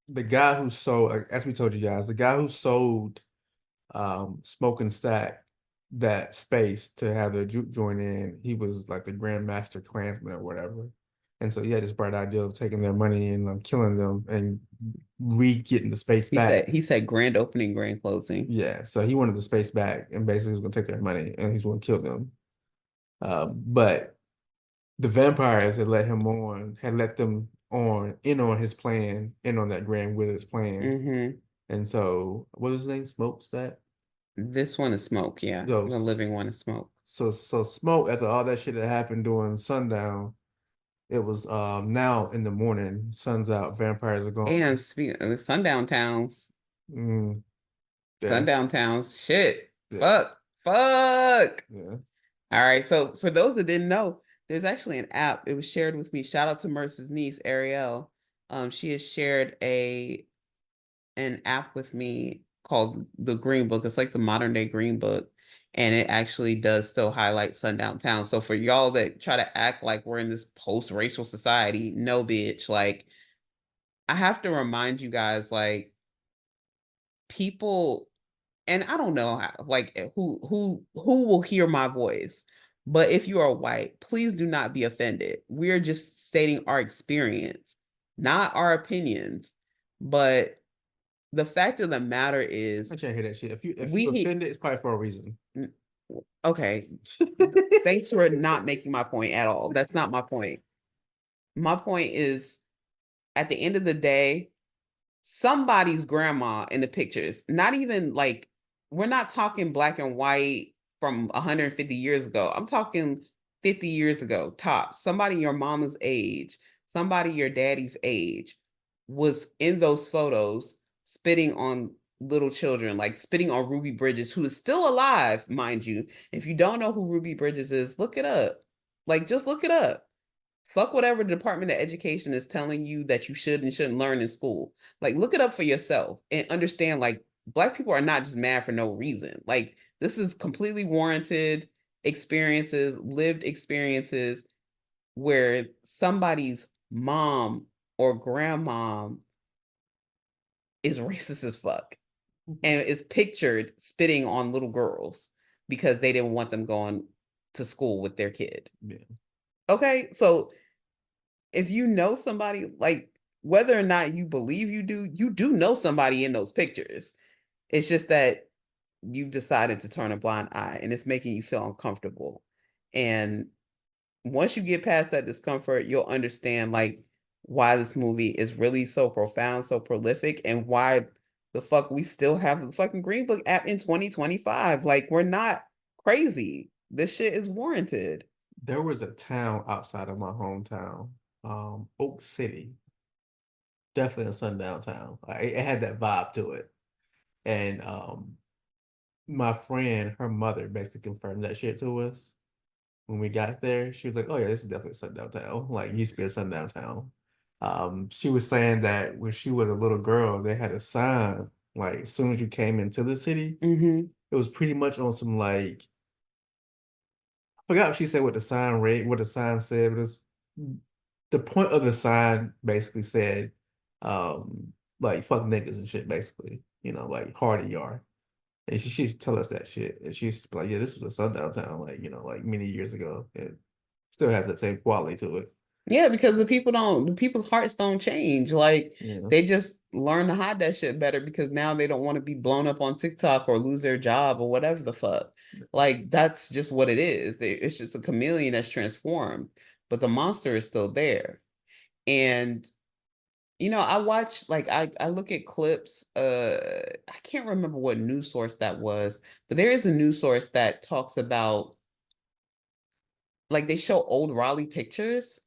[SPEAKER 2] the guy who sold, as we told you guys, the guy who sold Smoke and Stack that space to have the juke join in, he was like the Grand Master Klansman or whatever. And so he had this bright idea of taking their money and killing them and getting the space back.
[SPEAKER 3] He said grand opening, grand closing.
[SPEAKER 2] Yeah, so he wanted the space back and basically was gonna take their money and he's gonna kill them. But the vampires had let them in on his plan, in on that Grand Wizard's plan.
[SPEAKER 3] Mm-hmm.
[SPEAKER 2] And so, what was his name? Smoke Stack?
[SPEAKER 3] This one is Smoke, yeah.
[SPEAKER 2] So,
[SPEAKER 3] the living one is Smoke.
[SPEAKER 2] So Smoke, after all that shit that happened during sundown, it was now in the morning, sun's out, vampires are gone.
[SPEAKER 3] And speaking of sundown towns,
[SPEAKER 2] yeah.
[SPEAKER 3] sundown towns, shit, yeah. fuck.
[SPEAKER 2] Yeah.
[SPEAKER 3] All right, so for those that didn't know, there's actually an app. It was shared with me. Shout out to Merce's niece, Ariel. She has shared an app with me called the Green Book. It's like the modern day Green Book, and it actually does still highlight sundown towns. So for y'all that try to act like we're in this post-racial society, no, bitch. Like, I have to remind you guys, like, people, and I don't know how, like, who will hear my voice, but if you are white, please do not be offended. We're just stating our experience, not our opinions. But the fact of the matter is,
[SPEAKER 2] I can't hear that shit. If you're offended, it's probably for a reason.
[SPEAKER 3] Okay. Thanks for not making my point at all. That's not my point. My point is, at the end of the day, somebody's grandma in the pictures, not even like, we're not talking black and white from 150 years ago. I'm talking 50 years ago, tops. Somebody your mama's age, somebody your daddy's age was in those photos spitting on little children, like spitting on Ruby Bridges, who is still alive, mind you. If you don't know who Ruby Bridges is, look it up. Like, just look it up. Fuck whatever the Department of Education is telling you that you should and shouldn't learn in school. Like, look it up for yourself and understand, like, Black people are not just mad for no reason. Like, this is completely warranted experiences, lived experiences, where somebody's mom or grandmom is racist as fuck and is pictured spitting on little girls because they didn't want them going to school with their kid.
[SPEAKER 2] Yeah.
[SPEAKER 3] Okay, so if you know somebody, like, whether or not you believe you do know somebody in those pictures. It's just that you've decided to turn a blind eye and it's making you feel uncomfortable. And once you get past that discomfort, you'll understand, like, why this movie is really so profound, so prolific, and why the fuck we still have the fucking Green Book app in 2025. Like, we're not crazy. This shit is warranted.
[SPEAKER 2] There was a town outside of my hometown, Oak City. Definitely a sundown town. Like, it had that vibe to it. And my friend, her mother basically confirmed that shit to us. When we got there, she was like, "Oh yeah, this is definitely a sundown town. Like, it used to be a sundown town." She was saying that when she was a little girl, they had a sign, like, as soon as you came into the city, it was pretty much on some, like, I forgot what she said, what the sign read, what the sign said, but it's the point of the sign basically said, like, fuck niggas and shit, basically, like, hard you are. And she used to tell us that shit. And she used to be like, yeah, this was a sundown town, like, like many years ago. It still has that same quality to it.
[SPEAKER 3] Yeah, because the people's hearts don't change. Like, they just learn to hide that shit better because now they don't want to be blown up on TikTok or lose their job or whatever the fuck. Like, that's just what it is. It's just a chameleon that's transformed, but the monster is still there. And I watch, like, I look at clips. I can't remember what news source that was, but there is a news source that talks about, like, they show old Raleigh pictures.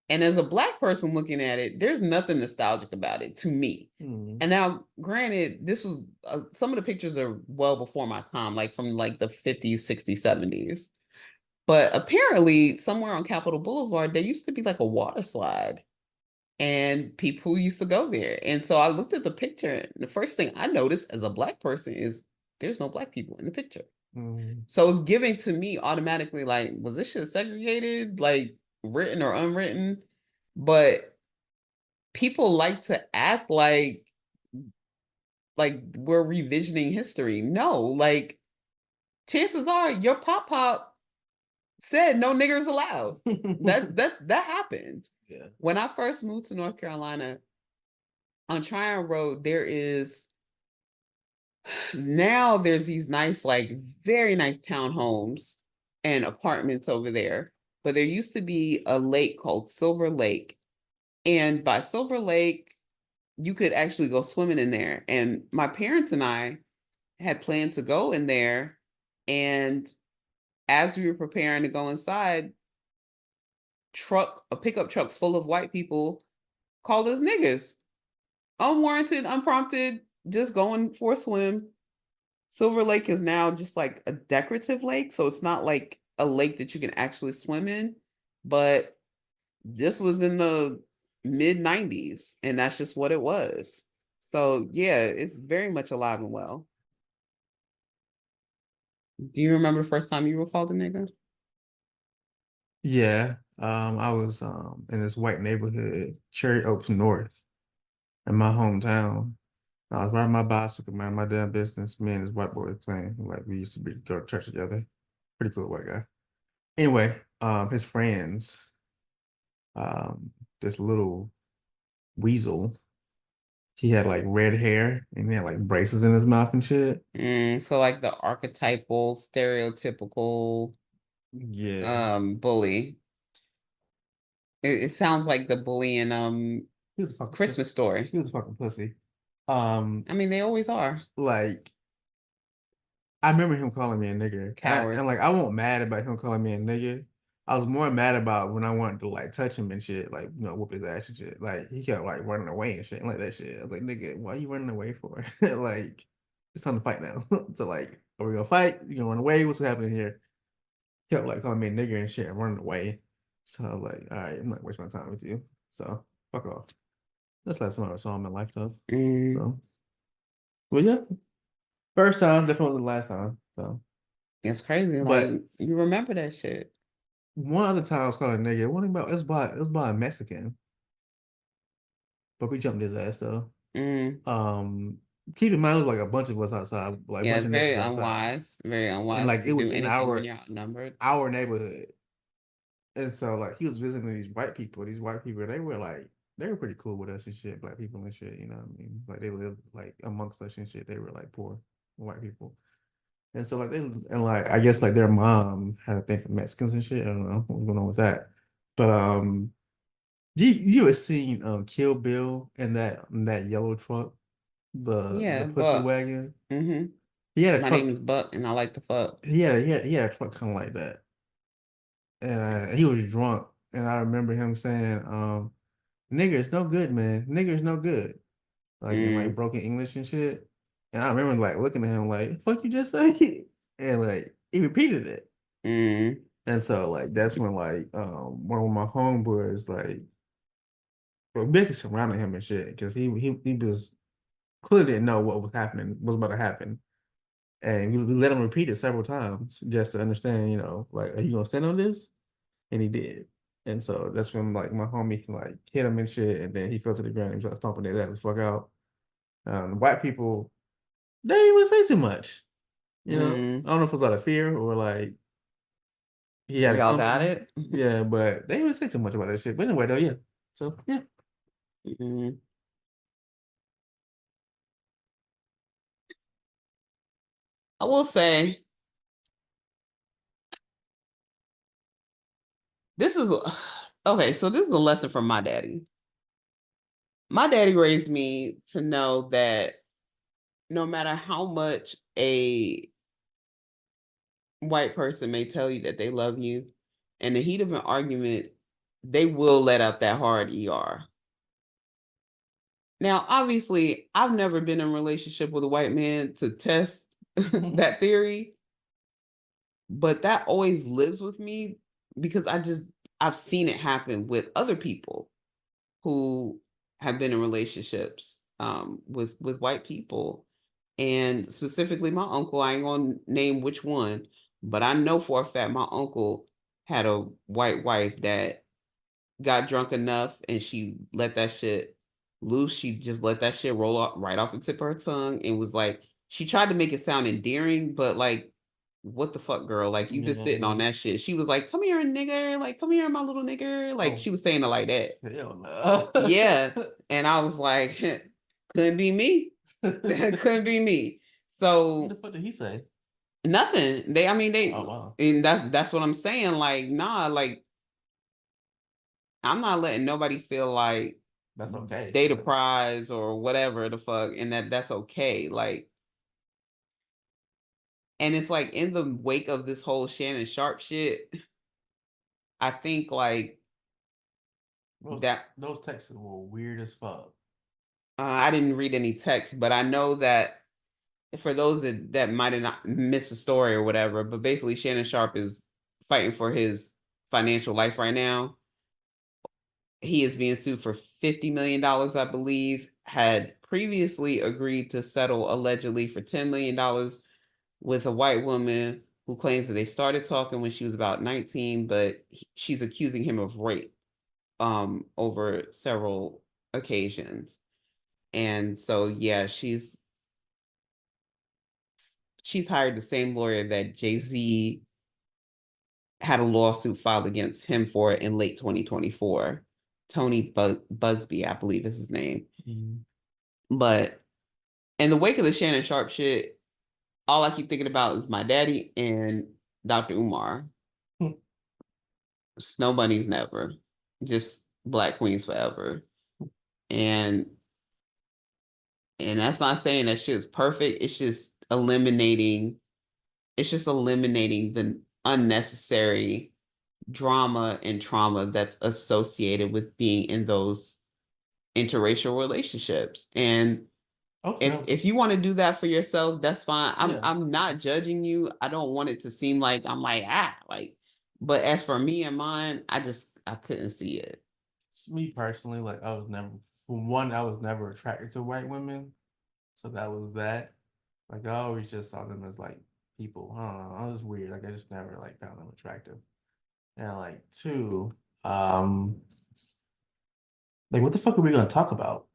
[SPEAKER 3] And as a Black person looking at it, there's nothing nostalgic about it to me.
[SPEAKER 2] Mm.
[SPEAKER 3] And now, granted, this was some of the pictures are well before my time, like from like the 50s, 60s, 70s. But apparently, somewhere on Capitol Boulevard, there used to be like a water slide, and people used to go there. And so I looked at the picture, and the first thing I noticed as a Black person is there's no Black people in the picture.
[SPEAKER 2] Mm.
[SPEAKER 3] So it's giving to me automatically like, was this shit segregated, like written or unwritten? But people like to act like we're revisioning history. No, like chances are your pop said no niggers allowed. that happened.
[SPEAKER 2] Yeah.
[SPEAKER 3] When I first moved to North Carolina, on Tryon Road, there's these nice, like very nice townhomes and apartments over there. But there used to be a lake called Silver Lake. And by Silver Lake, you could actually go swimming in there. And my parents and I had planned to go in there. And as we were preparing to go inside, a pickup truck full of white people called us niggers. Unwarranted, unprompted, just going for a swim. Silver Lake is now just like a decorative lake. So it's not like a lake that you can actually swim in. But this was in the mid 90s, and that's just what it was. So yeah, it's very much alive and well. Do you remember the first time you were called a nigga?
[SPEAKER 2] Yeah. I was in this white neighborhood, Cherry Oaks North, in my hometown. I was riding my bicycle, man, my damn business. Me and this white boy was playing. Like we used to go to church together. Pretty cool white guy. Anyway, his friends, this little weasel, he had like red hair and he had like braces in his mouth and shit.
[SPEAKER 3] So like the archetypal, stereotypical
[SPEAKER 2] Yeah.
[SPEAKER 3] bully. It sounds like the bully in
[SPEAKER 2] He was a fucking
[SPEAKER 3] Christmas Story.
[SPEAKER 2] He was a fucking pussy.
[SPEAKER 3] I mean, they always are.
[SPEAKER 2] Like I remember him calling me a nigger. And like
[SPEAKER 3] Cowards.
[SPEAKER 2] I wasn't mad about him calling me a nigger. I was more mad about when I wanted to like touch him and shit, like whoop his ass and shit. Like he kept like running away and shit, and like that shit. I was like, nigga, why are you running away for? Like, it's time to fight now. So like, are we gonna fight? You gonna run away? What's happening here? He kept like calling me a nigger and shit and running away. So I was like, all right, I'm not wasting my time with you. So fuck off. That's the last time I saw him in my life though. So, but yeah, first time, definitely the last time. So.
[SPEAKER 3] It's crazy.
[SPEAKER 2] But
[SPEAKER 3] like you remember that shit.
[SPEAKER 2] one other time I was called a nigga. It wasn't about it was by a Mexican. But we jumped his ass though. Keep in mind it was like a bunch of us outside, like a
[SPEAKER 3] Yeah,
[SPEAKER 2] bunch
[SPEAKER 3] it's
[SPEAKER 2] of
[SPEAKER 3] very
[SPEAKER 2] niggas outside.
[SPEAKER 3] unwise. Very
[SPEAKER 2] And
[SPEAKER 3] unwise
[SPEAKER 2] like
[SPEAKER 3] to
[SPEAKER 2] it
[SPEAKER 3] do
[SPEAKER 2] was in
[SPEAKER 3] anything when you're outnumbered.
[SPEAKER 2] our neighborhood. And so like he was visiting these white people. These white people, they were pretty cool with us and shit, black people and shit, you know what I mean? Like they lived like amongst us and shit. They were like poor white people. And so like I guess like their mom had a thing for Mexicans and shit. I don't know what's going on with that. But you ever seen Kill Bill in that yellow truck? The
[SPEAKER 3] Yeah,
[SPEAKER 2] pussy
[SPEAKER 3] Buck.
[SPEAKER 2] wagon.
[SPEAKER 3] Mm-hmm.
[SPEAKER 2] He had a
[SPEAKER 3] My
[SPEAKER 2] truck.
[SPEAKER 3] name is Buck, and I like to fuck.
[SPEAKER 2] He had a truck kind of like that. And he was drunk. And I remember him saying, nigger is no good, man. Nigger is no good. Like in like broken English and shit. And I remember like looking at him like, fuck you just say? And like he repeated it. And so like that's when like one of my homeboys like well, basically surrounded him and shit because he was clearly didn't know what was about to happen. And we let him repeat it several times just to understand, like, are you gonna stand on this? And he did. And so that's when like my homie like hit him and shit, and then he fell to the ground and started stomping their ass the fuck out. White people, they didn't even say too much. I don't know if it was out of fear or like he had
[SPEAKER 3] Y'all got it?
[SPEAKER 2] Yeah, but they didn't even say too much about that shit. But anyway, though, yeah. So yeah.
[SPEAKER 3] I will say this is okay. So this is a lesson from my daddy. My daddy raised me to know that no matter how much a white person may tell you that they love you, in the heat of an argument, they will let out that hard ER. Now, obviously, I've never been in a relationship with a white man to test that theory, but that always lives with me because I've seen it happen with other people who have been in relationships with white people, and specifically my uncle. I ain't gonna name which one, but I know for a fact my uncle had a white wife that got drunk enough and she let that shit loose. She just let that shit roll off right off the tip of her tongue and was like, she tried to make it sound endearing, but like, what the fuck, girl? Like, you just sitting on that shit. She was like, come here, nigger. Like, come here, my little nigger. Like, she was saying it like that.
[SPEAKER 2] Hell no.
[SPEAKER 3] Yeah. And I was like, couldn't be me. That couldn't be me. So
[SPEAKER 2] What the fuck did he say?
[SPEAKER 3] nothing. They, I mean, they,
[SPEAKER 2] Oh, wow.
[SPEAKER 3] and that's what I'm saying. Like, nah, like, I'm not letting nobody feel like
[SPEAKER 2] That's okay.
[SPEAKER 3] they the prize or whatever the fuck, and that's okay. Like, and it's like in the wake of this whole Shannon Sharp shit, I think like
[SPEAKER 2] those texts were weird as fuck.
[SPEAKER 3] I didn't read any text, but I know that for those that might have not missed the story or whatever, but basically Shannon Sharp is fighting for his financial life right now. He is being sued for $50 million, I believe, had previously agreed to settle allegedly for $10 million with a white woman who claims that they started talking when she was about 19, but she's accusing him of rape over several occasions. And so, yeah, she's hired the same lawyer that Jay-Z had a lawsuit filed against him for in late 2024. Tony Busby, I believe is his name. Mm-hmm. But in the wake of the Shannon Sharp shit, all I keep thinking about is my daddy and Dr. Umar. Snow bunnies never, just Black queens forever. And that's not saying that shit is perfect. It's just eliminating the unnecessary drama and trauma that's associated with being in those interracial relationships. And okay, if you want to do that for yourself, that's fine. I'm not judging you. I don't want it to seem like I'm like, but as for me and mine, I couldn't see it.
[SPEAKER 2] Me personally, like I was never attracted to white women. So that was that. Like I always just saw them as like people. I was weird. Like I just never like found them attractive. And like two, like what the fuck are we gonna talk about?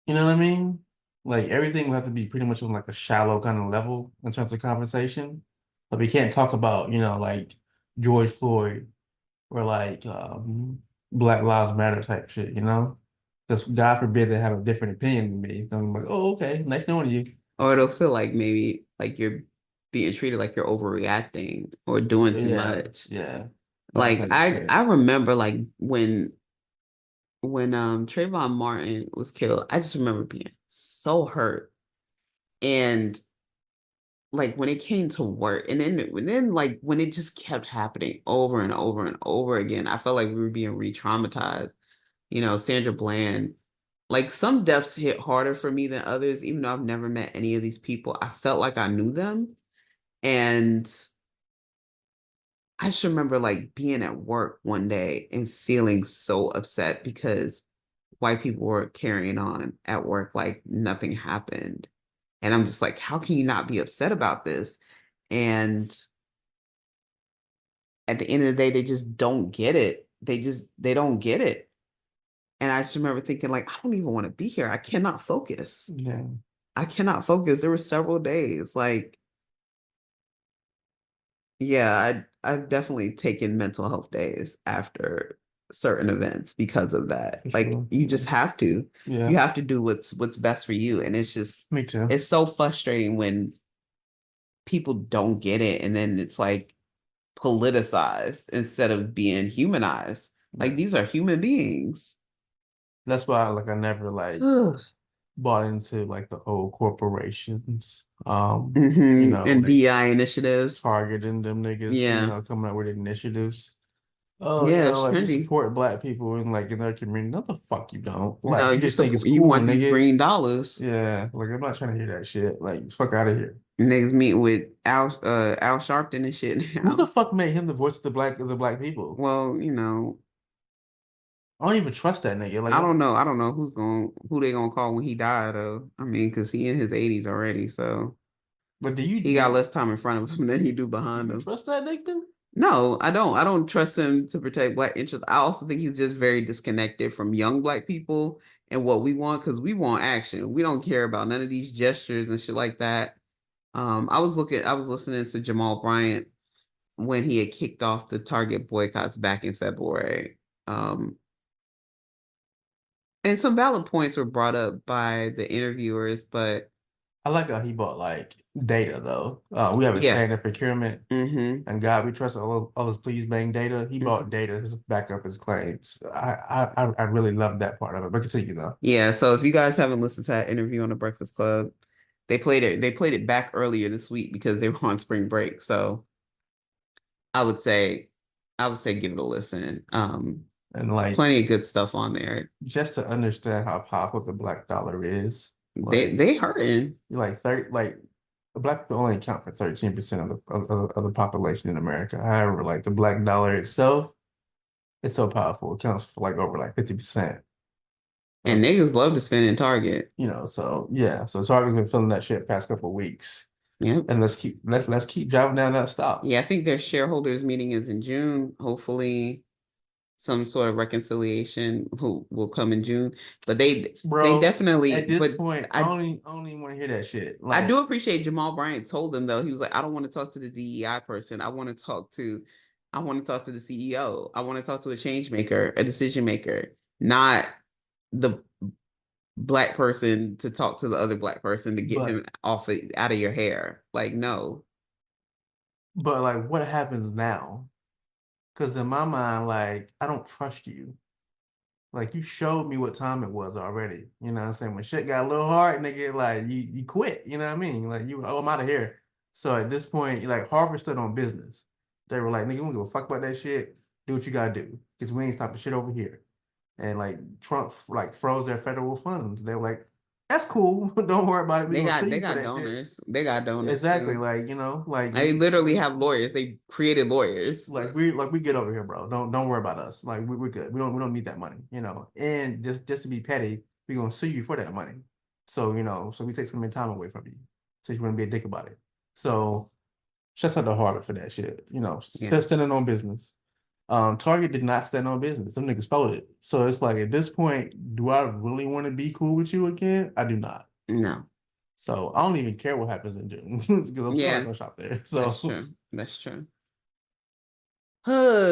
[SPEAKER 2] You know what I mean? Like everything will have to be pretty much on like a shallow kind of level in terms of conversation. But we can't talk about, like George Floyd or like Black Lives Matter type shit, Because God forbid they have a different opinion than me. I'm like, oh, okay, nice knowing you.
[SPEAKER 3] Or it'll feel like maybe like you're being treated like you're overreacting or doing too much.
[SPEAKER 2] Yeah.
[SPEAKER 3] Like I remember like when Trayvon Martin was killed, I just remember being so hurt. And like when it came to work, and then like when it just kept happening over and over and over again, I felt like we were being re-traumatized. Sandra Bland, like some deaths hit harder for me than others, even though I've never met any of these people. I felt like I knew them. And I just remember like being at work one day and feeling so upset because white people were carrying on at work like nothing happened. And I'm just like, how can you not be upset about this? And at the end of the day, they just don't get it. They don't get it. And I just remember thinking like, I don't even want to be here. I cannot focus.
[SPEAKER 2] Yeah.
[SPEAKER 3] I cannot focus. There were several days like, yeah, I've definitely taken mental health days after certain events because of that.
[SPEAKER 2] For
[SPEAKER 3] like
[SPEAKER 2] sure.
[SPEAKER 3] you just have to.
[SPEAKER 2] Yeah.
[SPEAKER 3] You have to do what's best for you. And it's just
[SPEAKER 2] me too.
[SPEAKER 3] It's so frustrating when people don't get it and then it's like politicized instead of being humanized. Like these are human beings.
[SPEAKER 2] That's why I never like bought into like the old corporations.
[SPEAKER 3] And
[SPEAKER 2] like,
[SPEAKER 3] DI initiatives.
[SPEAKER 2] targeting them niggas,
[SPEAKER 3] Yeah.
[SPEAKER 2] coming up with initiatives. Oh,
[SPEAKER 3] Yeah, it's
[SPEAKER 2] like you
[SPEAKER 3] trendy.
[SPEAKER 2] support black people in like in their community. No, the fuck you don't.
[SPEAKER 3] No,
[SPEAKER 2] Like you
[SPEAKER 3] you
[SPEAKER 2] just think it's
[SPEAKER 3] you
[SPEAKER 2] cool,
[SPEAKER 3] want these
[SPEAKER 2] nigga.
[SPEAKER 3] green dollars.
[SPEAKER 2] Yeah, like I'm not trying to hear that shit. Like fuck out of here.
[SPEAKER 3] Niggas meeting with Al Sharpton and shit
[SPEAKER 2] Who the
[SPEAKER 3] now.
[SPEAKER 2] fuck made him the voice of the black people?
[SPEAKER 3] Well,
[SPEAKER 2] I don't even trust that nigga. Like,
[SPEAKER 3] I don't know. I don't know who they gonna call when he died though. I mean, because he in his 80s already, so
[SPEAKER 2] but
[SPEAKER 3] he got less time in front of him than he do
[SPEAKER 2] do
[SPEAKER 3] behind
[SPEAKER 2] you
[SPEAKER 3] him.
[SPEAKER 2] trust that nigga?
[SPEAKER 3] No, I don't. I don't trust him to protect black interests. I also think he's just very disconnected from young black people and what we want because we want action. We don't care about none of these gestures and shit like that. I was listening to Jamal Bryant when he had kicked off the Target boycotts back in February. And some valid points were brought up by the interviewers, but
[SPEAKER 2] I like how he bought like data though. We have a
[SPEAKER 3] yeah.
[SPEAKER 2] saying in procurement, and God we trust all those please bang data. He bought data to back up his claims. I really love that part of it. But continue though.
[SPEAKER 3] Yeah, so if you guys haven't listened to that interview on the Breakfast Club, they played it back earlier this week because they were on spring break. So I would say give it a listen.
[SPEAKER 2] And like
[SPEAKER 3] Plenty of good stuff on there.
[SPEAKER 2] just to understand how powerful the black dollar is,
[SPEAKER 3] They hurting.
[SPEAKER 2] like 30 like black people only account for 13% of the population in America. However, like the black dollar itself, it's so powerful. It counts for like over like 50%.
[SPEAKER 3] And niggas love to spend in Target.
[SPEAKER 2] So yeah. So Target's been feeling that shit past couple of weeks.
[SPEAKER 3] Yep.
[SPEAKER 2] And let's keep driving down that stop.
[SPEAKER 3] Yeah, I think their shareholders meeting is in June. Hopefully some sort of reconciliation will come in June. But they definitely
[SPEAKER 2] at this
[SPEAKER 3] but
[SPEAKER 2] point, I don't even want to hear that shit.
[SPEAKER 3] I
[SPEAKER 2] Like,
[SPEAKER 3] do appreciate Jamal Bryant told them though. He was like, I don't want to talk to the DEI person. I want to talk to the CEO. I want to talk to a change maker, a decision maker, not the black person to talk to the other black person to get him out of your hair. Like, no.
[SPEAKER 2] but like what happens now? Because in my mind, like, I don't trust you. Like you showed me what time it was already. You know what I'm saying? When shit got a little hard, nigga, like you quit. You know what I mean? Like I'm out of here. So at this point, like Harvard stood on business. They were like, nigga, we don't give a fuck about that shit. Do what you gotta do. Because we ain't stopping shit over here. And like Trump like froze their federal funds. They were like, that's cool. Don't worry about it. We gonna sue you for that
[SPEAKER 3] donors.
[SPEAKER 2] shit.
[SPEAKER 3] They got donors.
[SPEAKER 2] Exactly.
[SPEAKER 3] Too.
[SPEAKER 2] Like, like
[SPEAKER 3] they literally have lawyers. They created lawyers.
[SPEAKER 2] like we get over here, bro. Don't worry about us. Like we're good. We don't need that money, And just to be petty, we're gonna sue you for that money. So, so we take some of your time away from you. So you wouldn't be a dick about it. So shout out to Harvard for that shit. Standing on business. Target did not stand on business. Them niggas folded. So it's like at this point, do I really want to be cool with you again? I do not.
[SPEAKER 3] No.
[SPEAKER 2] So I don't even care what happens in June because I'm still not gonna shop there. So
[SPEAKER 3] that's true. That's true.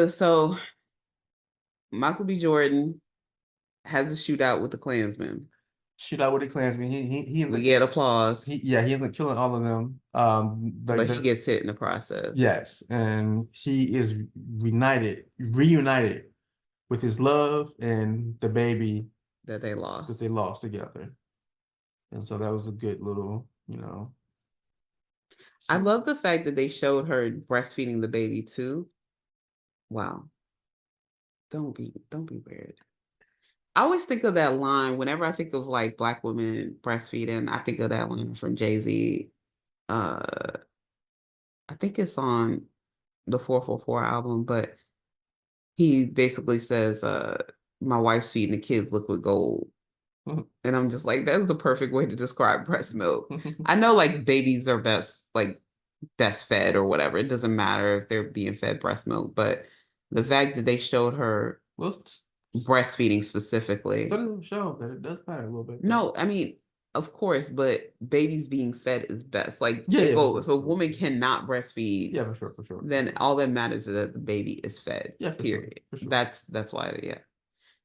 [SPEAKER 3] So Michael B. Jordan has a shootout with the Klansmen.
[SPEAKER 2] Shootout with the Klansmen.
[SPEAKER 3] We get applause.
[SPEAKER 2] He ends up killing all of them.
[SPEAKER 3] But he gets hit in the process.
[SPEAKER 2] Yes, and he is reunited with his love and the baby
[SPEAKER 3] that they lost
[SPEAKER 2] together. And so that was a good little,
[SPEAKER 3] I love the fact that they showed her breastfeeding the baby too. Wow. Don't be weird. I always think of that line whenever I think of like black women breastfeeding. I think of that line from Jay-Z. I think it's on the 444 album, but he basically says, my wife's feeding the kids liquid gold. And I'm just like, that's the perfect way to describe breast milk. I know like babies are best fed or whatever. It doesn't matter if they're being fed breast milk, but the fact that they showed her breastfeeding specifically.
[SPEAKER 2] But it show that it does matter a little bit.
[SPEAKER 3] No, I mean, of course, but babies being fed is best. Like if a woman cannot breastfeed,
[SPEAKER 2] for sure.
[SPEAKER 3] Then all that matters is that the baby is fed. Period.
[SPEAKER 2] Sure.
[SPEAKER 3] That's why, yeah.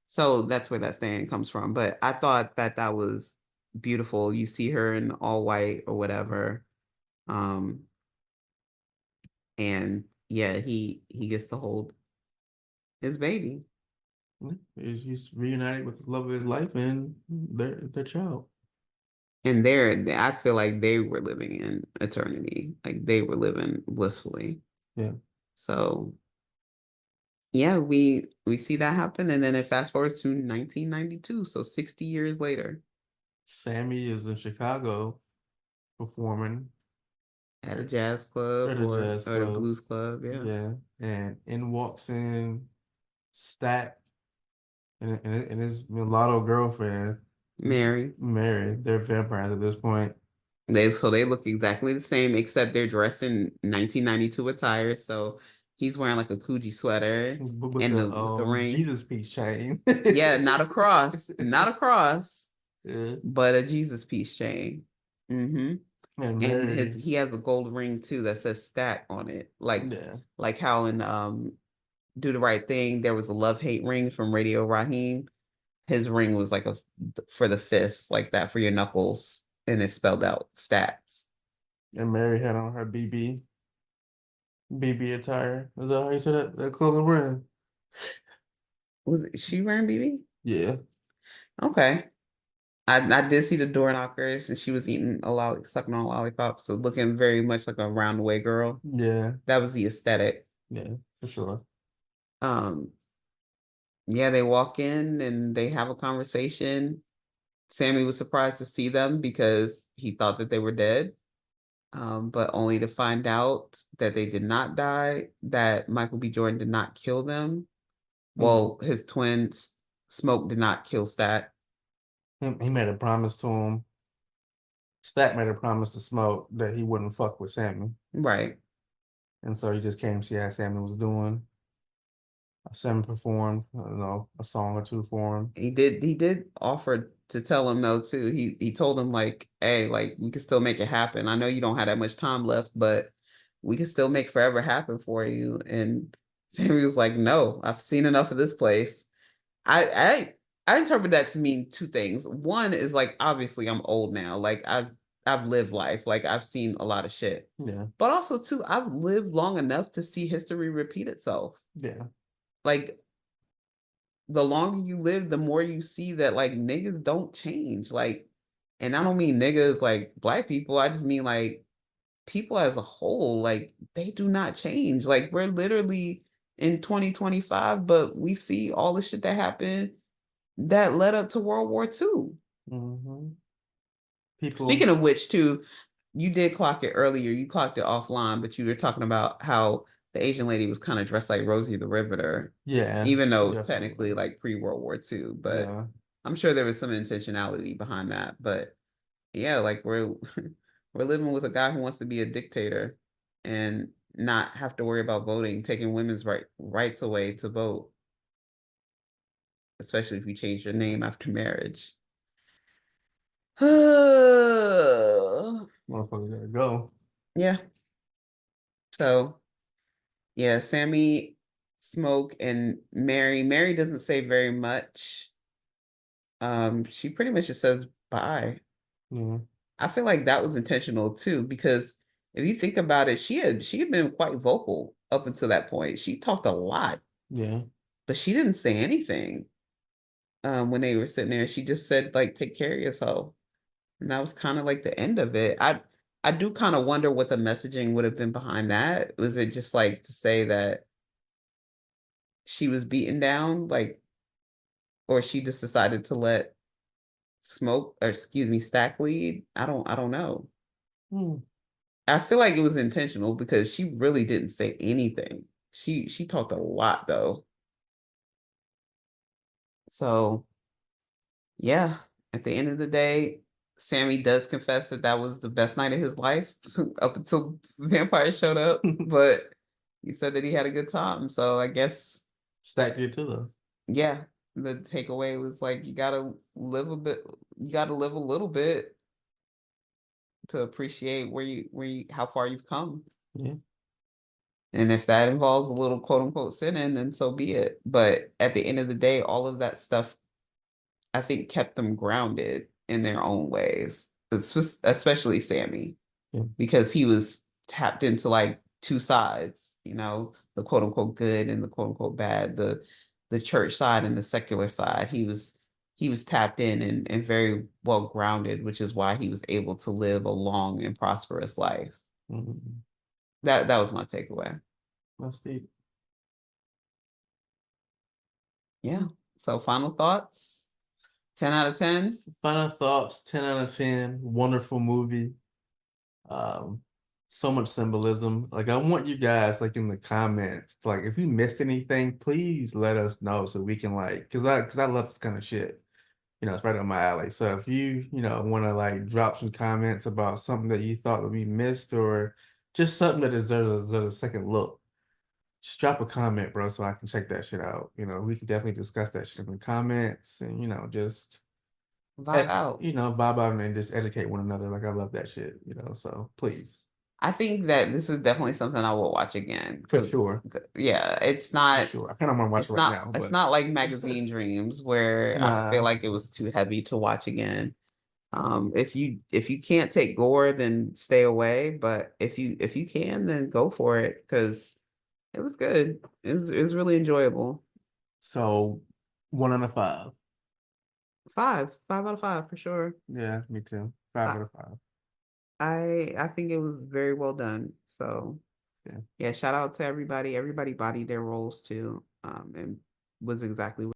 [SPEAKER 3] So that's where that stand comes from. But I thought that was beautiful. You see her in all white or whatever. And yeah, he gets to hold his baby.
[SPEAKER 2] He's reunited with the love of his life and their child.
[SPEAKER 3] And I feel like they were living in eternity. Like they were living blissfully.
[SPEAKER 2] Yeah.
[SPEAKER 3] So yeah, we see that happen, and then it fast forwards to 1992, so 60 years later,
[SPEAKER 2] Sammy is in Chicago performing
[SPEAKER 3] at a jazz club
[SPEAKER 2] at a jazz
[SPEAKER 3] or a
[SPEAKER 2] club.
[SPEAKER 3] blues club. Yeah,
[SPEAKER 2] Yeah, and in walks in Stack and his mulatto girlfriend,
[SPEAKER 3] Mary.
[SPEAKER 2] Mary. They're vampires at this point.
[SPEAKER 3] They look exactly the same, except they're dressed in 1992 attire. So he's wearing like a Coogee sweater
[SPEAKER 2] With
[SPEAKER 3] and
[SPEAKER 2] the
[SPEAKER 3] the ring.
[SPEAKER 2] Jesus piece chain.
[SPEAKER 3] Yeah, not a cross, not a cross,
[SPEAKER 2] Yeah.
[SPEAKER 3] but a Jesus piece chain.
[SPEAKER 2] And
[SPEAKER 3] And
[SPEAKER 2] Mary.
[SPEAKER 3] he has a gold ring too that says "stat" on it,
[SPEAKER 2] Yeah.
[SPEAKER 3] like how in Do the Right Thing there was a love-hate ring from Radio Raheem. His ring was like a for the fist, like that for your knuckles, and it spelled out stats.
[SPEAKER 2] And Mary had on her BB attire. Is that how you said that clothing brand?
[SPEAKER 3] Was she wearing BB?
[SPEAKER 2] Yeah.
[SPEAKER 3] Okay. I did see the door knockers, and she was eating sucking on a lollipop, so looking very much like a roundaway girl.
[SPEAKER 2] Yeah.
[SPEAKER 3] That was the aesthetic.
[SPEAKER 2] Yeah, for sure.
[SPEAKER 3] Um, yeah, they walk in and they have a conversation. Sammy was surprised to see them because he thought that they were dead, but only to find out that they did not die, that Michael B. Jordan did not kill them. Well, his twin Smoke did not kill Stat.
[SPEAKER 2] He made a promise to him. Stack made a promise to Smoke that he wouldn't fuck with Sammy.
[SPEAKER 3] Right.
[SPEAKER 2] And so he just came to see how Sammy was doing. Sammy performed, I don't know, a song or two for him.
[SPEAKER 3] He did offer to tell him no too. He told him like, hey, like we can still make it happen. I know you don't have that much time left, but we can still make forever happen for you. And Sammy was like, no, I've seen enough of this place. I interpret that to mean two things. One is like obviously I'm old now. Like I've lived life. Like I've seen a lot of shit.
[SPEAKER 2] Yeah.
[SPEAKER 3] But also too, I've lived long enough to see history repeat itself.
[SPEAKER 2] Yeah.
[SPEAKER 3] Like the longer you live, the more you see that like niggas don't change. Like, and I don't mean niggas like black people. I just mean like people as a whole. Like they do not change. Like we're literally in 2025, but we see all the shit that happened that led up to World War II.
[SPEAKER 2] Mm-hmm. People.
[SPEAKER 3] Speaking of which, too, you did clock it earlier. You clocked it offline, but you were talking about how the Asian lady was kind of dressed like Rosie the Riveter.
[SPEAKER 2] Yeah.
[SPEAKER 3] Even though it's
[SPEAKER 2] Definitely.
[SPEAKER 3] technically like pre-World War II, but
[SPEAKER 2] Yeah.
[SPEAKER 3] I'm sure there was some intentionality behind that. But yeah, like we're we're living with a guy who wants to be a dictator and not have to worry about voting, taking women's rights away to vote, especially if you change your name after marriage.
[SPEAKER 2] Motherfucker gotta go.
[SPEAKER 3] Yeah. So yeah, Sammy, Smoke, and Mary. Mary doesn't say very much. She pretty much just says bye.
[SPEAKER 2] Yeah.
[SPEAKER 3] I feel like that was intentional too, because if you think about it, she had been quite vocal up until that point. She talked a lot,
[SPEAKER 2] Yeah.
[SPEAKER 3] but she didn't say anything when they were sitting there. She just said, like, take care of yourself. And that was kind of like the end of it. I do kind of wonder what the messaging would have been behind that. Was it just like to say that she was beaten down, like, or she just decided to let Smoke, or excuse me, Stack lead? I don't know.
[SPEAKER 2] Hmm.
[SPEAKER 3] I feel like it was intentional because she really didn't say anything. She talked a lot though. So yeah, at the end of the day, Sammy does confess that that was the best night of his life up until vampires showed up, but he said that he had a good time. So I guess
[SPEAKER 2] Stack here too though.
[SPEAKER 3] yeah, the takeaway was like you gotta live a bit, you gotta live a little bit to appreciate where you how far you've come.
[SPEAKER 2] Yeah.
[SPEAKER 3] And if that involves a little quote unquote sinning, then so be it. But at the end of the day, all of that stuff I think kept them grounded in their own ways, especially Sammy,
[SPEAKER 2] Yeah.
[SPEAKER 3] because he was tapped into like two sides, you know, the quote unquote good and the quote unquote bad, the church side and the secular side. He was tapped in and very well grounded, which is why he was able to live a long and prosperous life.
[SPEAKER 2] Mm-hmm.
[SPEAKER 3] That was my takeaway.
[SPEAKER 2] That's deep.
[SPEAKER 3] Yeah. So final thoughts. 10 out of 10.
[SPEAKER 2] Final thoughts, 10 out of 10. Wonderful movie. So much symbolism. Like, I want you guys, like, in the comments, to, like, if we missed anything, please let us know so we can, like, because I love this kind of shit. You know, it's right up my alley. So if you want to, like, drop some comments about something that you thought that we missed, or just something that deserves a second look, just drop a comment, bro, so I can check that shit out. You know, we can definitely discuss that shit in the comments, and just
[SPEAKER 3] Vibe out.
[SPEAKER 2] vibe out and just educate one another. Like, I love that shit. So please,
[SPEAKER 3] I think that this is definitely something I will watch again.
[SPEAKER 2] for sure,
[SPEAKER 3] Yeah, it's
[SPEAKER 2] for
[SPEAKER 3] not.
[SPEAKER 2] sure. I kind of want to watch it right now,
[SPEAKER 3] It's
[SPEAKER 2] but
[SPEAKER 3] not like Magazine Dreams where I
[SPEAKER 2] nah.
[SPEAKER 3] feel like it was too heavy to watch again. If you can't take gore, then stay away. But if you can, then go for it because it was good. It was really enjoyable.
[SPEAKER 2] So 1 out of 5.
[SPEAKER 3] 5 out of 5 for sure.
[SPEAKER 2] Yeah, me too. 5
[SPEAKER 3] I,
[SPEAKER 2] out of 5.
[SPEAKER 3] I think it was very well done. So
[SPEAKER 2] Yeah.
[SPEAKER 3] yeah, shout out to everybody. Everybody bodied their roles too. And was exactly